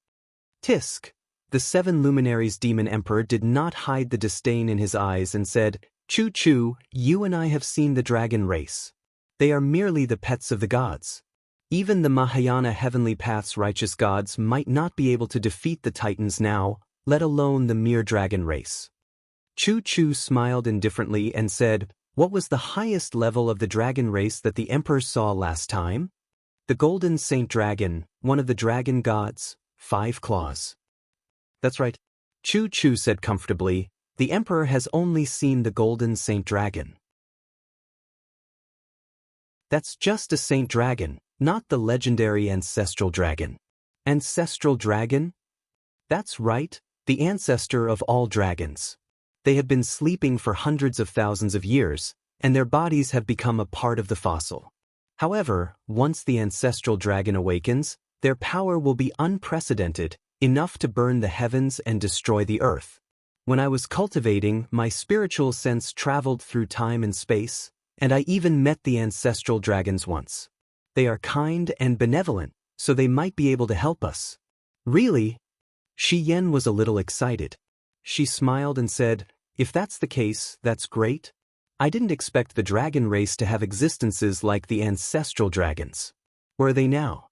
Tisk. The 7 luminaries Demon Emperor did not hide the disdain in his eyes and said, "Chu Chu, you and I have seen the dragon race. They are merely the pets of the gods. Even the Mahayana Heavenly Path's righteous gods might not be able to defeat the Titans now, let alone the mere dragon race." Chu Chu smiled indifferently and said, "What was the highest level of the dragon race that the Emperor saw last time?" "The Golden Saint Dragon, one of the dragon gods, 5 claws." "That's right," Chu Chu said comfortably. "The Emperor has only seen the Golden Saint Dragon." "That's just a Saint Dragon, not the legendary Ancestral Dragon." "Ancestral Dragon?" "That's right, the ancestor of all dragons. They have been sleeping for hundreds of thousands of years, and their bodies have become a part of the fossil. However, once the Ancestral Dragon awakens, their power will be unprecedented, enough to burn the heavens and destroy the earth. When I was cultivating, my spiritual sense traveled through time and space, and I even met the Ancestral Dragons once. They are kind and benevolent, so they might be able to help us." "Really?" Shi Yan was a little excited. She smiled and said, "If that's the case, that's great. I didn't expect the dragon race to have existences like the Ancestral Dragons. Where are they now?"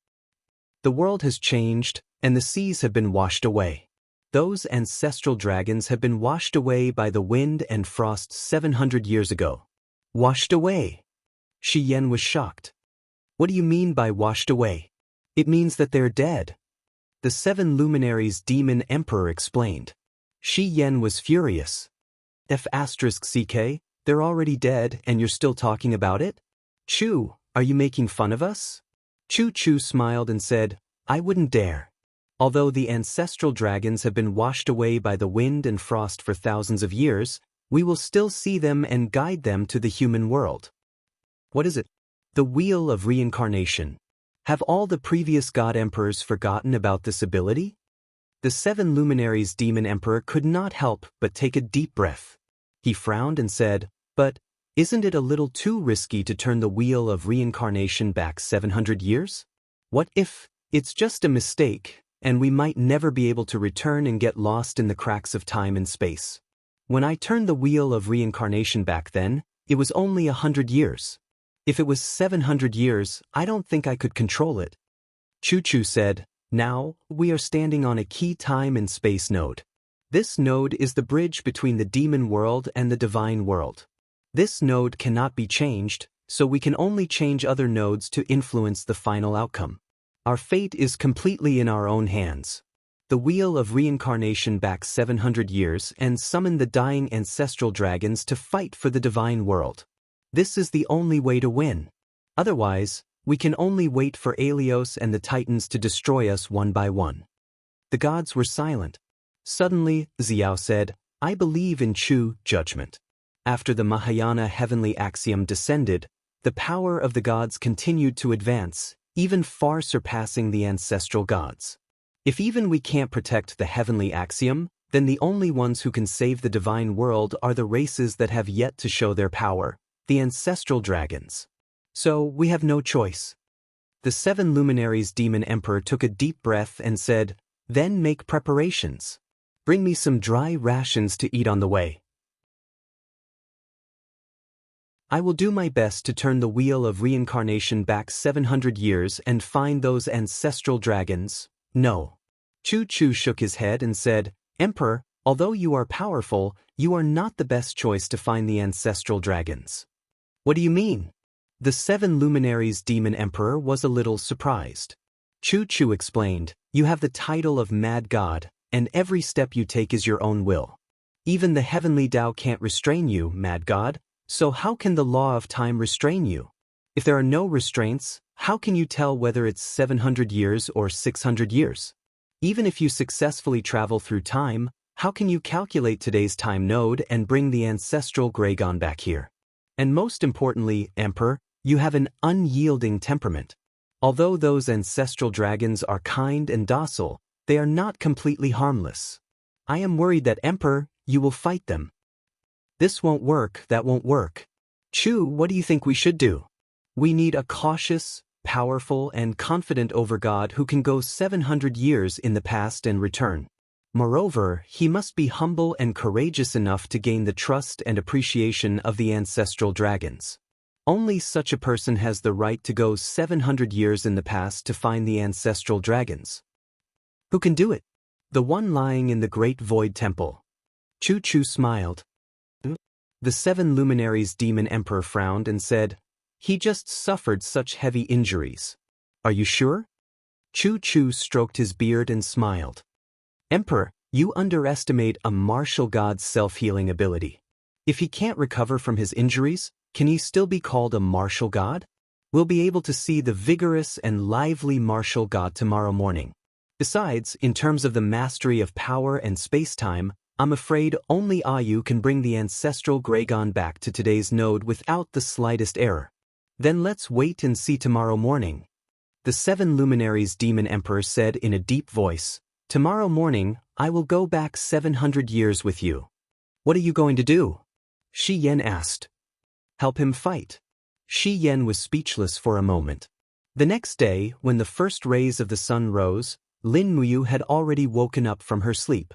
"The world has changed, and the seas have been washed away. Those Ancestral Dragons have been washed away by the wind and frost 700 years ago." "Washed away?" Shi Yan was shocked. "What do you mean by washed away?" "It means that they're dead," the 7 luminaries Demon Emperor explained. Shi Yan was furious. "F***CK, they're already dead and you're still talking about it? Chu, are you making fun of us?" Chu Chu smiled and said, "I wouldn't dare. Although the Ancestral Dragons have been washed away by the wind and frost for thousands of years, we will still see them and guide them to the human world." "What is it?" "The Wheel of Reincarnation. Have all the previous God Emperors forgotten about this ability?" The 7 luminaries Demon Emperor could not help but take a deep breath. He frowned and said, "But isn't it a little too risky to turn the Wheel of Reincarnation back 700 years? What if it's just a mistake, and we might never be able to return and get lost in the cracks of time and space? When I turned the Wheel of Reincarnation back then, it was only 100 years. If it was 700 years, I don't think I could control it." Chu Chu said, "Now, we are standing on a key time and space node. This node is the bridge between the demon world and the divine world. This node cannot be changed, so we can only change other nodes to influence the final outcome. Our fate is completely in our own hands. The Wheel of Reincarnation back 700 years and summon the dying Ancestral Dragons to fight for the divine world. This is the only way to win. Otherwise, we can only wait for Aelios and the Titans to destroy us one by one." The gods were silent. Suddenly, Xiao said, "I believe in Chu judgment." After the Mahayana heavenly axiom descended, the power of the gods continued to advance, even far surpassing the ancestral gods. If even we can't protect the heavenly axiom, then the only ones who can save the divine world are the races that have yet to show their power, the ancestral dragons. So, we have no choice. The 7 luminaries demon emperor took a deep breath and said, "Then make preparations. Bring me some dry rations to eat on the way. I will do my best to turn the wheel of reincarnation back 700 years and find those ancestral dragons." "No." Chu shook his head and said, "Emperor, although you are powerful, you are not the best choice to find the ancestral dragons." "What do you mean?" The 7 luminaries demon emperor was a little surprised. Chu explained, "You have the title of Mad God, and every step you take is your own will. Even the heavenly Tao can't restrain you, Mad God, so how can the law of time restrain you? If there are no restraints, how can you tell whether it's 700 years or 600 years? Even if you successfully travel through time, how can you calculate today's time node and bring the ancestral Gragon back here? And most importantly, Emperor, you have an unyielding temperament. Although those ancestral dragons are kind and docile, they are not completely harmless. I am worried that, Emperor, you will fight them. This won't work, that won't work. Chu, what do you think we should do? We need a cautious, powerful, and confident overgod who can go 700 years in the past and return. Moreover, he must be humble and courageous enough to gain the trust and appreciation of the ancestral dragons. Only such a person has the right to go 700 years in the past to find the ancestral dragons. Who can do it? The one lying in the Great Void Temple. Chu smiled. The 7 luminaries demon emperor frowned and said, "He just suffered such heavy injuries." "Are you sure?" Chu stroked his beard and smiled. "Emperor, you underestimate a martial god's self-healing ability. If he can't recover from his injuries, can he still be called a martial god? We'll be able to see the vigorous and lively martial god tomorrow morning. Besides, in terms of the mastery of power and space-time, I'm afraid only Ayu can bring the ancestral Gragon back to today's node without the slightest error. Then let's wait and see tomorrow morning." The 7 luminaries demon emperor said in a deep voice, "Tomorrow morning, I will go back 700 years with you." "What are you going to do?" Shi Yan asked. "Help him fight." Shi Yan was speechless for a moment. The next day, when the first rays of the sun rose, Lin Muyu had already woken up from her sleep.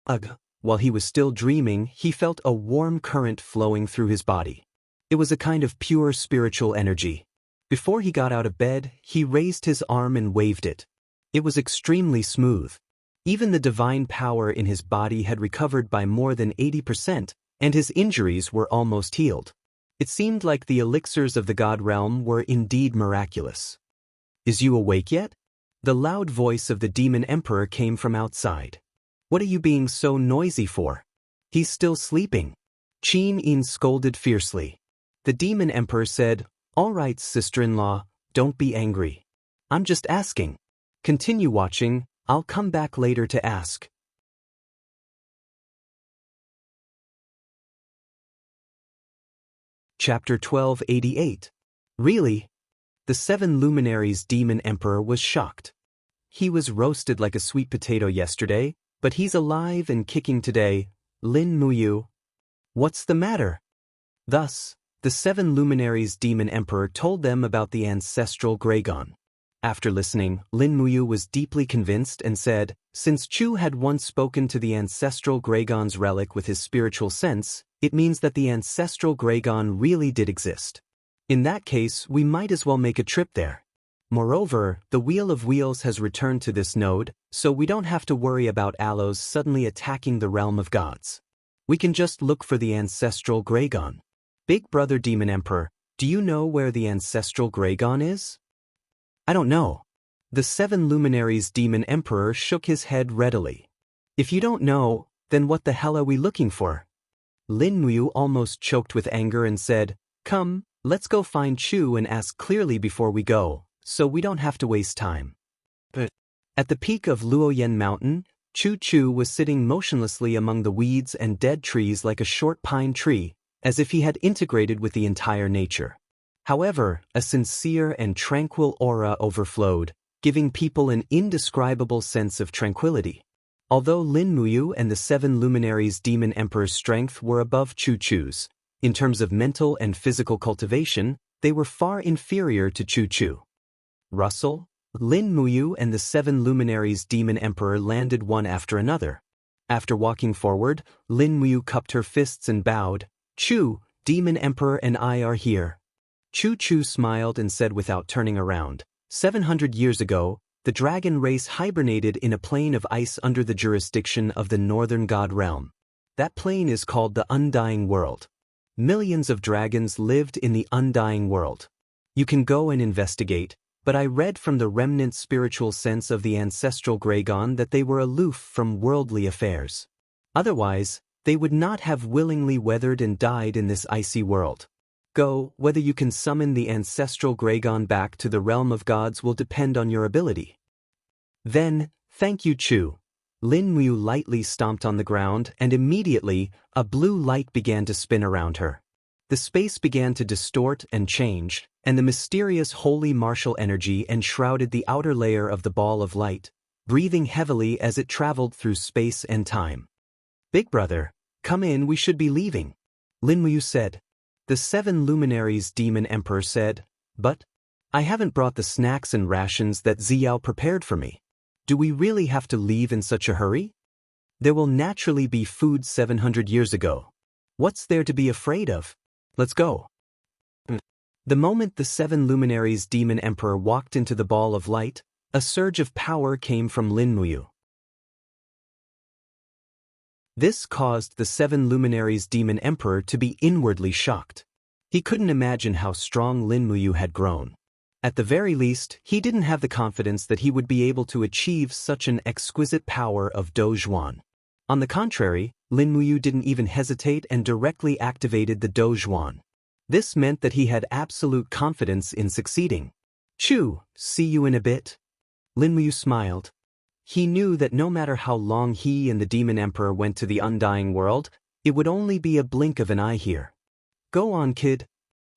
Ugh! While he was still dreaming, he felt a warm current flowing through his body. It was a kind of pure spiritual energy. Before he got out of bed, he raised his arm and waved it. It was extremely smooth. Even the divine power in his body had recovered by more than 80%, and his injuries were almost healed. It seemed like the elixirs of the god realm were indeed miraculous. "Is you awake yet?" The loud voice of the demon emperor came from outside. "What are you being so noisy for?" "He's still sleeping." Qin Yin scolded fiercely. The demon emperor said, "All right, sister-in-law, don't be angry. I'm just asking. Continue watching, I'll come back later to ask." Chapter 1288. Really? The 7 luminaries demon emperor was shocked. He was roasted like a sweet potato yesterday, but he's alive and kicking today. Lin Muyu. What's the matter? Thus, the 7 luminaries demon emperor told them about the ancestral Gragon. After listening, Lin Muyu was deeply convinced and said, since Chu had once spoken to the ancestral Gragon's relic with his spiritual sense, it means that the ancestral Gragon really did exist. In that case, we might as well make a trip there. Moreover, the Wheel of Wheels has returned to this node, so we don't have to worry about Allos suddenly attacking the realm of gods. We can just look for the ancestral Gragon. Big Brother Demon Emperor, do you know where the ancestral Gragon is? I don't know. The 7 luminaries Demon Emperor shook his head readily. If you don't know, then what the hell are we looking for? Lin Muyu almost choked with anger and said, come, let's go find Chu and ask clearly before we go, so we don't have to waste time. But at the peak of Luoyan Mountain, Chu was sitting motionlessly among the weeds and dead trees like a short pine tree, as if he had integrated with the entire nature. However, a sincere and tranquil aura overflowed, giving people an indescribable sense of tranquility. Although Lin Muyu and the 7 luminaries demon emperor's strength were above Chu Chu's, in terms of mental and physical cultivation, they were far inferior to Chu Chu. Russell, Lin Muyu and the 7 luminaries demon emperor landed one after another. After walking forward, Lin Muyu cupped her fists and bowed. "Chu, demon emperor and I are here." Chu Chu smiled and said without turning around, 700 years ago, the dragon race hibernated in a plane of ice under the jurisdiction of the northern god realm. That plane is called the Undying World. Millions of dragons lived in the Undying World. You can go and investigate, but I read from the remnant spiritual sense of the ancestral Gragon that they were aloof from worldly affairs. Otherwise, they would not have willingly weathered and died in this icy world. Go, whether you can summon the ancestral Gragon back to the realm of gods will depend on your ability. Then, thank you Chu. Lin Muyu lightly stomped on the ground and immediately, a blue light began to spin around her. The space began to distort and change, and the mysterious holy martial energy enshrouded the outer layer of the ball of light, breathing heavily as it traveled through space and time. "Big brother, come in, we should be leaving," Lin Muyu said. The 7 luminaries demon emperor said, "But I haven't brought the snacks and rations that Ziyao prepared for me. Do we really have to leave in such a hurry? There will naturally be food 700 years ago. What's there to be afraid of? Let's go." The moment the 7 luminaries demon emperor walked into the ball of light, a surge of power came from Lin Muyu. This caused the 7 luminaries demon emperor to be inwardly shocked. He couldn't imagine how strong Lin Muyu had grown. At the very least, he didn't have the confidence that he would be able to achieve such an exquisite power of Dozhuan. On the contrary, Lin Muyu didn't even hesitate and directly activated the Dozhuan. This meant that he had absolute confidence in succeeding. "Chu, see you in a bit." Lin Muyu smiled. He knew that no matter how long he and the Demon Emperor went to the Undying World, it would only be a blink of an eye here. "Go on, kid."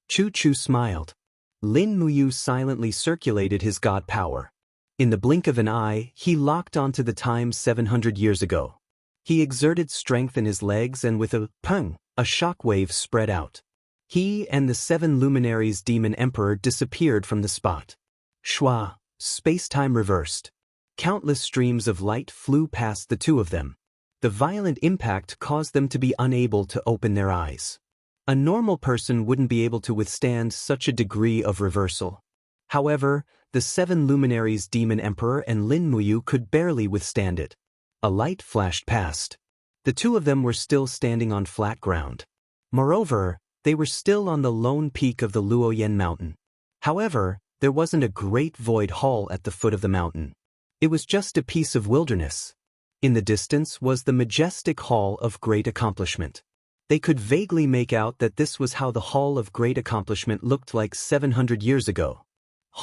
Chu Chu smiled. Lin Muyu silently circulated his god power. In the blink of an eye, he locked onto the time 700 years ago. He exerted strength in his legs and with a pung, a shockwave spread out. He and the 7 luminaries Demon Emperor disappeared from the spot. Shwa, space-time reversed. Countless streams of light flew past the two of them. The violent impact caused them to be unable to open their eyes. A normal person wouldn't be able to withstand such a degree of reversal. However, the 7 luminaries Demon Emperor and Lin Muyu could barely withstand it. A light flashed past. The two of them were still standing on flat ground. Moreover, they were still on the lone peak of the Luoyan mountain. However, there wasn't a great void hall at the foot of the mountain. It was just a piece of wilderness. In the distance was the majestic Hall of Great Accomplishment. They could vaguely make out that this was how the Hall of Great Accomplishment looked like 700 years ago.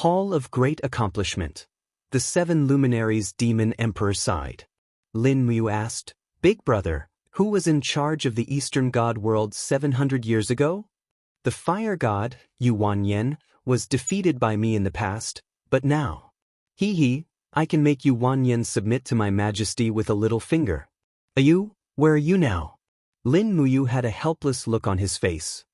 Hall of Great Accomplishment. The 7 luminaries Demon Emperor sighed. Lin Muyu asked, "Big brother, who was in charge of the Eastern God world 700 years ago?" "The fire god, Yuan Yen, was defeated by me in the past, but now. I can make Yuan Yen submit to my majesty with a little finger." "Ayu, where are you now?" Lin Muyu had a helpless look on his face.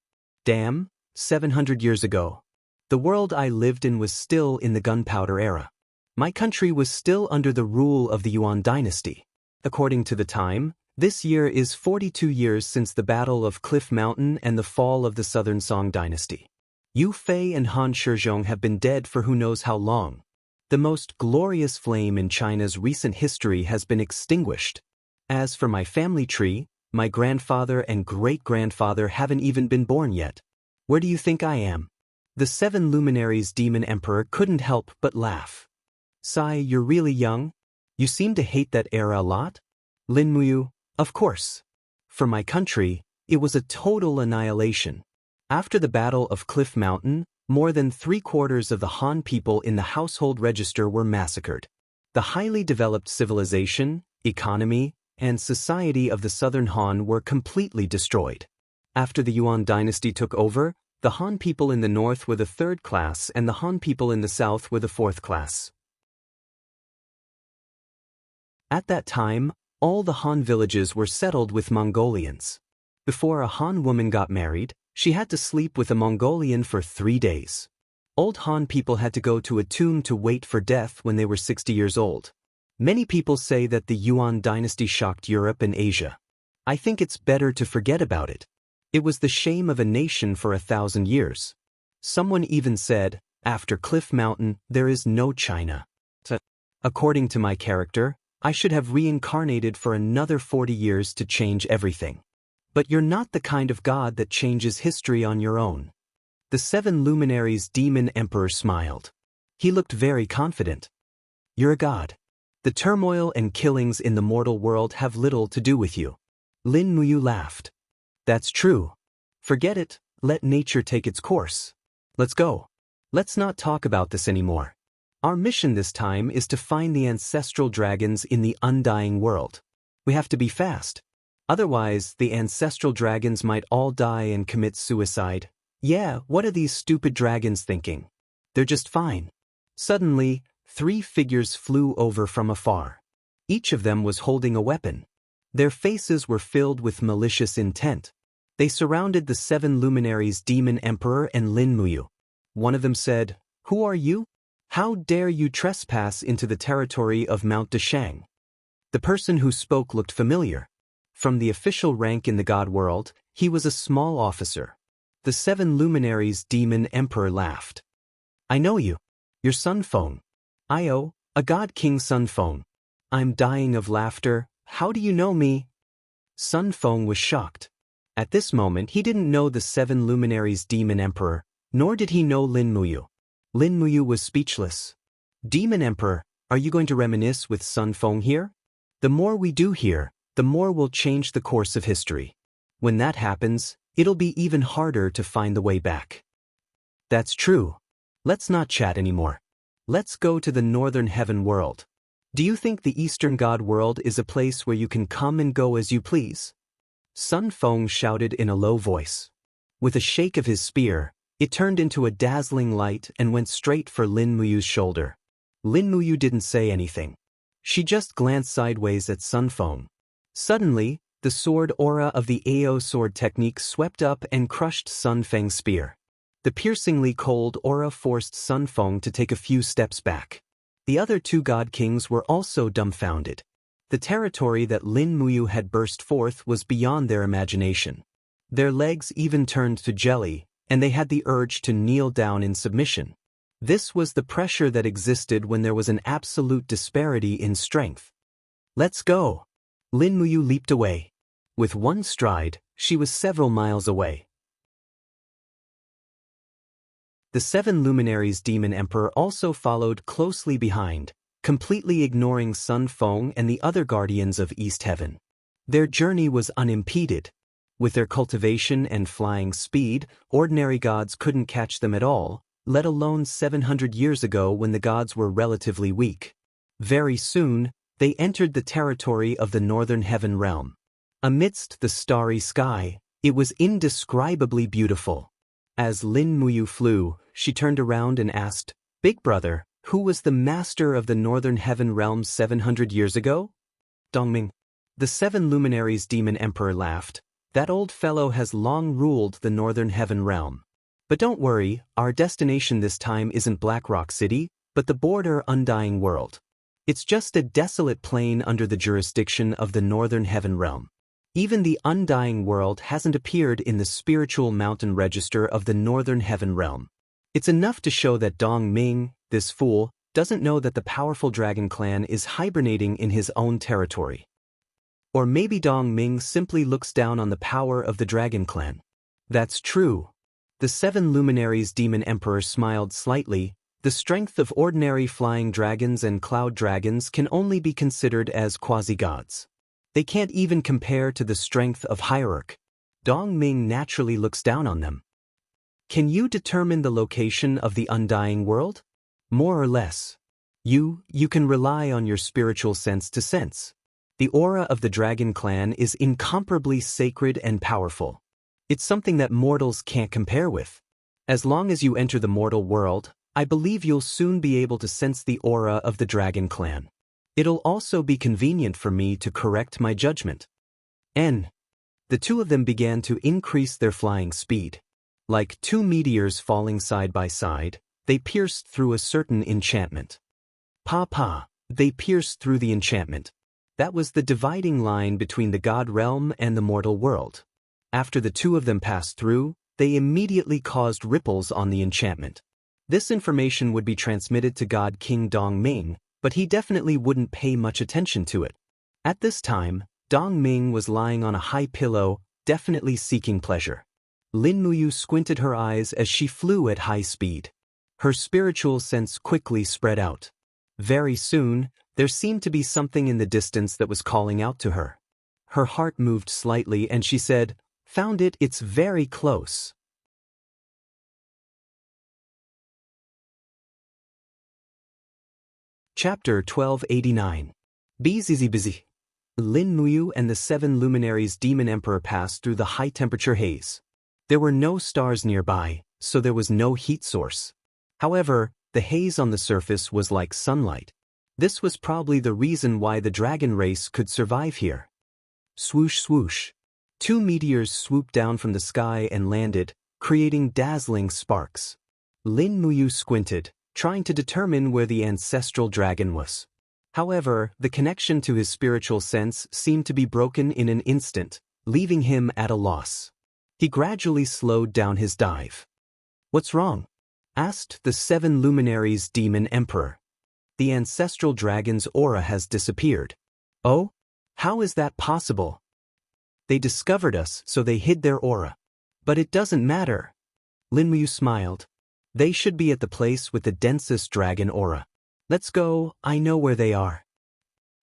"Damn, 700 years ago. The world I lived in was still in the gunpowder era. My country was still under the rule of the Yuan dynasty. According to the time, this year is 42 years since the Battle of Cliff Mountain and the fall of the Southern Song dynasty. Yu Fei and Han Shizhong have been dead for who knows how long. The most glorious flame in China's recent history has been extinguished. As for my family tree, my grandfather and great-grandfather haven't even been born yet. Where do you think I am?" The 7 luminaries Demon Emperor couldn't help but laugh. "Sai, you're really young? You seem to hate that era a lot?" Lin Muyu, "Of course. For my country, it was a total annihilation. After the Battle of Cliff Mountain, more than 3/4 of the Han people in the household register were massacred. The highly developed civilization, economy, and society of the Southern Han were completely destroyed. After the Yuan dynasty took over, the Han people in the north were the 3rd class and the Han people in the south were the 4th class. At that time, All the Han villages were settled with Mongolians. Before a Han woman got married, she had to sleep with a Mongolian for 3 days. Old Han people had to go to a tomb to wait for death when they were 60 years old. Many people say that the Yuan dynasty shocked Europe and Asia. I think it's better to forget about it. It was the shame of a nation for 1,000 years. Someone even said, after Cliff Mountain, there is no China. According to my character, I should have reincarnated for another 40 years to change everything. But you're not the kind of god that changes history on your own. The 7 luminaries' demon emperor smiled. He looked very confident. You're a god. The turmoil and killings in the mortal world have little to do with you. Lin Muyu laughed. That's true. Forget it, let nature take its course. Let's go. Let's not talk about this anymore. Our mission this time is to find the ancestral dragons in the undying world. We have to be fast. Otherwise, the ancestral dragons might all die and commit suicide. Yeah, what are these stupid dragons thinking? They're just fine. Suddenly, 3 figures flew over from afar. Each of them was holding a weapon. Their faces were filled with malicious intent. They surrounded the 7 luminaries' demon emperor and Lin Muyu. One of them said, "Who are you? How dare you trespass into the territory of Mount Deshang?" The person who spoke looked familiar. From the official rank in the god world, he was a small officer. The 7 luminaries' demon emperor laughed. I know you. You're Sun Feng. Io, a god king Sun Feng. I'm dying of laughter. How do you know me? Sun Feng was shocked. At this moment he didn't know the 7 luminaries' demon emperor, nor did he know Lin Muyu. Lin Muyu was speechless. Demon Emperor, are you going to reminisce with Sun Feng here? The more we do here, the more we'll change the course of history. When that happens, it'll be even harder to find the way back. That's true. Let's not chat anymore. Let's go to the northern heaven world. Do you think the eastern god world is a place where you can come and go as you please? Sun Feng shouted in a low voice. With a shake of his spear, it turned into a dazzling light and went straight for Lin Muyu's shoulder. Lin Muyu didn't say anything. She just glanced sideways at Sun Feng. Suddenly, the sword aura of the AO sword technique swept up and crushed Sun Feng's spear. The piercingly cold aura forced Sun Feng to take a few steps back. The other 2 god kings were also dumbfounded. The territory that Lin Muyu had burst forth was beyond their imagination. Their legs even turned to jelly, and they had the urge to kneel down in submission. This was the pressure that existed when there was an absolute disparity in strength. Let's go! Lin Muyu leaped away. With one stride, she was several miles away. The 7 luminaries' demon emperor also followed closely behind, completely ignoring Sun Feng and the other guardians of East Heaven. Their journey was unimpeded. With their cultivation and flying speed, ordinary gods couldn't catch them at all, let alone 700 years ago when the gods were relatively weak. Very soon, they entered the territory of the northern heaven realm. Amidst the starry sky, it was indescribably beautiful. As Lin Muyu flew, she turned around and asked, "Big brother, who was the master of the northern heaven realm 700 years ago?" Dongming. The 7 luminaries' demon emperor laughed. That old fellow has long ruled the northern heaven realm. But don't worry, our destination this time isn't Black Rock City, but the border undying world. It's just a desolate plain under the jurisdiction of the northern heaven realm. Even the undying world hasn't appeared in the spiritual mountain register of the northern heaven realm. It's enough to show that Dong Ming, this fool, doesn't know that the powerful dragon clan is hibernating in his own territory. Or maybe Dong Ming simply looks down on the power of the dragon clan. That's true. The 7 luminaries' demon emperor smiled slightly. The strength of ordinary flying dragons and cloud dragons can only be considered as quasi-gods. They can't even compare to the strength of hierarch. Dong Ming naturally looks down on them. Can you determine the location of the undying world? More or less. You can rely on your spiritual sense to sense. The aura of the dragon clan is incomparably sacred and powerful. It's something that mortals can't compare with. As long as you enter the mortal world, I believe you'll soon be able to sense the aura of the dragon clan. It'll also be convenient for me to correct my judgment. N. The two of them began to increase their flying speed. Like two meteors falling side by side, they pierced through a certain enchantment. They pierced through the enchantment. That was the dividing line between the god realm and the mortal world. After the two of them passed through, they immediately caused ripples on the enchantment. This information would be transmitted to God King Dongming, but he definitely wouldn't pay much attention to it. At this time, Dongming was lying on a high pillow, definitely seeking pleasure. Lin Muyu squinted her eyes as she flew at high speed. Her spiritual sense quickly spread out. Very soon, there seemed to be something in the distance that was calling out to her. Her heart moved slightly and she said, "Found it, it's very close." Chapter 1289. Busy. Lin Muyu and the 7 luminaries Demon Emperor passed through the high-temperature haze. There were no stars nearby, so there was no heat source. However, the haze on the surface was like sunlight. This was probably the reason why the dragon race could survive here. Swoosh swoosh. 2 meteors swooped down from the sky and landed, creating dazzling sparks. Lin Muyu squinted, trying to determine where the ancestral dragon was. However, the connection to his spiritual sense seemed to be broken in an instant, leaving him at a loss. He gradually slowed down his dive. "What's wrong?" asked the 7 luminaries Demon Emperor. "The ancestral dragon's aura has disappeared." "Oh? How is that possible?" "They discovered us, so they hid their aura." "But it doesn't matter." Lin Muyu smiled. "They should be at the place with the densest dragon aura. Let's go, I know where they are."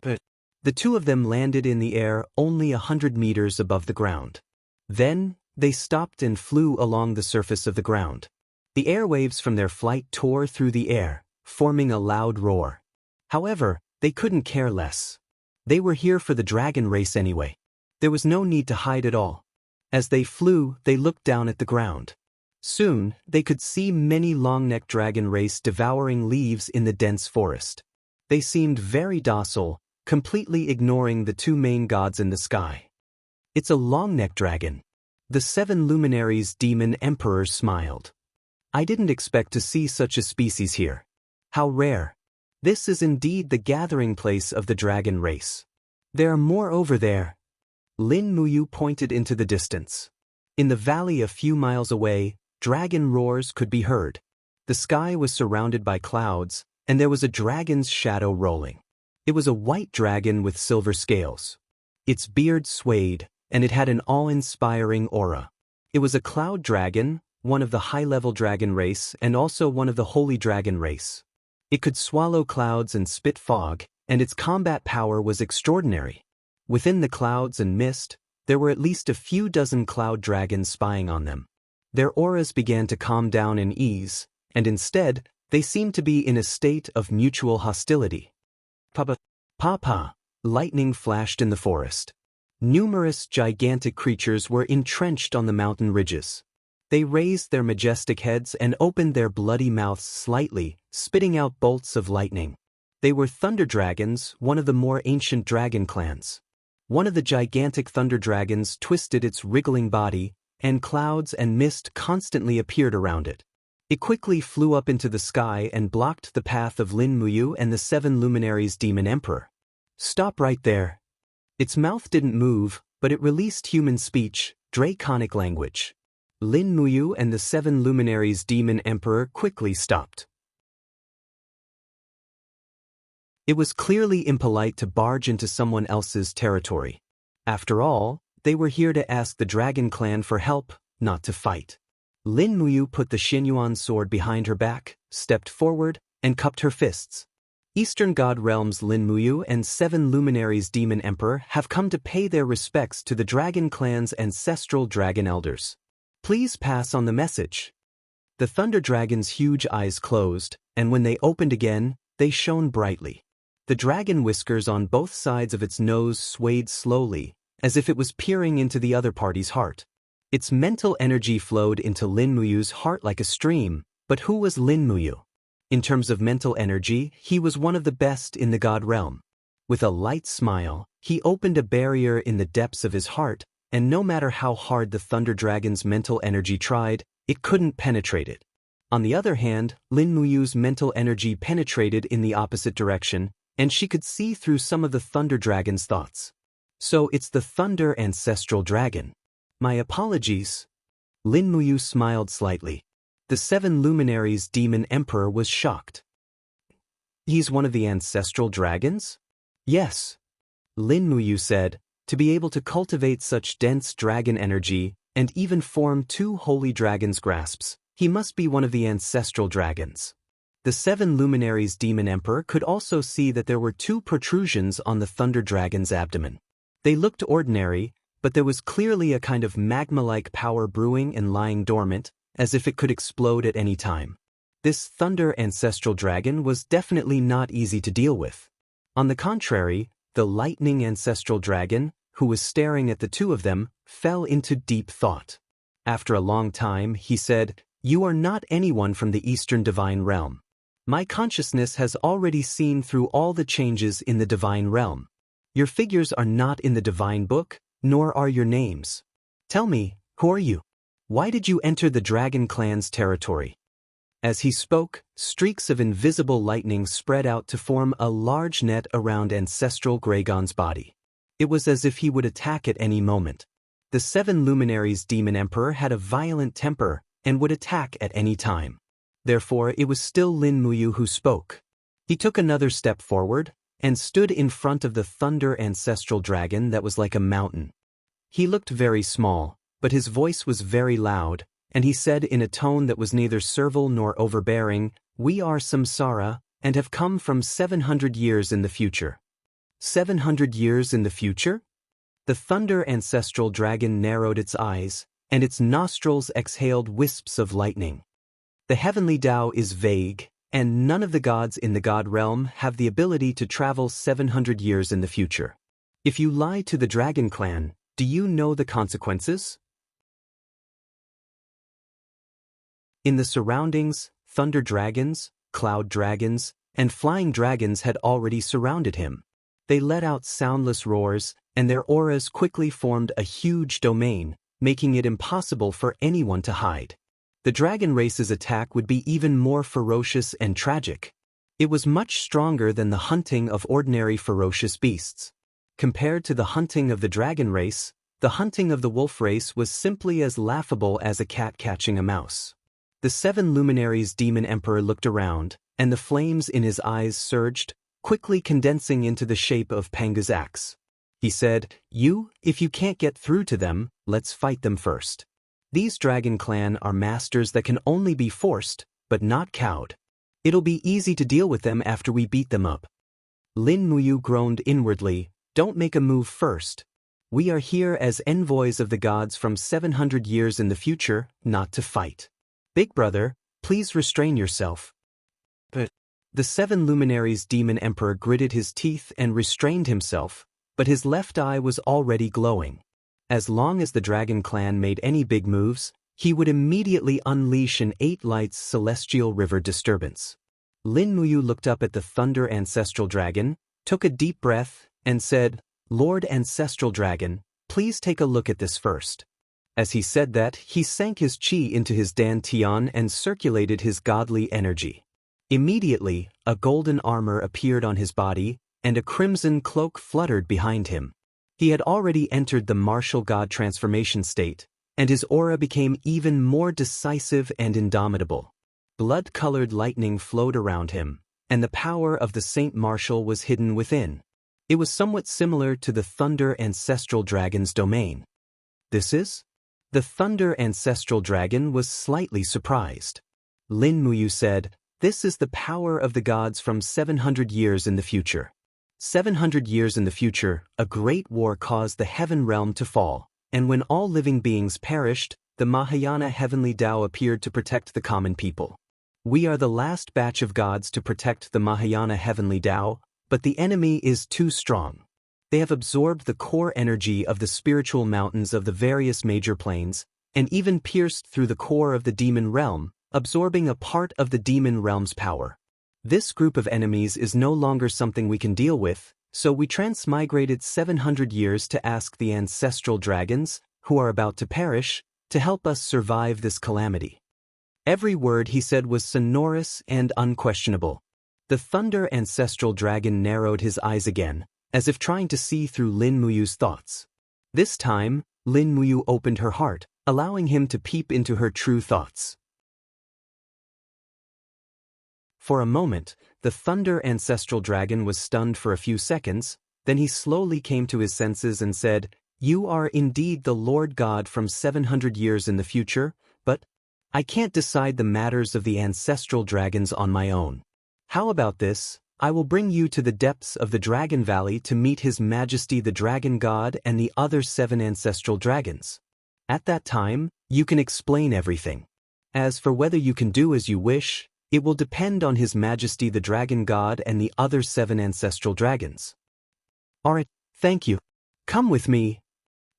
But the two of them landed in the air only 100 meters above the ground. Then, they stopped and flew along the surface of the ground. The airwaves from their flight tore through the air, forming a loud roar. However, they couldn't care less. They were here for the dragon race anyway. There was no need to hide at all. As they flew, they looked down at the ground. Soon, they could see many long-necked dragon race devouring leaves in the dense forest. They seemed very docile, completely ignoring the 2 main gods in the sky. "It's a long-necked dragon." The 7 luminaries Demon Emperor smiled. "I didn't expect to see such a species here. How rare. This is indeed the gathering place of the dragon race. There are more over there." Lin Muyu pointed into the distance. In the valley a few miles away, dragon roars could be heard. The sky was surrounded by clouds, and there was a dragon's shadow rolling. It was a white dragon with silver scales. Its beard swayed, and it had an awe-inspiring aura. It was a cloud dragon, one of the high-level dragon race and also one of the holy dragon race. It could swallow clouds and spit fog, and its combat power was extraordinary. Within the clouds and mist, there were at least a few dozen cloud dragons spying on them. Their auras began to calm down and ease, and instead, they seemed to be in a state of mutual hostility. Papa! Lightning flashed in the forest. Numerous gigantic creatures were entrenched on the mountain ridges. They raised their majestic heads and opened their bloody mouths slightly, spitting out bolts of lightning. They were thunder dragons, one of the more ancient dragon clans. One of the gigantic thunder dragons twisted its wriggling body, and clouds and mist constantly appeared around it. It quickly flew up into the sky and blocked the path of Lin Muyu and the 7 luminaries Demon Emperor. "Stop right there." Its mouth didn't move, but it released human speech, draconic language. Lin Muyu and the 7 luminaries Demon Emperor quickly stopped. It was clearly impolite to barge into someone else's territory. After all, they were here to ask the Dragon Clan for help, not to fight. Lin Muyu put the Xinyuan sword behind her back, stepped forward, and cupped her fists. Eastern God Realm's Lin Muyu and 7 luminaries Demon Emperor have come to pay their respects to the Dragon Clan's ancestral dragon elders. Please pass on the message. The Thunder Dragon's huge eyes closed, and when they opened again, they shone brightly. The dragon whiskers on both sides of its nose swayed slowly, as if it was peering into the other party's heart. Its mental energy flowed into Lin Muyu's heart like a stream, but who was Lin Muyu? In terms of mental energy, he was one of the best in the God realm. With a light smile, he opened a barrier in the depths of his heart, and no matter how hard the Thunder Dragon's mental energy tried, it couldn't penetrate it. On the other hand, Lin Muyu's mental energy penetrated in the opposite direction, and she could see through some of the Thunder Dragon's thoughts. So it's the Thunder Ancestral Dragon. My apologies. Lin Muyu smiled slightly. The 7 Luminaries' Demon Emperor was shocked. He's one of the Ancestral Dragons? Yes. Lin Muyu said, to be able to cultivate such dense dragon energy and even form 2 holy dragons' grasps, he must be one of the Ancestral Dragons. The 7 Luminaries' Demon Emperor could also see that there were 2 protrusions on the Thunder Dragon's abdomen. They looked ordinary, but there was clearly a kind of magma-like power brewing and lying dormant, as if it could explode at any time. This Thunder Ancestral Dragon was definitely not easy to deal with. On the contrary, the Lightning Ancestral Dragon, who was staring at the 2 of them, fell into deep thought. After a long time, he said, "You are not anyone from the Eastern Divine Realm. My consciousness has already seen through all the changes in the Divine Realm. Your figures are not in the Divine Book, nor are your names. Tell me, who are you? Why did you enter the Dragon Clan's territory?" As he spoke, streaks of invisible lightning spread out to form a large net around Ancestral Gragon's body. It was as if he would attack at any moment. The 7 Luminaries' Demon Emperor had a violent temper and would attack at any time. Therefore, it was still Lin Muyu who spoke. He took another step forward and stood in front of the Thunder Ancestral Dragon that was like a mountain. He looked very small, but his voice was very loud, and he said in a tone that was neither servile nor overbearing, "We are Samsara, and have come from 700 years in the future." 700 years in the future? The Thunder Ancestral Dragon narrowed its eyes, and its nostrils exhaled wisps of lightning. The heavenly Tao is vague, and none of the gods in the God realm have the ability to travel 700 years in the future. If you lie to the Dragon Clan, do you know the consequences? In the surroundings, thunder dragons, cloud dragons, and flying dragons had already surrounded him. They let out soundless roars, and their auras quickly formed a huge domain, making it impossible for anyone to hide. The dragon race's attack would be even more ferocious and tragic. It was much stronger than the hunting of ordinary ferocious beasts. Compared to the hunting of the dragon race, the hunting of the wolf race was simply as laughable as a cat catching a mouse. The 7 Luminaries' Demon Emperor looked around, and the flames in his eyes surged, quickly condensing into the shape of Panga's axe. He said, If you can't get through to them, let's fight them first. These Dragon Clan are masters that can only be forced, but not cowed. It'll be easy to deal with them after we beat them up." Lin Muyu groaned inwardly, "Don't make a move first. We are here as envoys of the gods from 700 years in the future, not to fight. Big brother, please restrain yourself." But the 7 Luminaries' Demon Emperor gritted his teeth and restrained himself, but his left eye was already glowing. As long as the Dragon Clan made any big moves, he would immediately unleash an 8 lights celestial river disturbance. Lin Muyu looked up at the Thunder Ancestral Dragon, took a deep breath, and said, "Lord Ancestral Dragon, please take a look at this first." As he said that, he sank his qi into his dantian and circulated his godly energy. Immediately, a golden armor appeared on his body, and a crimson cloak fluttered behind him. He had already entered the martial god transformation state, and his aura became even more decisive and indomitable. Blood-colored lightning flowed around him, and the power of the Saint Martial was hidden within. It was somewhat similar to the Thunder Ancestral Dragon's domain. "This is?" The Thunder Ancestral Dragon was slightly surprised. Lin Muyu said, "This is the power of the gods from 700 years in the future. 700 years in the future, a great war caused the heaven realm to fall, and when all living beings perished, the Mahayana heavenly Tao appeared to protect the common people. We are the last batch of gods to protect the Mahayana heavenly Tao, but the enemy is too strong. They have absorbed the core energy of the spiritual mountains of the various major planes, and even pierced through the core of the demon realm, absorbing a part of the demon realm's power. This group of enemies is no longer something we can deal with, So we transmigrated 700 years to ask the ancestral dragons, who are about to perish, to help us survive this calamity. Every word he said was sonorous and unquestionable. The thunder ancestral dragon narrowed his eyes again, as if trying to see through Lin Muyu's thoughts. This time, Lin Muyu opened her heart, allowing him to peep into her true thoughts. For a moment, the thunder ancestral dragon was stunned for a few seconds, then he slowly came to his senses and said, "You are indeed the Lord God from 700 years in the future, but I can't decide the matters of the ancestral dragons on my own. How about this? I will bring you to the depths of the Dragon Valley to meet His Majesty the Dragon God and the other 7 ancestral dragons. At that time, you can explain everything. As for whether you can do as you wish, it will depend on His Majesty the Dragon God and the other 7 ancestral dragons." "Alright, thank you. Come with me."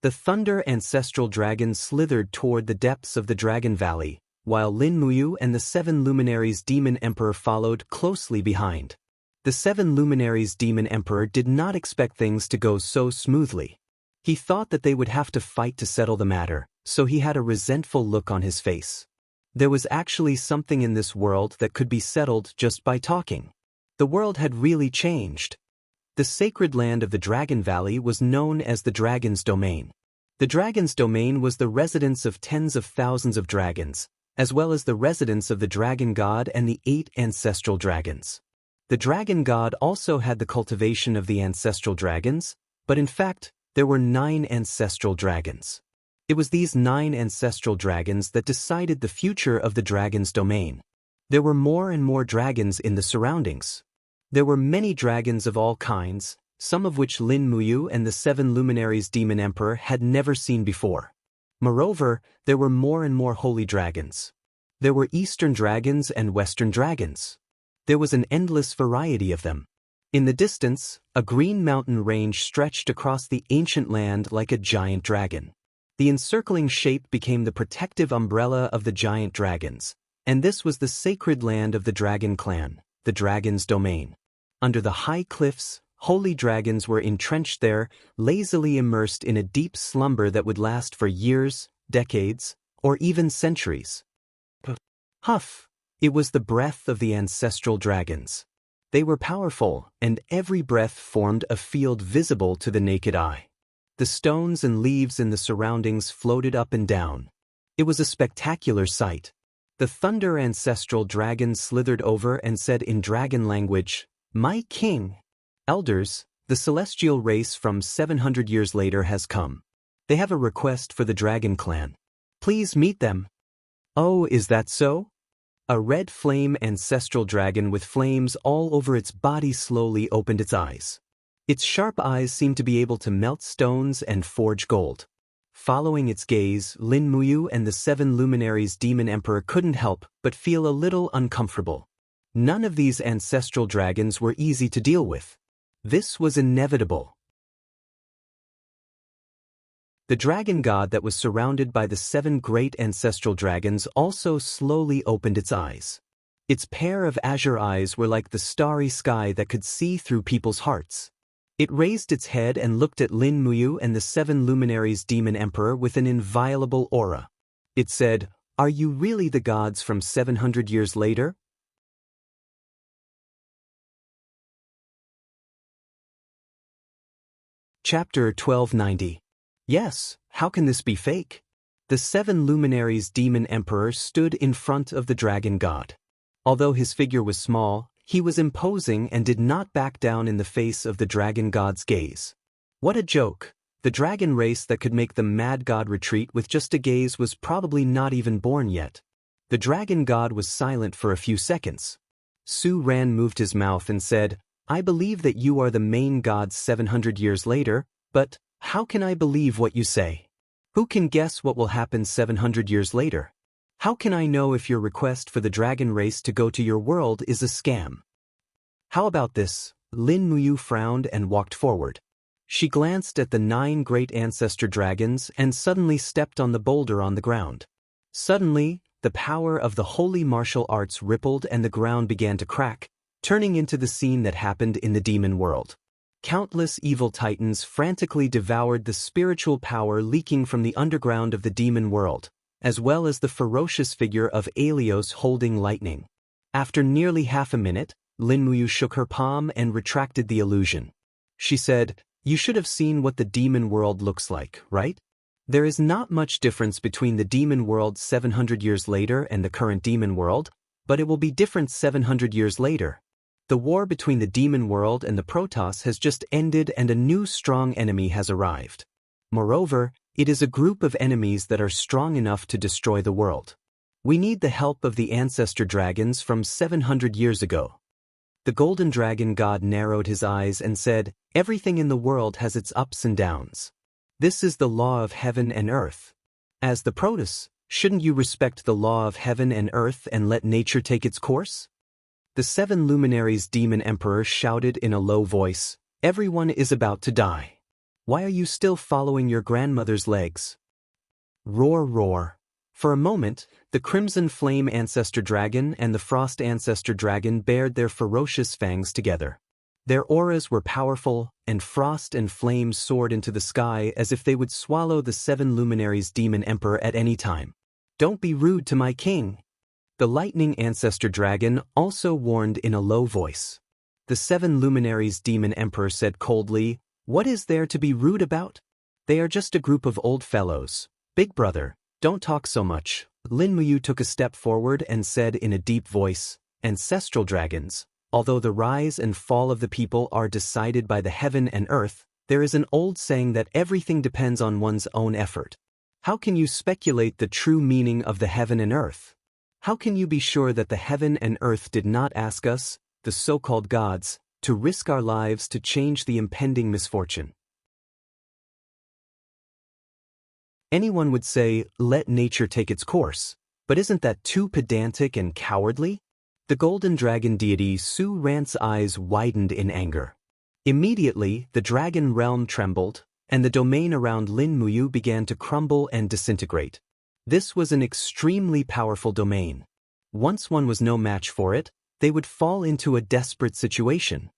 The thunder ancestral dragon slithered toward the depths of the Dragon Valley, while Lin Muyu and the 7 luminaries Demon Emperor followed closely behind. The 7 luminaries Demon Emperor did not expect things to go so smoothly. He thought that they would have to fight to settle the matter, so he had a resentful look on his face. There was actually something in this world that could be settled just by talking. The world had really changed. The sacred land of the Dragon Valley was known as the Dragon's Domain. The Dragon's Domain was the residence of tens of thousands of dragons, as well as the residence of the Dragon God and the 8 ancestral dragons. The Dragon God also had the cultivation of the ancestral dragons, but in fact, there were 9 ancestral dragons. It was these 9 ancestral dragons that decided the future of the Dragon's Domain. There were more and more dragons in the surroundings. There were many dragons of all kinds, some of which Lin Muyu and the 7 luminaries Demon Emperor had never seen before. Moreover, there were more and more holy dragons. There were Eastern dragons and Western dragons. There was an endless variety of them. In the distance, a green mountain range stretched across the ancient land like a giant dragon. The encircling shape became the protective umbrella of the giant dragons, and this was the sacred land of the dragon clan, the Dragon's Domain. Under the high cliffs, holy dragons were entrenched there, lazily immersed in a deep slumber that would last for years, decades, or even centuries. Huff! It was the breath of the ancestral dragons. They were powerful, and every breath formed a field visible to the naked eye. The stones and leaves in the surroundings floated up and down. It was a spectacular sight. The thunder ancestral dragon slithered over and said in dragon language, "My king, elders, the celestial race from 700 years later has come. They have a request for the dragon clan. Please meet them." "Oh, is that so?" A red flame ancestral dragon with flames all over its body slowly opened its eyes. Its sharp eyes seemed to be able to melt stones and forge gold. Following its gaze, Lin Muyu and the 7 luminaries Demon Emperor couldn't help but feel a little uncomfortable. None of these ancestral dragons were easy to deal with. This was inevitable. The dragon god that was surrounded by the 7 great ancestral dragons also slowly opened its eyes. Its pair of azure eyes were like the starry sky that could see through people's hearts. It raised its head and looked at Lin Muyu and the 7 luminaries Demon Emperor with an inviolable aura. It said, "Are you really the gods from 700 years later?" Chapter 1290. Yes, how can this be fake? The 7 luminaries Demon Emperor stood in front of the dragon god. Although his figure was small, he was imposing and did not back down in the face of the dragon god's gaze. What a joke! The dragon race that could make the mad god retreat with just a gaze was probably not even born yet. The dragon god was silent for a few seconds. Su Ran moved his mouth and said, "I believe that you are the main god 700 years later, but how can I believe what you say? Who can guess what will happen 700 years later? How can I know if your request for the dragon race to go to your world is a scam?" "How about this?" Lin Muyu frowned and walked forward. She glanced at the 9 great ancestor dragons and suddenly stepped on the boulder on the ground. Suddenly, the power of the holy martial arts rippled and the ground began to crack, turning into the scene that happened in the demon world. Countless evil titans frantically devoured the spiritual power leaking from the underground of the demon world, as well as the ferocious figure of Aelios holding lightning. After nearly half a minute, Lin Muyu shook her palm and retracted the illusion. She said, "You should have seen what the demon world looks like, right? There is not much difference between the demon world 700 years later and the current demon world, but it will be different 700 years later. The war between the demon world and the Protoss has just ended and a new strong enemy has arrived. Moreover, it is a group of enemies that are strong enough to destroy the world. We need the help of the ancestor dragons from 700 years ago." The golden dragon god narrowed his eyes and said, "Everything in the world has its ups and downs. This is the law of heaven and earth. As the Protoss, shouldn't you respect the law of heaven and earth and let nature take its course?" The 7 luminaries demon emperor shouted in a low voice, "Everyone is about to die. Why are you still following your grandmother's legs?" Roar, roar. For a moment, the crimson flame ancestor dragon and the frost ancestor dragon bared their ferocious fangs together. Their auras were powerful, and frost and flame soared into the sky as if they would swallow the 7 luminaries demon emperor at any time. "Don't be rude to my king." The lightning ancestor dragon also warned in a low voice. The 7 luminaries demon emperor said coldly, "What is there to be rude about? They are just a group of old fellows. Big brother, don't talk so much." Lin Muyu took a step forward and said in a deep voice, "Ancestral dragons, although the rise and fall of the people are decided by the heaven and earth, there is an old saying that everything depends on one's own effort. How can you speculate the true meaning of the heaven and earth? How can you be sure that the heaven and earth did not ask us, the so-called gods, to risk our lives to change the impending misfortune?" Anyone would say, "Let nature take its course," but isn't that too pedantic and cowardly? The golden dragon deity Su Rant's eyes widened in anger. Immediately, the dragon realm trembled, and the domain around Lin Muyu began to crumble and disintegrate. This was an extremely powerful domain. Once one was no match for it, they would fall into a desperate situation.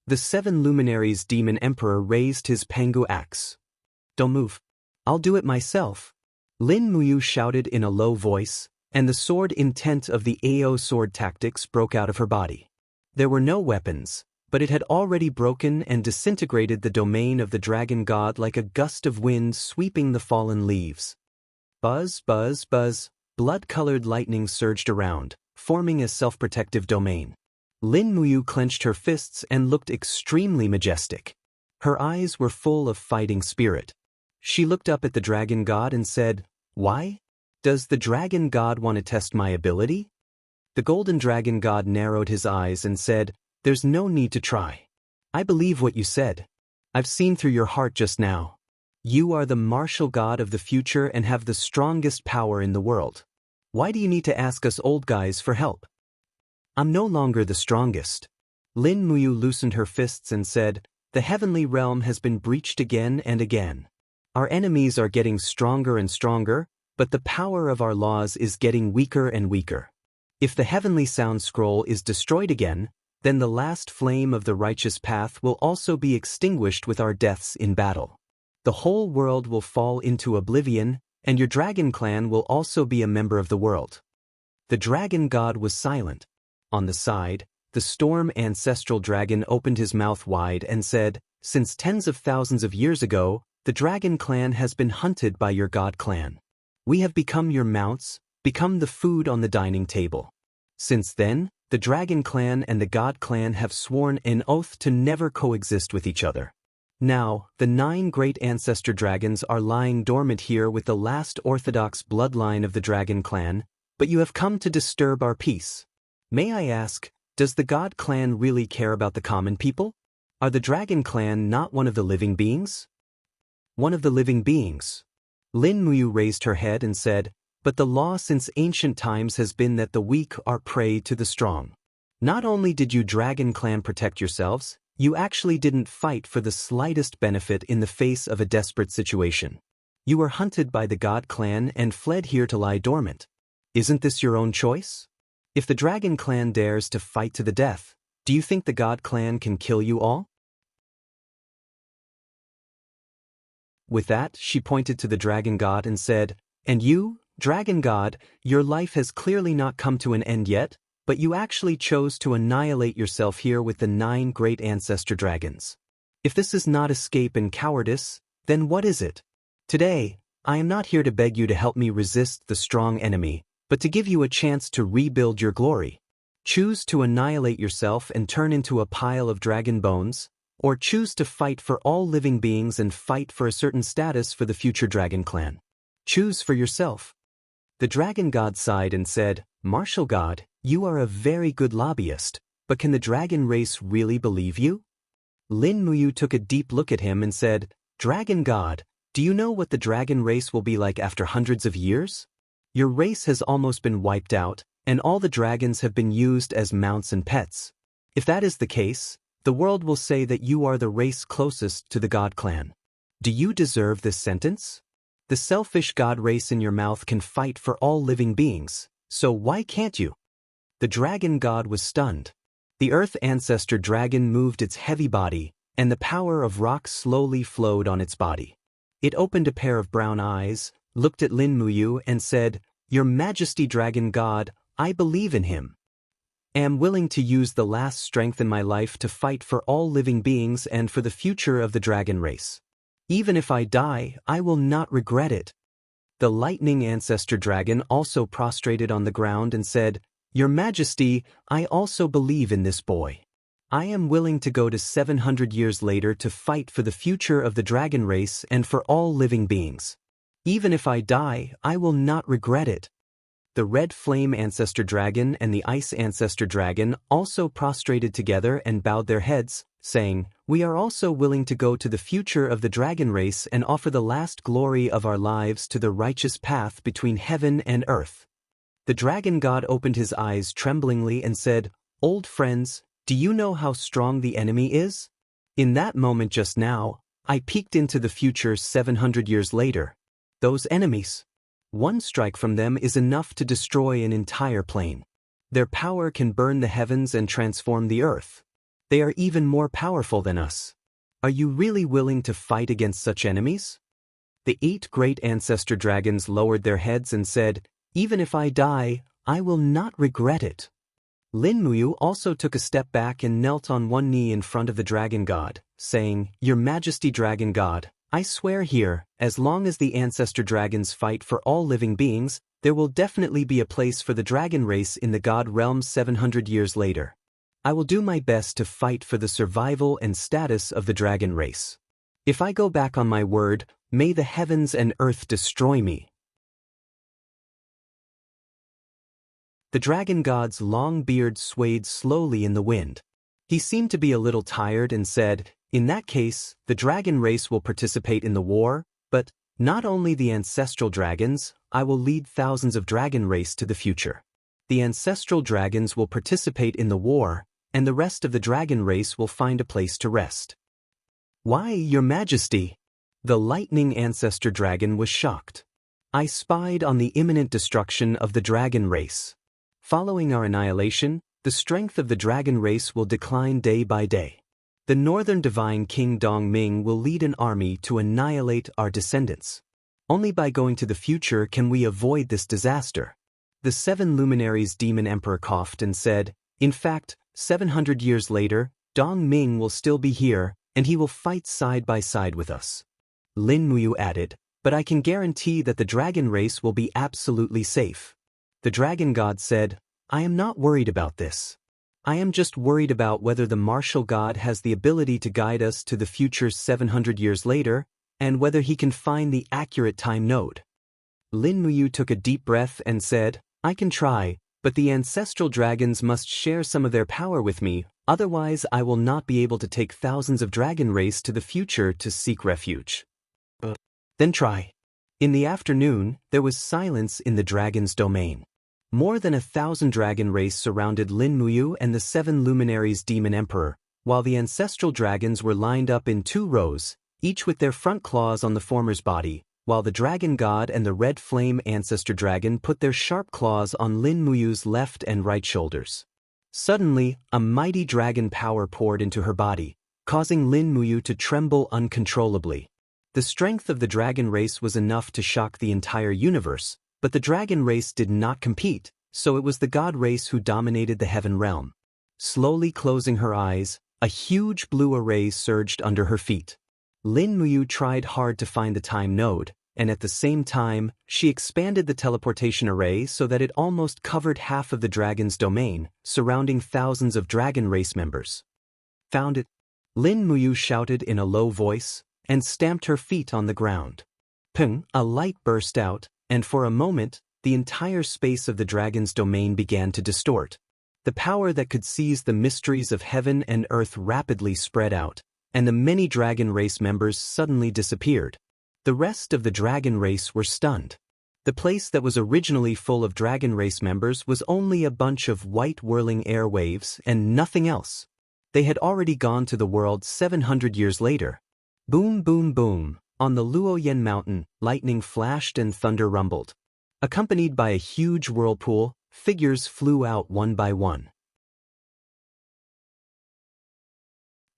The 7 luminaries demon emperor raised his Pengu axe. "Don't move. I'll do it myself," Lin Muyu shouted in a low voice, and the sword intent of the Ao sword tactics broke out of her body. There were no weapons, but it had already broken and disintegrated the domain of the dragon god like a gust of wind sweeping the fallen leaves. Buzz, buzz, buzz, blood-colored lightning surged around, forming a self-protective domain. Lin Muyu clenched her fists and looked extremely majestic. Her eyes were full of fighting spirit. She looked up at the dragon god and said, "Why? Does the dragon god want to test my ability?" The golden dragon god narrowed his eyes and said, "There's no need to try. I believe what you said. I've seen through your heart just now. You are the martial god of the future and have the strongest power in the world. Why do you need to ask us old guys for help?" "I'm no longer the strongest." Lin Muyu loosened her fists and said, "The heavenly realm has been breached again and again. Our enemies are getting stronger and stronger, but the power of our laws is getting weaker and weaker. If the heavenly sound scroll is destroyed again, then the last flame of the righteous path will also be extinguished with our deaths in battle. The whole world will fall into oblivion, and your dragon clan will also be a member of the world." The dragon god was silent. On the side, the storm ancestral dragon opened his mouth wide and said, "Since tens of thousands of years ago, the dragon clan has been hunted by your god clan. We have become your mounts, become the food on the dining table. Since then, the dragon clan and the god clan have sworn an oath to never coexist with each other. Now, the 9 great ancestor dragons are lying dormant here with the last orthodox bloodline of the dragon clan, but you have come to disturb our peace. May I ask, does the god clan really care about the common people? Are the dragon clan not one of the living beings?" "One of the living beings." Lin Muyu raised her head and said, "But the law since ancient times has been that the weak are prey to the strong. Not only did you dragon clan protect yourselves, you actually didn't fight for the slightest benefit in the face of a desperate situation. You were hunted by the god clan and fled here to lie dormant. Isn't this your own choice? If the dragon clan dares to fight to the death, do you think the god clan can kill you all?" With that, she pointed to the dragon god and said, "And you, dragon god, your life has clearly not come to an end yet, but you actually chose to annihilate yourself here with the 9 great ancestor dragons. If this is not escape and cowardice, then what is it? Today, I am not here to beg you to help me resist the strong enemy, but to give you a chance to rebuild your glory. Choose to annihilate yourself and turn into a pile of dragon bones, or choose to fight for all living beings and fight for a certain status for the future dragon clan. Choose for yourself." The dragon god sighed and said, "Martial god, you are a very good lobbyist, but can the dragon race really believe you?" Lin Muyu took a deep look at him and said, "Dragon god, do you know what the dragon race will be like after hundreds of years? Your race has almost been wiped out, and all the dragons have been used as mounts and pets. If that is the case, the world will say that you are the race closest to the god clan. Do you deserve this sentence? The selfish god race in your mouth can fight for all living beings, so why can't you?" The dragon god was stunned. The earth ancestor dragon moved its heavy body, and the power of rock slowly flowed on its body. It opened a pair of brown eyes, looked at Lin Muyu and said, "Your Majesty dragon god, I believe in him. Am willing to use the last strength in my life to fight for all living beings and for the future of the dragon race. Even if I die, I will not regret it." The lightning ancestor dragon also prostrated on the ground and said, "Your Majesty, I also believe in this boy. I am willing to go to 700 years later to fight for the future of the dragon race and for all living beings. Even if I die, I will not regret it." The red flame ancestor dragon and the ice ancestor dragon also prostrated together and bowed their heads, saying, "We are also willing to go to the future of the dragon race and offer the last glory of our lives to the righteous path between heaven and earth." The dragon god opened his eyes tremblingly and said, "Old friends, do you know how strong the enemy is? In that moment just now, I peeked into the future 700 years later. Those enemies. One strike from them is enough to destroy an entire plane. Their power can burn the heavens and transform the earth. They are even more powerful than us. Are you really willing to fight against such enemies?" The 8 great ancestor dragons lowered their heads and said, "Even if I die, I will not regret it." Lin Muyu also took a step back and knelt on one knee in front of the dragon god, saying, "Your Majesty dragon god, I swear here, as long as the ancestor dragons fight for all living beings, there will definitely be a place for the dragon race in the god realm 700 years later. I will do my best to fight for the survival and status of the dragon race. If I go back on my word, may the heavens and earth destroy me." The dragon god's long beard swayed slowly in the wind. He seemed to be a little tired and said, "In that case, the dragon race will participate in the war, but not only the ancestral dragons, I will lead thousands of dragon race to the future. The ancestral dragons will participate in the war, and the rest of the dragon race will find a place to rest." "Why, Your Majesty?" The lightning ancestor dragon was shocked. "I spied on the imminent destruction of the dragon race. Following our annihilation, the strength of the dragon race will decline day by day. The northern divine King Dongming will lead an army to annihilate our descendants. Only by going to the future can we avoid this disaster." The 7 luminaries demon emperor coughed and said, "In fact, 700 years later, Dongming will still be here, and he will fight side by side with us." Lin Muyu added, "But I can guarantee that the dragon race will be absolutely safe." The dragon god said, "I am not worried about this. I am just worried about whether the martial god has the ability to guide us to the future 700 years later, and whether he can find the accurate time node." Lin Muyu took a deep breath and said, "I can try, but the ancestral dragons must share some of their power with me, otherwise I will not be able to take thousands of dragon race to the future to seek refuge." "Then try." In the afternoon, there was silence in the dragon's domain. More than 1,000 dragon race surrounded Lin Muyu and the 7 luminaries demon emperor, while the ancestral dragons were lined up in 2 rows, each with their front claws on the former's body, while the dragon god and the red flame ancestor dragon put their sharp claws on Lin Muyu's left and right shoulders. Suddenly, a mighty dragon power poured into her body, causing Lin Muyu to tremble uncontrollably. The strength of the dragon race was enough to shock the entire universe, but the dragon race did not compete, so it was the god race who dominated the heaven realm. Slowly closing her eyes, a huge blue array surged under her feet. Lin Muyu tried hard to find the time node, and at the same time, she expanded the teleportation array so that it almost covered half of the dragon's domain, surrounding thousands of dragon race members. Found it? Lin Muyu shouted in a low voice, and stamped her feet on the ground. Ping! A light burst out, and for a moment, the entire space of the dragon's domain began to distort. The power that could seize the mysteries of heaven and earth rapidly spread out, and the many dragon race members suddenly disappeared. The rest of the dragon race were stunned. The place that was originally full of dragon race members was only a bunch of white whirling airwaves and nothing else. They had already gone to the world 700 years later. Boom, boom, boom. On the Luoyan mountain, lightning flashed and thunder rumbled. Accompanied by a huge whirlpool, figures flew out one by one.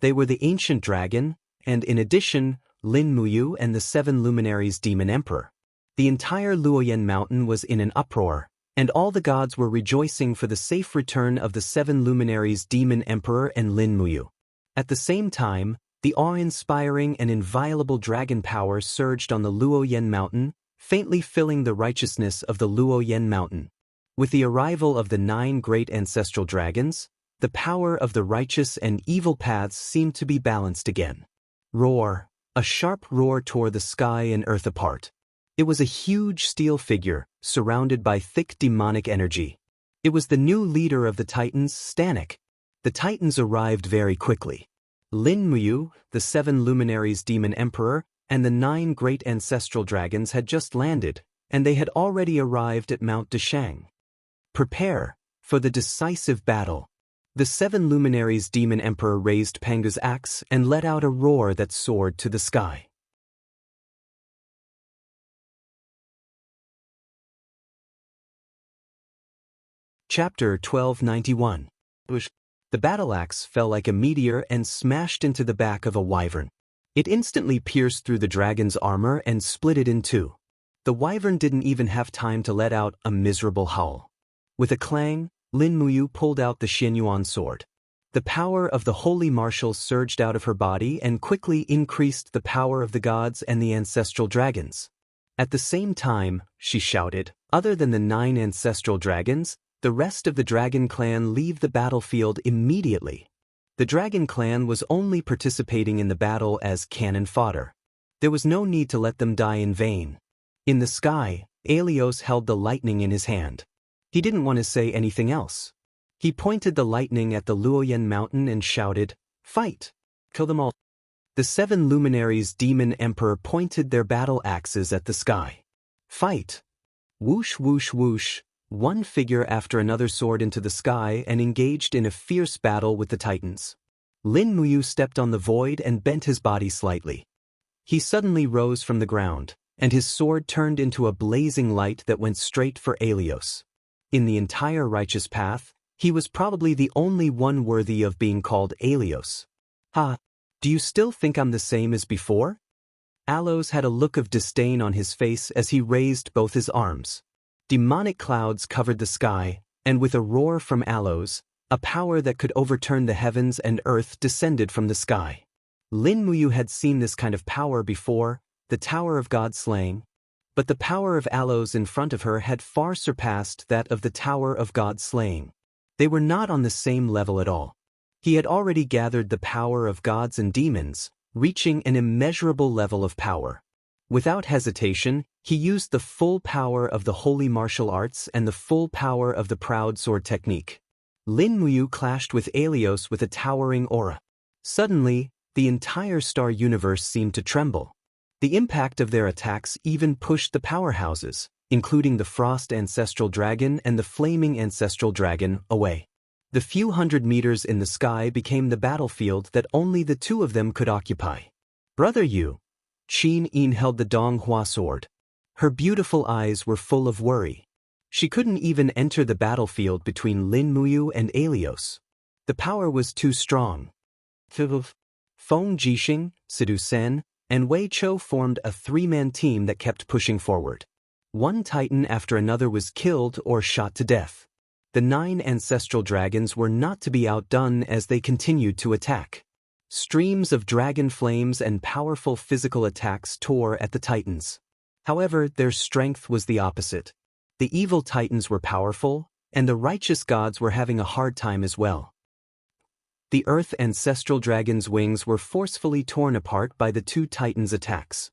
They were the ancient dragon, and in addition, Lin Muyu and the 7 luminaries demon emperor. The entire Luoyan mountain was in an uproar, and all the gods were rejoicing for the safe return of the 7 luminaries demon emperor and Lin Muyu. At the same time, the awe-inspiring and inviolable dragon power surged on the Luoyan mountain, faintly filling the righteousness of the Luoyan mountain. With the arrival of the 9 great ancestral dragons, the power of the righteous and evil paths seemed to be balanced again. Roar! A sharp roar tore the sky and earth apart. It was a huge steel figure, surrounded by thick demonic energy. It was the new leader of the Titans, Stanek. The Titans arrived very quickly. Lin Muyu, the 7 luminaries demon emperor, and the 9 great ancestral dragons had just landed, and they had already arrived at Mount Deshang. Prepare for the decisive battle. The 7 luminaries demon emperor raised Panga's axe and let out a roar that soared to the sky. Chapter 1291. The battle axe fell like a meteor and smashed into the back of a wyvern. It instantly pierced through the dragon's armor and split it in two. The wyvern didn't even have time to let out a miserable howl. With a clang, Lin Muyu pulled out the Xianyuan sword. The power of the holy martial surged out of her body and quickly increased the power of the gods and the ancestral dragons. At the same time, she shouted, "Other than the 9 ancestral dragons, the rest of the dragon clan leave the battlefield immediately." The dragon clan was only participating in the battle as cannon fodder. There was no need to let them die in vain. In the sky, Aelios held the lightning in his hand. He didn't want to say anything else. He pointed the lightning at the Luoyan mountain and shouted, "Fight! Kill them all." The 7 luminaries demon emperor pointed their battle axes at the sky. Fight! Whoosh, whoosh, whoosh. One figure after another soared into the sky and engaged in a fierce battle with the Titans. Lin Muyu stepped on the void and bent his body slightly. He suddenly rose from the ground, and his sword turned into a blazing light that went straight for Aelios. In the entire righteous path, he was probably the only one worthy of being called Aelios. "Ha! Do you still think I'm the same as before?" Alos had a look of disdain on his face as he raised both his arms. Demonic clouds covered the sky, and with a roar from Alos, a power that could overturn the heavens and earth descended from the sky. Lin Muyu had seen this kind of power before, the Tower of God slaying, but the power of Alos in front of her had far surpassed that of the Tower of God slaying. They were not on the same level at all. He had already gathered the power of gods and demons, reaching an immeasurable level of power. Without hesitation, he used the full power of the holy martial arts and the full power of the proud sword technique. Lin Muyu clashed with Aelios with a towering aura. Suddenly, the entire star universe seemed to tremble. The impact of their attacks even pushed the powerhouses, including the Frost Ancestral Dragon and the Flaming Ancestral Dragon, away. The few hundred meters in the sky became the battlefield that only the two of them could occupy. "Brother Yu." Qin Yin held the Donghua sword. Her beautiful eyes were full of worry. She couldn't even enter the battlefield between Lin Muyu and Aelios. The power was too strong. Feng Jixing, Sidu Sen, and Wei Chou formed a three-man team that kept pushing forward. One titan after another was killed or shot to death. The 9 ancestral dragons were not to be outdone as they continued to attack. Streams of dragon flames and powerful physical attacks tore at the titans. However, their strength was the opposite. The evil titans were powerful, and the righteous gods were having a hard time as well. The earth ancestral dragon's wings were forcefully torn apart by the 2 titans' attacks.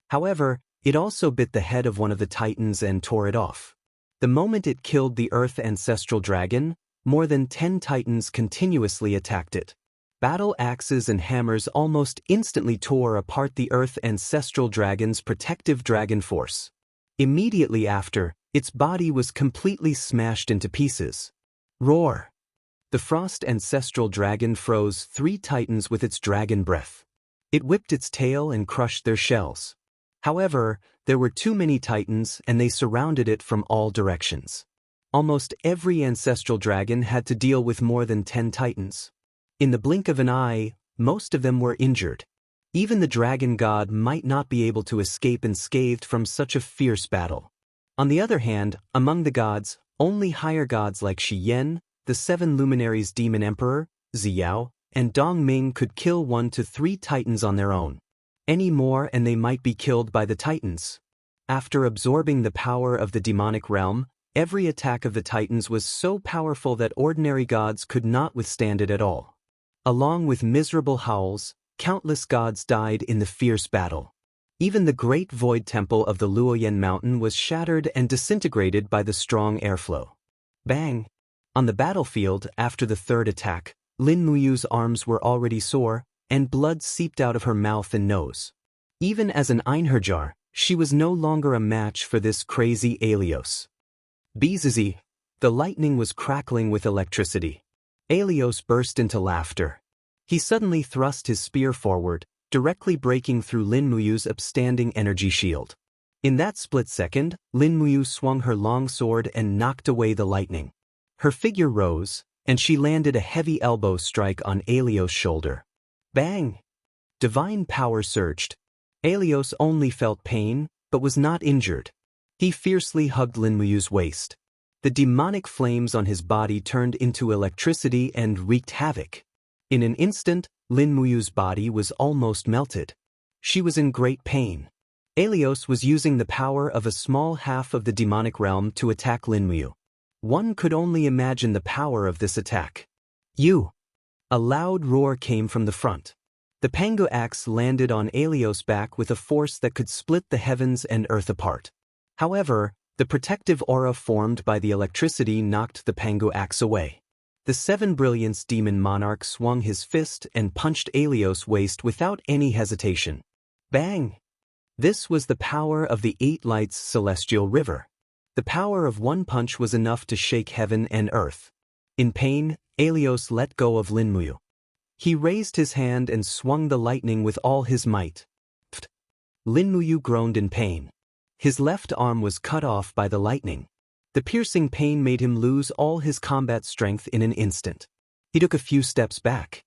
However, it also bit the head of one of the titans and tore it off. The moment it killed the earth ancestral dragon, more than 10 titans continuously attacked it. Battle axes and hammers almost instantly tore apart the earth ancestral dragon's protective dragon force. Immediately after, its body was completely smashed into pieces. Roar! The frost ancestral dragon froze 3 titans with its dragon breath. It whipped its tail and crushed their shells. However, there were too many titans and they surrounded it from all directions. Almost every ancestral dragon had to deal with more than 10 titans. In the blink of an eye, most of them were injured. Even the dragon god might not be able to escape unscathed from such a fierce battle. On the other hand, among the gods, only higher gods like Shi Yan, the 7 luminaries demon emperor, Ziyao, and Dong Ming could kill 1 to 3 titans on their own. Any more and they might be killed by the titans. After absorbing the power of the demonic realm, every attack of the titans was so powerful that ordinary gods could not withstand it at all. Along with miserable howls, countless gods died in the fierce battle. Even the great void temple of the Luoyan mountain was shattered and disintegrated by the strong airflow. Bang! On the battlefield, after the 3rd attack, Lin Muyu's arms were already sore, and blood seeped out of her mouth and nose. Even as an Einherjar, she was no longer a match for this crazy Aelios. Beezizi! The lightning was crackling with electricity. Aelios burst into laughter. He suddenly thrust his spear forward, directly breaking through Lin Muyu's upstanding energy shield. In that split second, Lin Muyu swung her long sword and knocked away the lightning. Her figure rose, and she landed a heavy elbow strike on Aelios' shoulder. Bang! Divine power surged. Aelios only felt pain, but was not injured. He fiercely hugged Lin Muyu's waist. The demonic flames on his body turned into electricity and wreaked havoc. In an instant, Lin Muyu's body was almost melted. She was in great pain. Aelios was using the power of a small half of the demonic realm to attack Lin Muyu. One could only imagine the power of this attack. You! A loud roar came from the front. The Pangu axe landed on Aelios' back with a force that could split the heavens and earth apart. However, the protective aura formed by the electricity knocked the Pangu axe away. The 7 Brilliance demon monarch swung his fist and punched Aelios' waist without any hesitation. Bang! This was the power of the 8 Lights celestial river. The power of one punch was enough to shake heaven and earth. In pain, Aelios let go of Lin Muyu. He raised his hand and swung the lightning with all his might. Pft! Lin Muyu groaned in pain. His left arm was cut off by the lightning. The piercing pain made him lose all his combat strength in an instant. He took a few steps back.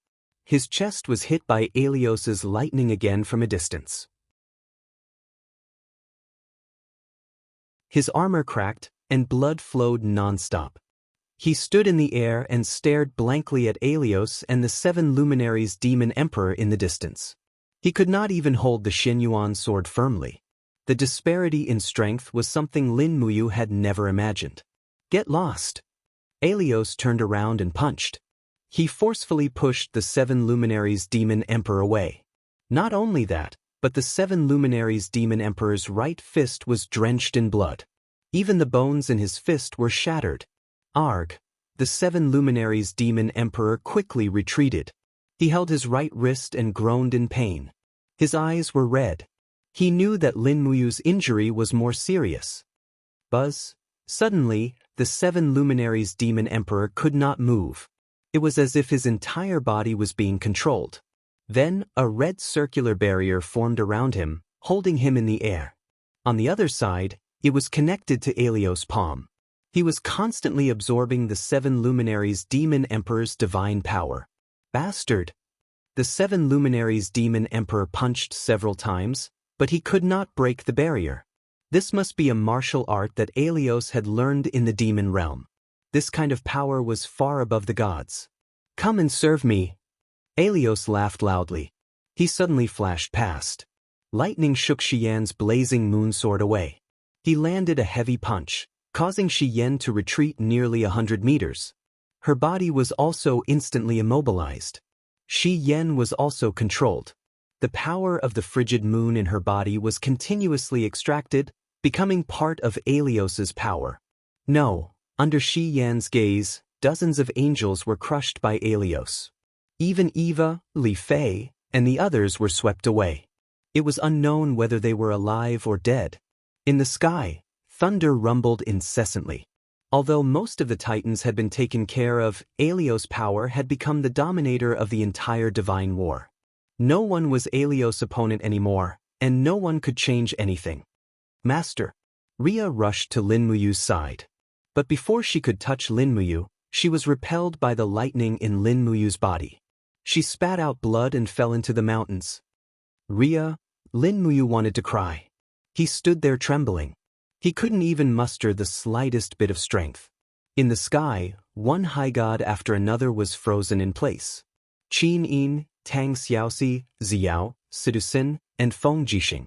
His chest was hit by Aelios's lightning again from a distance. His armor cracked, and blood flowed non-stop. He stood in the air and stared blankly at Aelios and the 7 luminaries demon emperor in the distance. He could not even hold the Xinyuan sword firmly. The disparity in strength was something Lin Muyu had never imagined. Get lost! Aelios turned around and punched. He forcefully pushed the 7 luminaries demon emperor away. Not only that, but the 7 luminaries demon emperor's right fist was drenched in blood. Even the bones in his fist were shattered. Arg! The 7 luminaries demon emperor quickly retreated. He held his right wrist and groaned in pain. His eyes were red. He knew that Lin Muyu's injury was more serious. Buzz! Suddenly, the 7 luminaries demon emperor could not move. It was as if his entire body was being controlled. Then, a red circular barrier formed around him, holding him in the air. On the other side, it was connected to Aelios' palm. He was constantly absorbing the 7 luminaries demon emperor's divine power. Bastard! The 7 luminaries demon emperor punched several times, but he could not break the barrier. This must be a martial art that Aelios had learned in the demon realm. This kind of power was far above the gods. Come and serve me. Aelios laughed loudly. He suddenly flashed past. Lightning shook Shiyan's blazing moonsword away. He landed a heavy punch, causing Shiyan to retreat nearly 100 meters. Her body was also instantly immobilized. Shiyan was also controlled. The power of the frigid moon in her body was continuously extracted, becoming part of Aelios's power. No, under Shiyan's gaze, dozens of angels were crushed by Aelios. Even Eva, Li Fei, and the others were swept away. It was unknown whether they were alive or dead. In the sky, thunder rumbled incessantly. Although most of the titans had been taken care of, Aelios' power had become the dominator of the entire divine war. No one was Aelios' opponent anymore, and no one could change anything. Master. Rhea rushed to Lin Muyu's side. But before she could touch Lin Muyu, she was repelled by the lightning in Lin Muyu's body. She spat out blood and fell into the mountains. Rhea, Lin Muyu wanted to cry. He stood there trembling. He couldn't even muster the slightest bit of strength. In the sky, one high god after another was frozen in place. Qin Yin, Tang Xiaoxi, Ziyao, Sidusin, and Feng Jixing.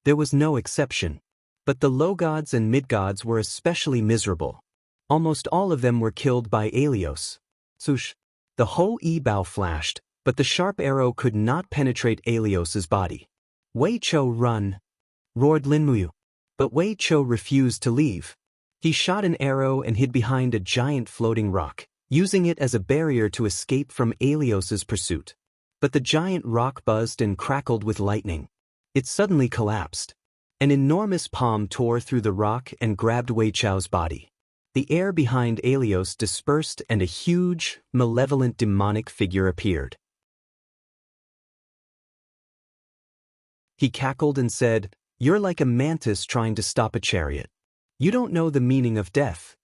There was no exception. But the low gods and mid-gods were especially miserable. Almost all of them were killed by Aelios. Sush! The Ho Yi Bao flashed, but the sharp arrow could not penetrate Aelios's body. Wei Chou, run! Roared Lin Muyu. But Wei Chou refused to leave. He shot an arrow and hid behind a giant floating rock, using it as a barrier to escape from Aelios's pursuit. But the giant rock buzzed and crackled with lightning. It suddenly collapsed. An enormous palm tore through the rock and grabbed Wei Chou's body. The air behind Aelios dispersed and a huge, malevolent demonic figure appeared. He cackled and said, "You're like a mantis trying to stop a chariot. You don't know the meaning of death."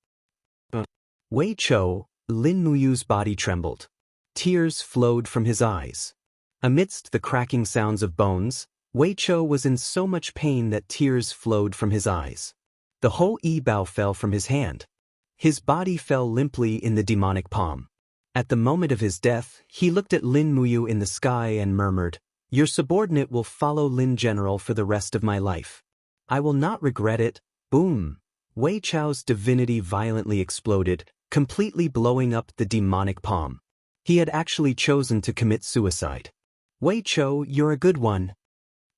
Wei Chou, Lin Muyu's body trembled. Tears flowed from his eyes. Amidst the cracking sounds of bones, Wei Chou was in so much pain that tears flowed from his eyes. The Ho Yi Bao fell from his hand. His body fell limply in the demonic palm. At the moment of his death, he looked at Lin Muyu in the sky and murmured, "Your subordinate will follow Lin General for the rest of my life. I will not regret it." Boom! Wei Chou's divinity violently exploded, completely blowing up the demonic palm. He had actually chosen to commit suicide. "Wei Chou, you're a good one."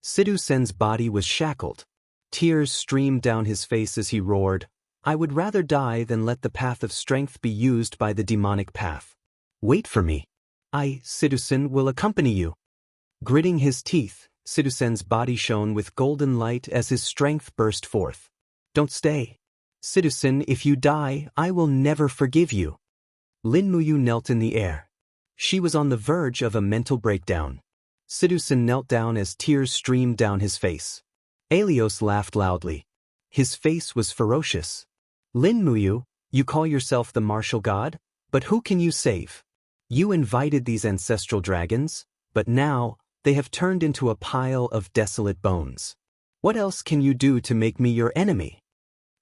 Sidu Sen's body was shackled. Tears streamed down his face as he roared, "I would rather die than let the path of strength be used by the demonic path. Wait for me. I, Sidusen, will accompany you." Gritting his teeth, Sidusen's body shone with golden light as his strength burst forth. "Don't stay. Sidusen, if you die, I will never forgive you." Lin Muyu knelt in the air. She was on the verge of a mental breakdown. Sidusen knelt down as tears streamed down his face. Aelios laughed loudly. His face was ferocious. "Lin Muyu, you call yourself the martial god? But who can you save? You invited these ancestral dragons, but now, they have turned into a pile of desolate bones. What else can you do to make me your enemy?"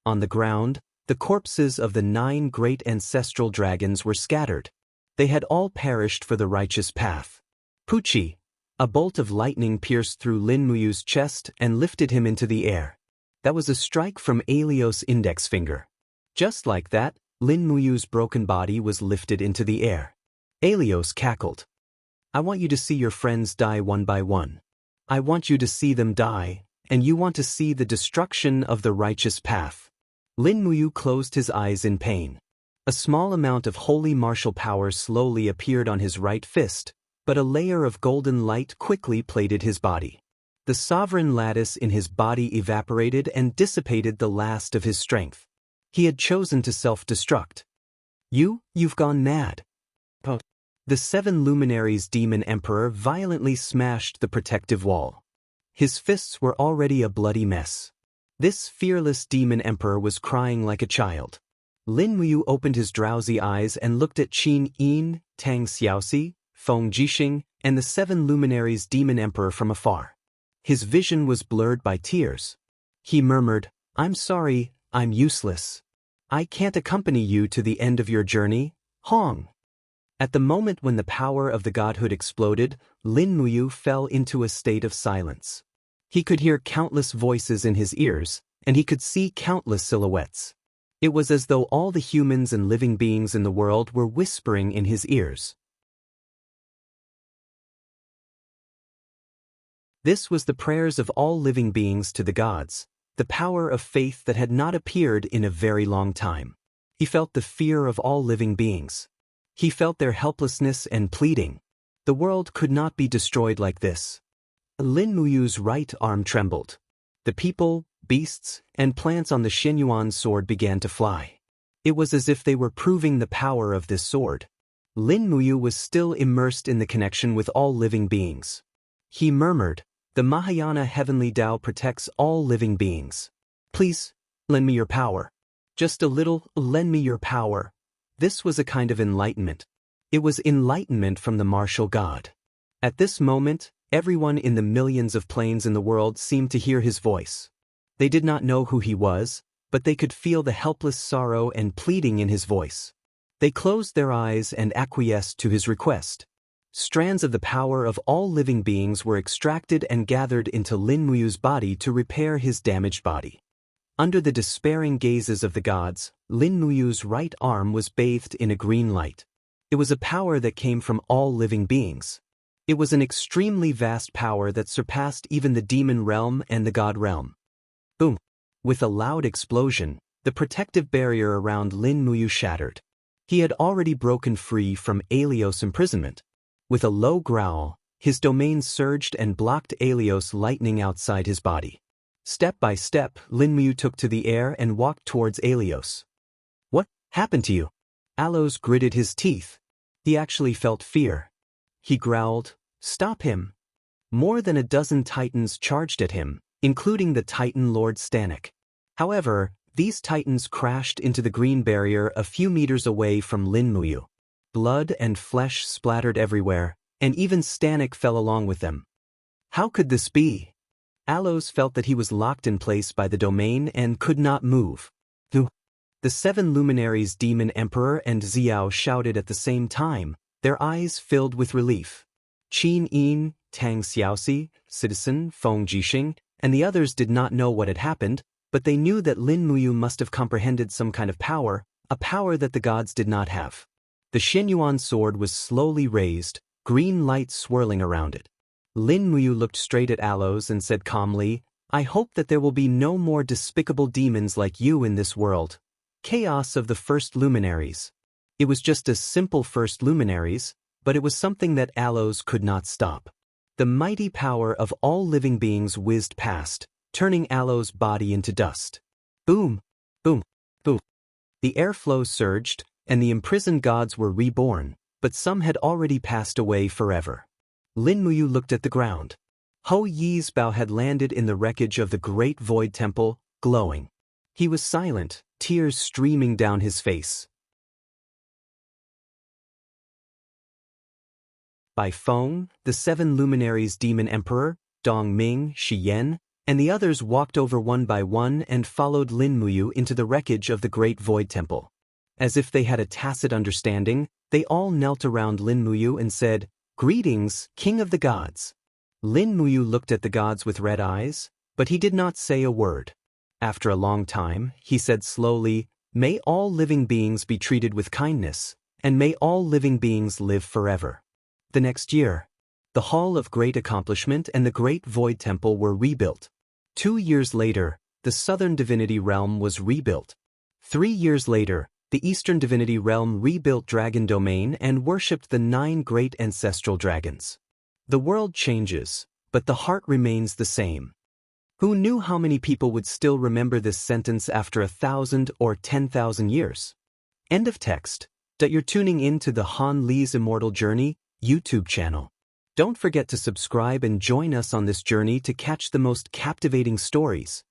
On the ground, the corpses of the 9 great ancestral dragons were scattered. They had all perished for the righteous path. Pucci! A bolt of lightning pierced through Lin Muyu's chest and lifted him into the air. That was a strike from Aelios' index finger. Just like that, Lin Muyu's broken body was lifted into the air. Aelios cackled. "I want you to see your friends die one by one. I want you to see them die, and you want to see the destruction of the righteous path." Lin Muyu closed his eyes in pain. A small amount of holy martial power slowly appeared on his right fist, but a layer of golden light quickly plated his body. The sovereign lattice in his body evaporated and dissipated the last of his strength. He had chosen to self-destruct. You've gone mad." The 7 luminaries demon emperor violently smashed the protective wall. His fists were already a bloody mess. This fearless demon emperor was crying like a child. Lin Muyu opened his drowsy eyes and looked at Qin Yin, Tang Xiaoxi, Feng Jixing, and the 7 luminaries demon emperor from afar. His vision was blurred by tears. He murmured, "I'm sorry, I'm useless. I can't accompany you to the end of your journey, Hong." At the moment when the power of the godhood exploded, Lin Muyu fell into a state of silence. He could hear countless voices in his ears, and he could see countless silhouettes. It was as though all the humans and living beings in the world were whispering in his ears. This was the prayers of all living beings to the gods, the power of faith that had not appeared in a very long time. He felt the fear of all living beings. He felt their helplessness and pleading. The world could not be destroyed like this. Lin Muyu's right arm trembled. The people, beasts, and plants on the Xianyuan sword began to fly. It was as if they were proving the power of this sword. Lin Muyu was still immersed in the connection with all living beings. He murmured, "The Mahayana heavenly Tao protects all living beings. Please, lend me your power. Just a little, lend me your power." This was a kind of enlightenment. It was enlightenment from the martial god. At this moment, everyone in the millions of planes in the world seemed to hear his voice. They did not know who he was, but they could feel the helpless sorrow and pleading in his voice. They closed their eyes and acquiesced to his request. Strands of the power of all living beings were extracted and gathered into Lin Muyu's body to repair his damaged body. Under the despairing gazes of the gods, Lin Muyu's right arm was bathed in a green light. It was a power that came from all living beings. It was an extremely vast power that surpassed even the demon realm and the god realm. Boom! With a loud explosion, the protective barrier around Lin Muyu shattered. He had already broken free from Aelios' imprisonment. With a low growl, his domain surged and blocked Aelios' lightning outside his body. Step by step, Lin Muyu took to the air and walked towards Aelios. "What happened to you?" Alos gritted his teeth. He actually felt fear. He growled, "Stop him." More than a dozen titans charged at him, including the Titan Lord Stanek. However, these titans crashed into the green barrier a few meters away from Lin Muyu. Blood and flesh splattered everywhere, and even Stanek fell along with them. How could this be? Alos felt that he was locked in place by the domain and could not move. The 7 luminaries Demon Emperor and Xiao shouted at the same time, their eyes filled with relief. Qin Yin, Tang Xiaoxi, Citizen, Feng Jixing, and the others did not know what had happened, but they knew that Lin Muyu must have comprehended some kind of power, a power that the gods did not have. The Xianyuan sword was slowly raised, green light swirling around it. Lin Muyu looked straight at Alos and said calmly, "I hope that there will be no more despicable demons like you in this world." Chaos of the first luminaries. It was just a simple first luminaries, but it was something that Alos could not stop. The mighty power of all living beings whizzed past, turning Alos' body into dust. Boom! Boom! Boom! The airflow surged, and the imprisoned gods were reborn, but some had already passed away forever. Lin Muyu looked at the ground. Ho Yi's bow had landed in the wreckage of the great void temple, glowing. He was silent, tears streaming down his face. By Feng, the 7 luminaries Demon Emperor, Dong Ming, Shi Yan, and the others walked over one by one and followed Lin Muyu into the wreckage of the great void temple. As if they had a tacit understanding, they all knelt around Lin Muyu and said, "Greetings, King of the Gods." Lin Muyu looked at the gods with red eyes, but he did not say a word. After a long time, he said slowly, "May all living beings be treated with kindness, and may all living beings live forever." The next year, the Hall of Great Accomplishment and the Great Void Temple were rebuilt. 2 years later, the Southern Divinity Realm was rebuilt. 3 years later, the Eastern Divinity Realm rebuilt Dragon Domain and worshipped the 9 great ancestral dragons. The world changes, but the heart remains the same. Who knew how many people would still remember this sentence after 1,000 or 10,000 years? End of text. You're tuning in to the Han Li's Immortal Journey YouTube channel. Don't forget to subscribe and join us on this journey to catch the most captivating stories.